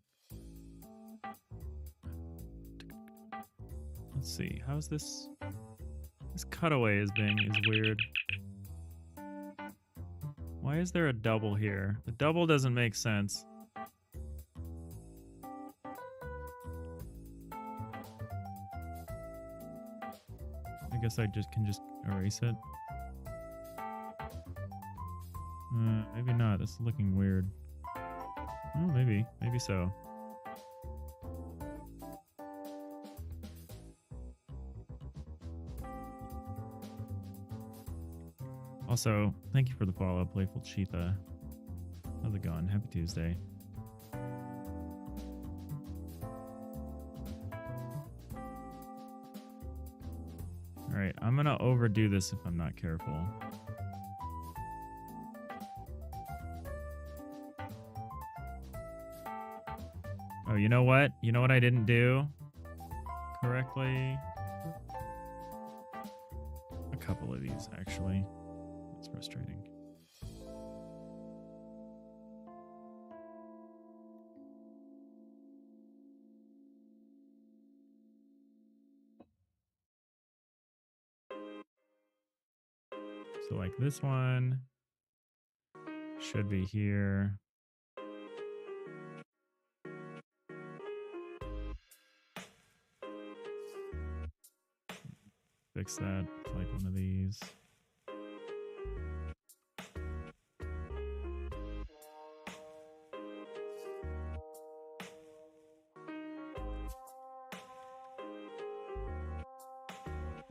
Let's see. How's this? This cutaway is weird. Why is there a double here? The double doesn't make sense. I guess I can just erase it. Maybe not. This is looking weird. Oh, maybe so. Also, thank you for the follow, Playful Cheetah. How's it going? Happy Tuesday. Alright, I'm gonna overdo this if I'm not careful. Oh, you know what? You know what I didn't do correctly? A couple of these, actually. It's frustrating. So like this one should be here. Fix that with like one of these.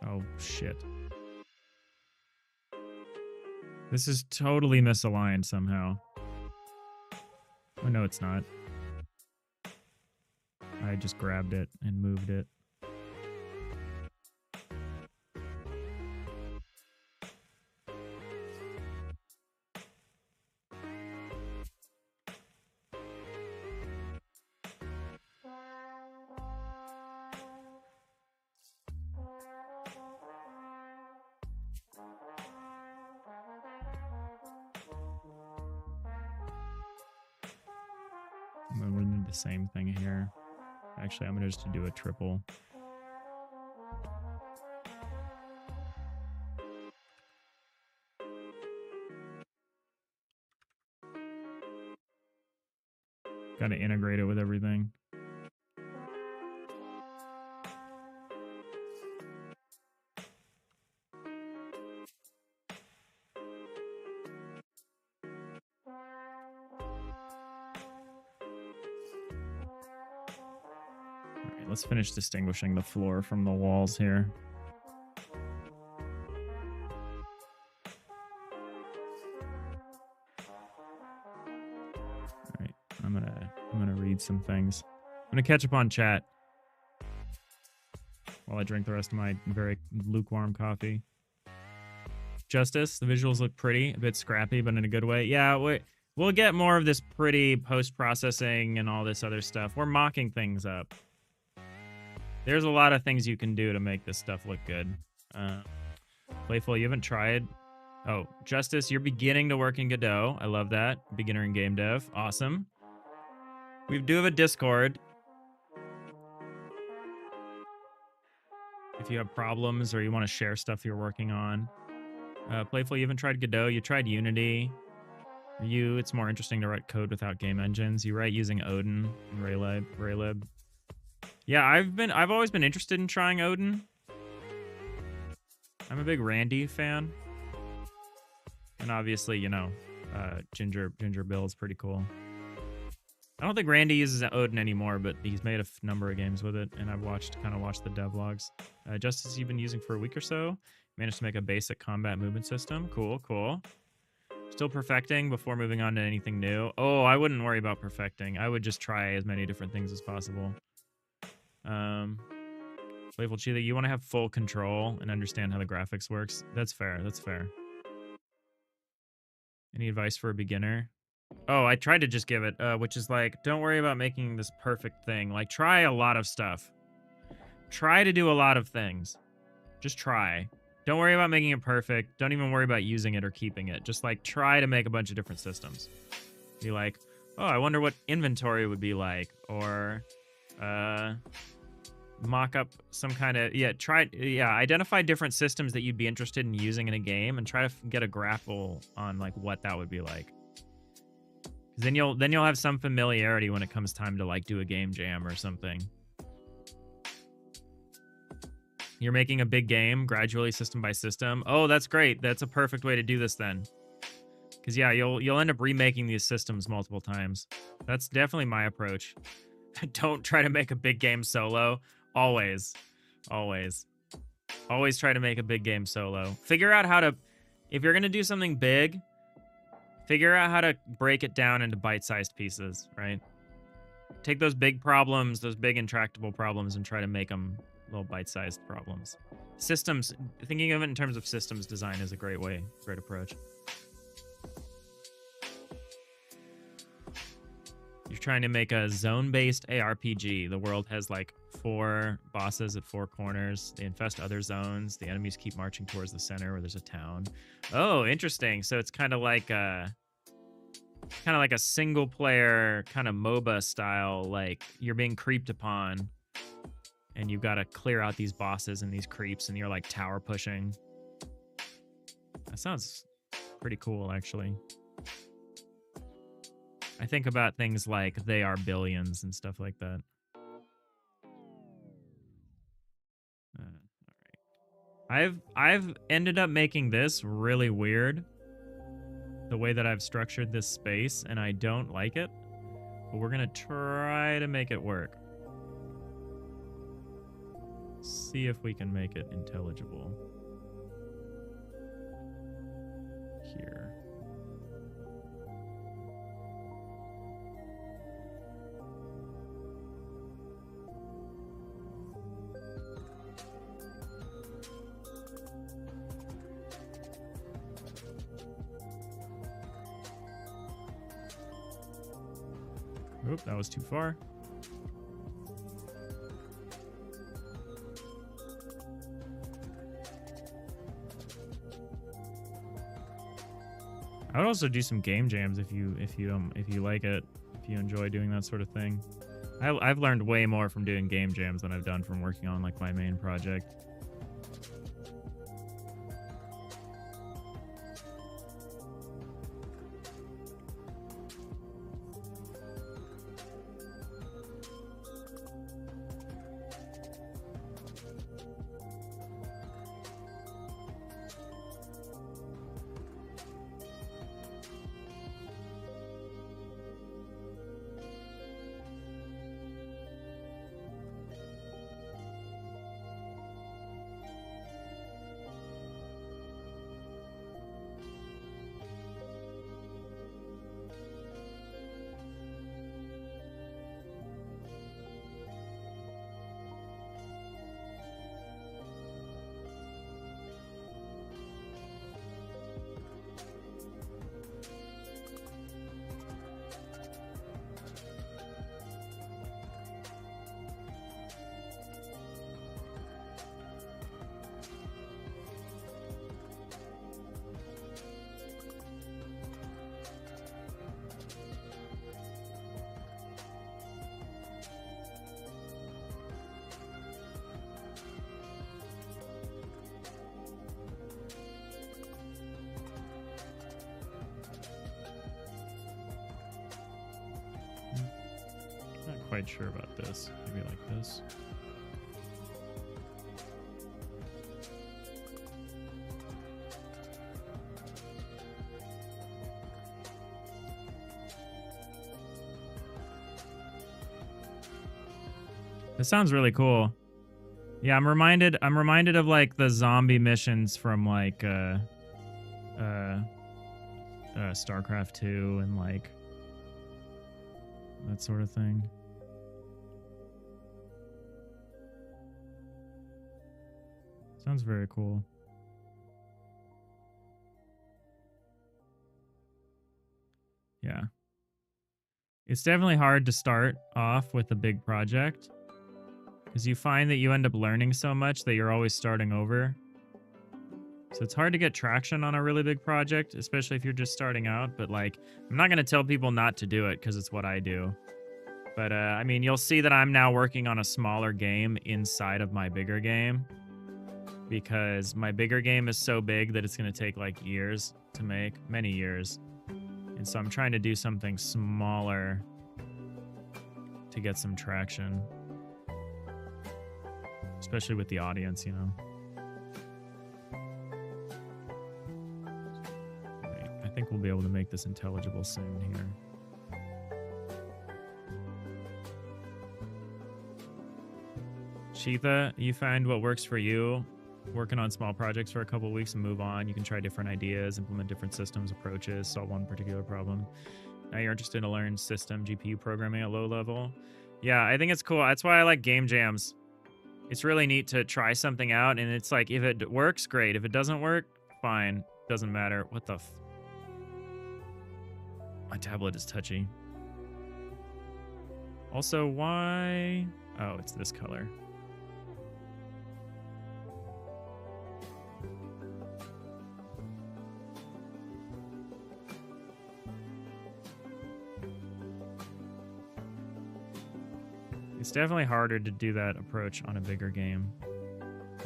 Oh, shit. This is totally misaligned somehow. Oh, no, it's not. I just grabbed it and moved it. I'm going to do the same thing here. Actually, I'm going to just do a triple. Got to integrate it with everything. Let's finish distinguishing the floor from the walls here. All right, I'm gonna read some things. I'm gonna catch up on chat while I drink the rest of my very lukewarm coffee. Justice, the visuals look pretty, a bit scrappy, but in a good way. Yeah, we'll get more of this pretty post-processing and all this other stuff. We're mocking things up. There's a lot of things you can do to make this stuff look good. Playful, you haven't tried? Oh, Justice, you're beginning to work in Godot. I love that. Beginner in game dev. Awesome. We do have a Discord. If you have problems or you want to share stuff you're working on. Playful, you haven't tried Godot. You tried Unity. It's more interesting to write code without game engines. You write using Odin and Raylib. Yeah, I've always been interested in trying Odin. I'm a big Randy fan. And obviously, you know, Ginger Bill is pretty cool. I don't think Randy uses Odin anymore, but he's made a number of games with it, and I've kind of watched the devlogs. Justice you've been using for a week or so. Managed to make a basic combat movement system. Cool. Still perfecting before moving on to anything new. Oh, I wouldn't worry about perfecting. I would just try as many different things as possible. Playful Cheetah, you want to have full control and understand how the graphics works. That's fair. Any advice for a beginner? Oh, I tried to just give it, which is like, don't worry about making this perfect thing. Like, try a lot of stuff. Try to do a lot of things. Just try. Don't worry about making it perfect. Don't even worry about using it or keeping it. Just like try to make a bunch of different systems. Be like, oh, I wonder what inventory would be like, or mock up some kind of identify different systems that you'd be interested in using in a game and try to get a grapple on like what that would be like. Then you'll have some familiarity when it comes time to like do a game jam or something. You're making a big game gradually, system by system. Oh, that's great. That's a perfect way to do this then. Because yeah, you'll end up remaking these systems multiple times. That's definitely my approach. Don't try to make a big game solo. Always try to make a big game solo. Figure out how to, if you're gonna do something big, figure out how to break it down into bite-sized pieces, right? Take those big problems, those big intractable problems, and try to make them little bite-sized problems. Systems, thinking of it in terms of systems design is a great approach. You're trying to make a zone-based ARPG. The world has like 4 bosses at 4 corners. They infest other zones. The enemies keep marching towards the center where there's a town. Oh, interesting. So it's kind of like a single-player kind of MOBA style. Like you're being creeped upon, and you've got to clear out these bosses and these creeps, and you're like tower pushing. That sounds pretty cool, actually. I think about things like they are billions and stuff like that. All right. I've ended up making this really weird, the way that I've structured this space, and I don't like it. But we're gonna try to make it work. See if we can make it intelligible. Here. Oop, that was too far. I would also do some game jams if you like it, if you enjoy doing that sort of thing. I've learned way more from doing game jams than I've done from working on like my main project. Not quite sure about this. Maybe like this. This sounds really cool. Yeah, I'm reminded of like the zombie missions from like StarCraft 2 and like that sort of thing. Sounds very cool. Yeah. It's definitely hard to start off with a big project because you find that you end up learning so much that you're always starting over. So it's hard to get traction on a really big project, especially if you're just starting out. But like, I'm not going to tell people not to do it because it's what I do. But I mean, you'll see that I'm now working on a smaller game inside of my bigger game because my bigger game is so big that it's going to take like years to make, many years. And so I'm trying to do something smaller to get some traction, especially with the audience, you know. Right. I think we'll be able to make this intelligible soon here. Sheetha, you find what works for you. Working on small projects for a couple of weeks and move on. You can try different ideas, implement different systems, approaches, solve one particular problem. Now you're interested to learn system GPU programming at low level. Yeah, I think it's cool. That's why I like game jams. It's really neat to try something out, and it's like, if it works, great. If it doesn't work, fine. Doesn't matter. What the f... My tablet is touchy. Also, why... Oh, it's this color. It's definitely harder to do that approach on a bigger game.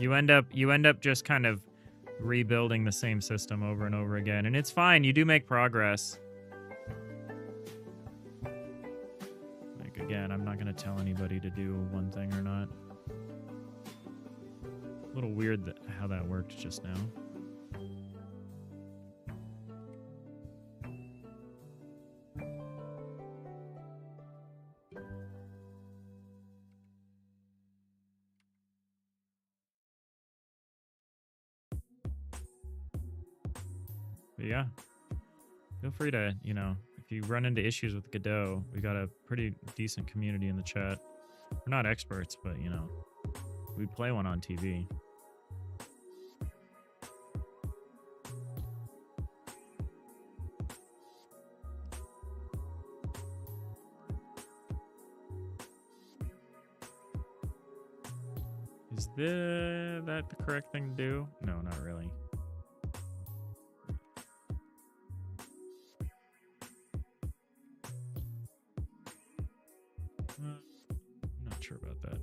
You end up just kind of rebuilding the same system over and over again. And it's fine. You do make progress. Like, again, I'm not going to tell anybody to do one thing or not. A little weird how that worked just now. But yeah, feel free to, you know, if you run into issues with Godot, we got a pretty decent community in the chat. We're not experts, but, you know, we play one on TV. Is that the correct thing to do? No, not really. I'm not sure about that.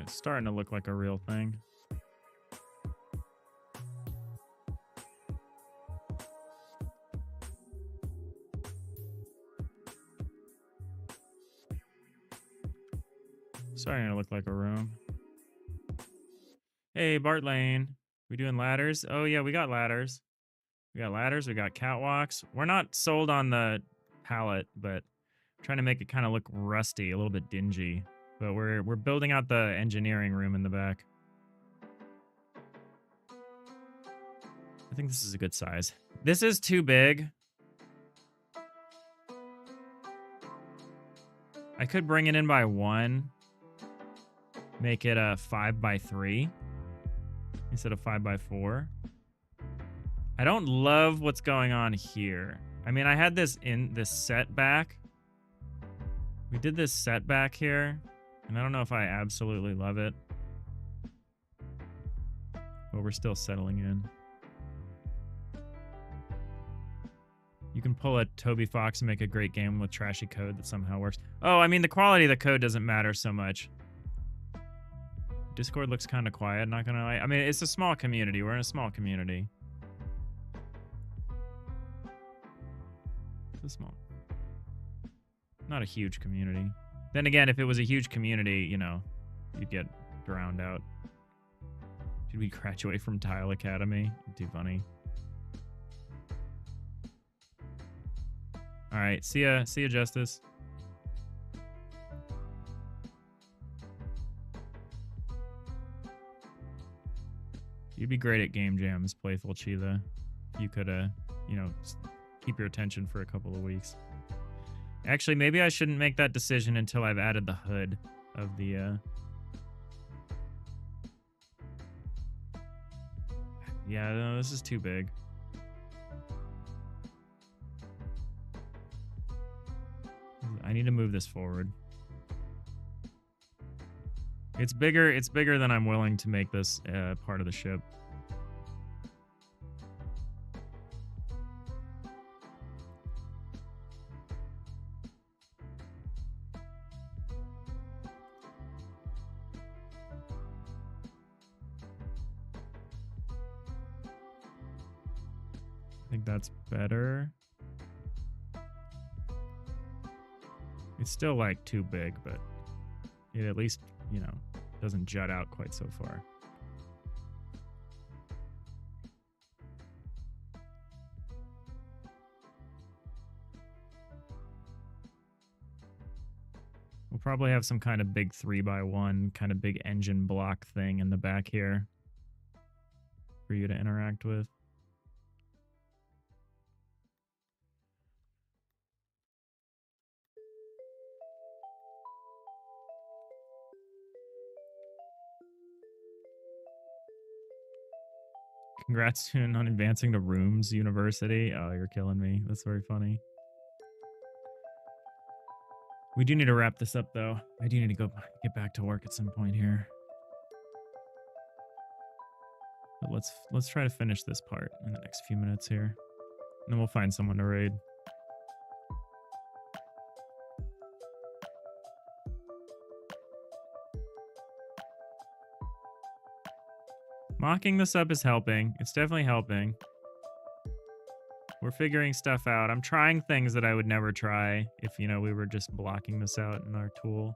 It's starting to look like a real thing. Starting to look like a room. Hey, Bart Lane. We doing ladders? Oh, yeah, we got ladders. We got ladders. We got catwalks. We're not sold on the palette, but trying to make it kind of look rusty, a little bit dingy. But we're building out the engineering room in the back. I think this is a good size. This is too big. I could bring it in by 1. Make it a 5x3 instead of 5x4. I don't love what's going on here. I mean, I had this setback. We did this setback here, and I don't know if I absolutely love it. But we're still settling in. You can pull a Toby Fox and make a great game with trashy code that somehow works. Oh, I mean, the quality of the code doesn't matter so much. Discord looks kind of quiet, not gonna lie. I mean, it's a small community. We're in a small community. It's a small. Not a huge community. Then again, if it was a huge community, you know, you'd get drowned out. Should we graduate from Tile Academy? Too funny. All right, see ya, Justice. You'd be great at game jams, Playful Chiva. You could, you know, keep your attention for a couple of weeks. Actually, maybe I shouldn't make that decision until I've added the hood of the, Yeah, no, this is too big. I need to move this forward. It's bigger than I'm willing to make this part of the ship. I think that's better. It's still like too big, but it at least, you know, doesn't jut out quite so far. We'll probably have some kind of big 3x1 kind of big engine block thing in the back here for you to interact with. Congrats on advancing to Rooms University. Oh, you're killing me. That's very funny. We do need to wrap this up, though. I do need to go get back to work at some point here. But let's try to finish this part in the next few minutes here. And then we'll find someone to raid. Mocking this up is helping. It's definitely helping. We're figuring stuff out. I'm trying things that I would never try if, you know, we were just blocking this out in our tool.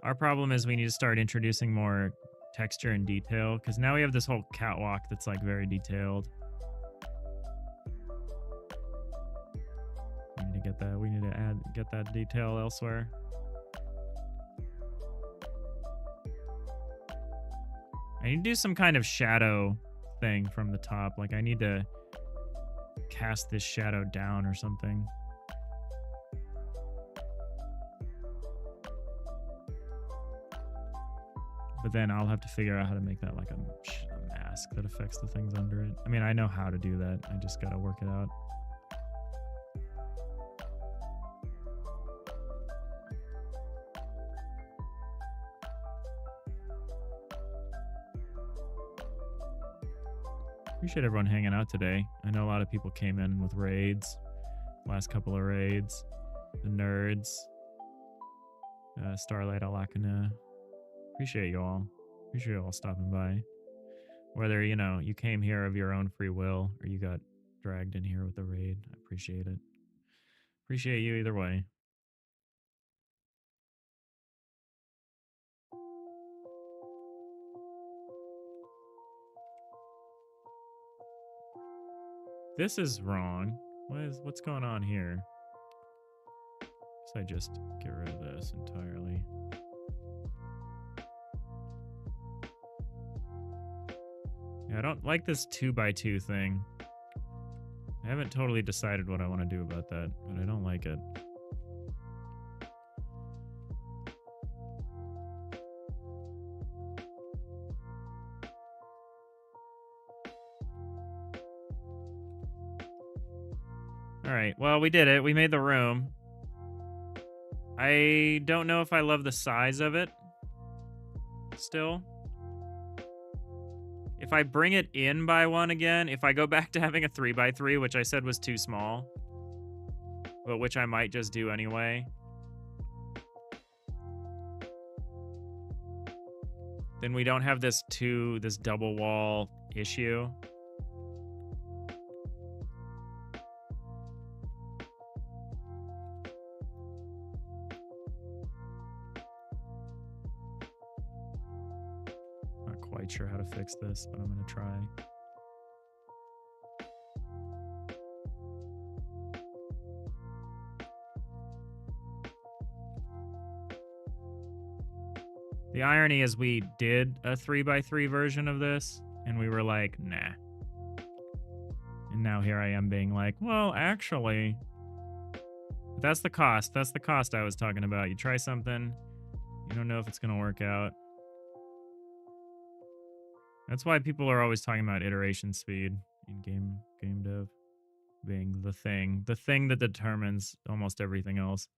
Our problem is we need to start introducing more texture and detail, because now we have this whole catwalk that's like very detailed. We need to get that. We need to get that detail elsewhere. I need to do some kind of shadow thing from the top. Like I need to cast this shadow down or something. But then I'll have to figure out how to make that like a mask that affects the things under it. I mean, I know how to do that. I just gotta work it out. Appreciate everyone hanging out today. I know a lot of people came in with raids. Last couple of raids. The nerds. Starlight Alakana. Appreciate you all. Appreciate you all stopping by. Whether, you know, you came here of your own free will or you got dragged in here with a raid. I appreciate it. Appreciate you either way. This is wrong. What's going on here? Guess I just get rid of this entirely. Yeah, I don't like this 2x2 thing. I haven't totally decided what I want to do about that, but I don't like it. Alright, well, we did it. We made the room. I don't know if I love the size of it. Still. If I bring it in by one again, if I go back to having a 3x3, which I said was too small, but which I might just do anyway, then we don't have this double wall issue. Quite sure how to fix this, but I'm gonna try. The irony is we did a 3x3 version of this and we were like, nah. And now here I am being like, well, actually, that's the cost. That's the cost I was talking about. You try something, you don't know if it's gonna work out. That's why people are always talking about iteration speed in game dev being the thing that determines almost everything else.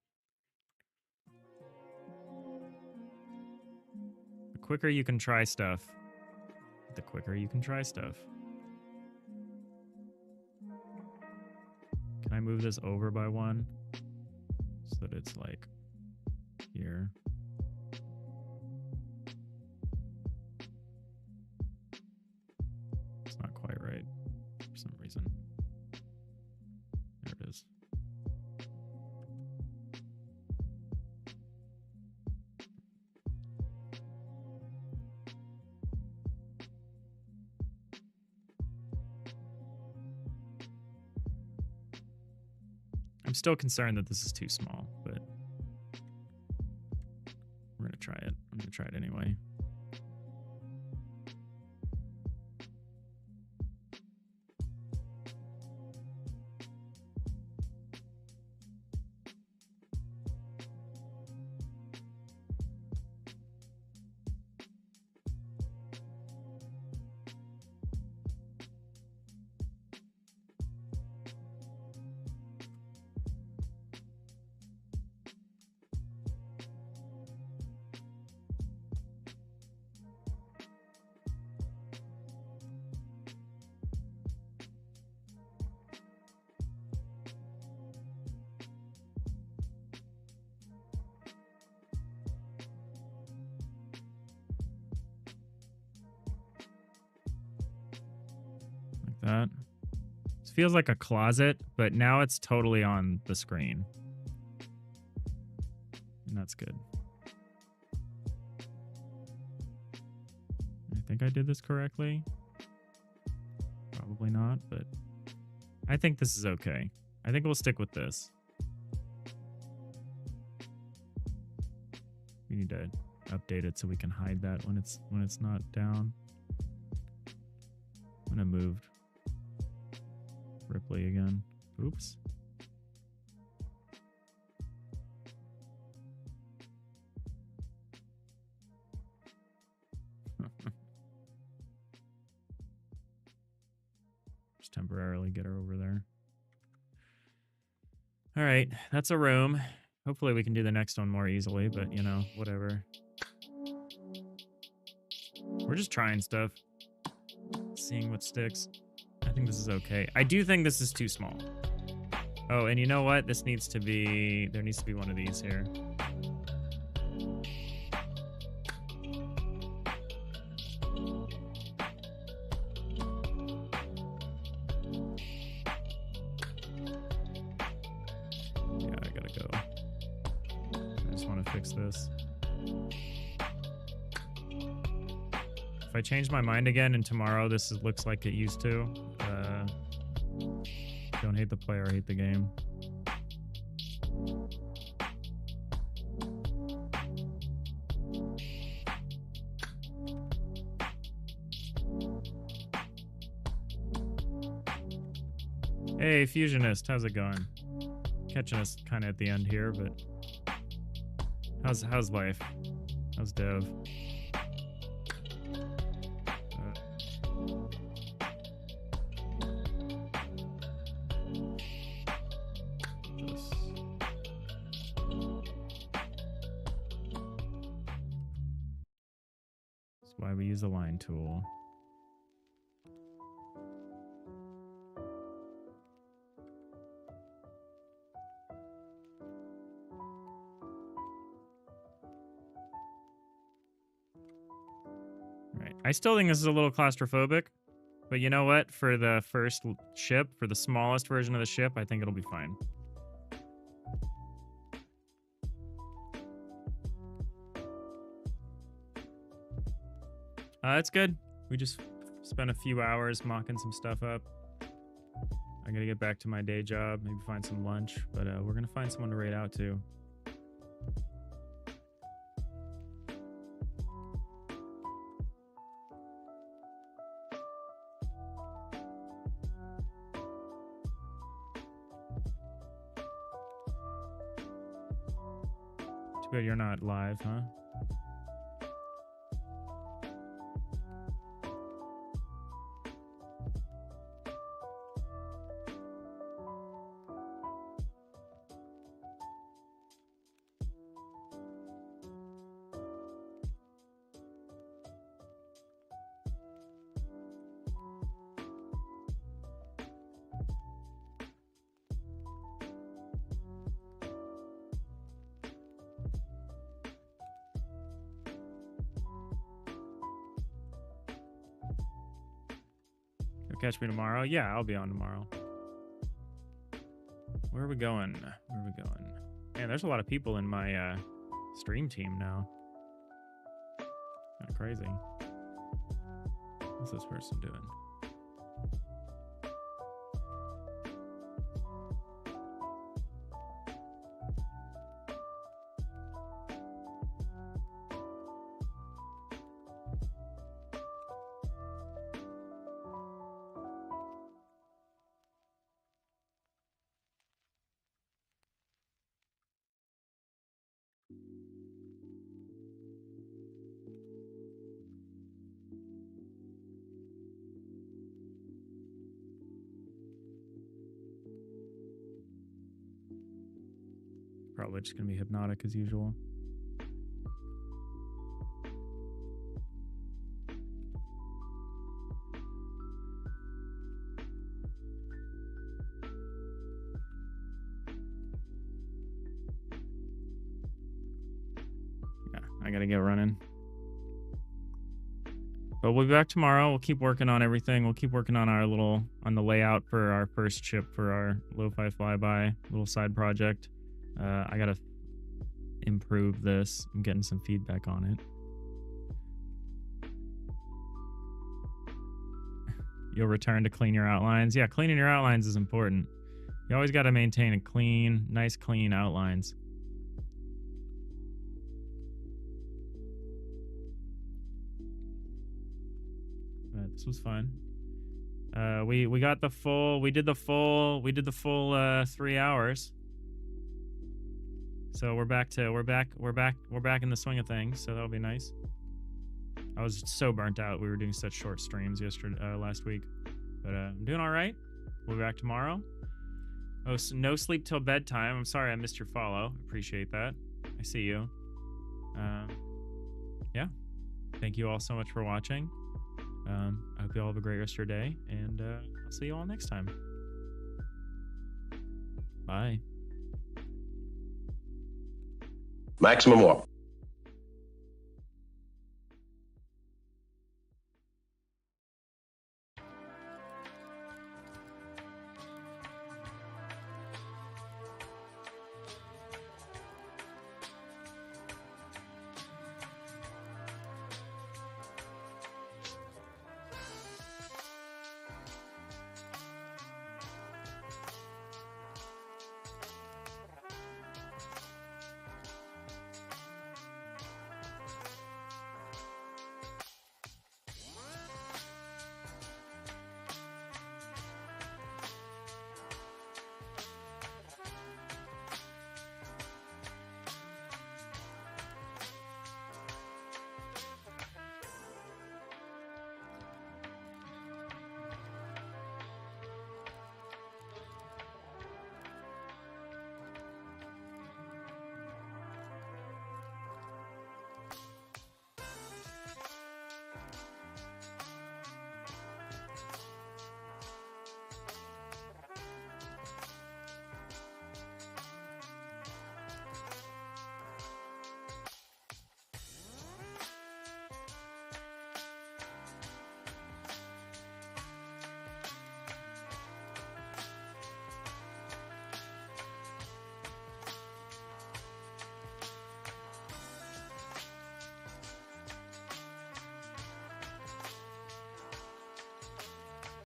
The quicker you can try stuff, the quicker you can try stuff. Can I move this over by one so that it's like here? It's not quite right for some reason. There it is. I'm still concerned that this is too small, but we're gonna try it. I'm gonna try it anyway. That. This feels like a closet, but now it's totally on the screen. And that's good. I think I did this correctly. Probably not, but I think this is okay. I think we'll stick with this. We need to update it so we can hide that when it's not down. I'm gonna move Ripley again. Oops. Just temporarily get her over there. All right, that's a room. Hopefully we can do the next one more easily, but you know, whatever. We're just trying stuff. Seeing what sticks. I think this is okay. I do think this is too small. Oh, and you know what? This needs to be... There needs to be one of these here. Yeah, I gotta go. I just want to fix this. If I change my mind again and tomorrow looks like it used to, don't hate the player, hate the game. Hey, Fusionist, how's it going? Catching us kind of at the end here, but how's life? How's Dev? That's why we use the line tool. Right. I still think this is a little claustrophobic, but you know what? For the first ship, for the smallest version of the ship, I think it'll be fine. It's good. We just spent a few hours mocking some stuff up. I gotta get back to my day job, maybe find some lunch, but we're gonna find someone to raid out to. Too bad you're not live, huh? Catch me tomorrow? Yeah, I'll be on tomorrow. Where are we going? Where are we going? Man, there's a lot of people in my stream team now. Kind of crazy. What's this person doing? probably just gonna be hypnotic as usual. Yeah, I gotta get running. But we'll be back tomorrow. We'll keep working on everything. We'll keep working on on the layout for our first chip for our lo-fi flyby little side project. I gotta improve this. I'm getting some feedback on it. You'll return to clean your outlines. Yeah, cleaning your outlines is important. You always got to maintain a nice clean outlines. But this was fun. We did the full 3 hours. So we're back in the swing of things. So that'll be nice. I was so burnt out. We were doing such short streams last week, but I'm doing all right. We'll be back tomorrow. Oh, so no sleep till bedtime. I'm sorry I missed your follow. Appreciate that. I see you. Yeah. Thank you all so much for watching. I hope you all have a great rest of your day, and I'll see you all next time. Bye. Maximum warp.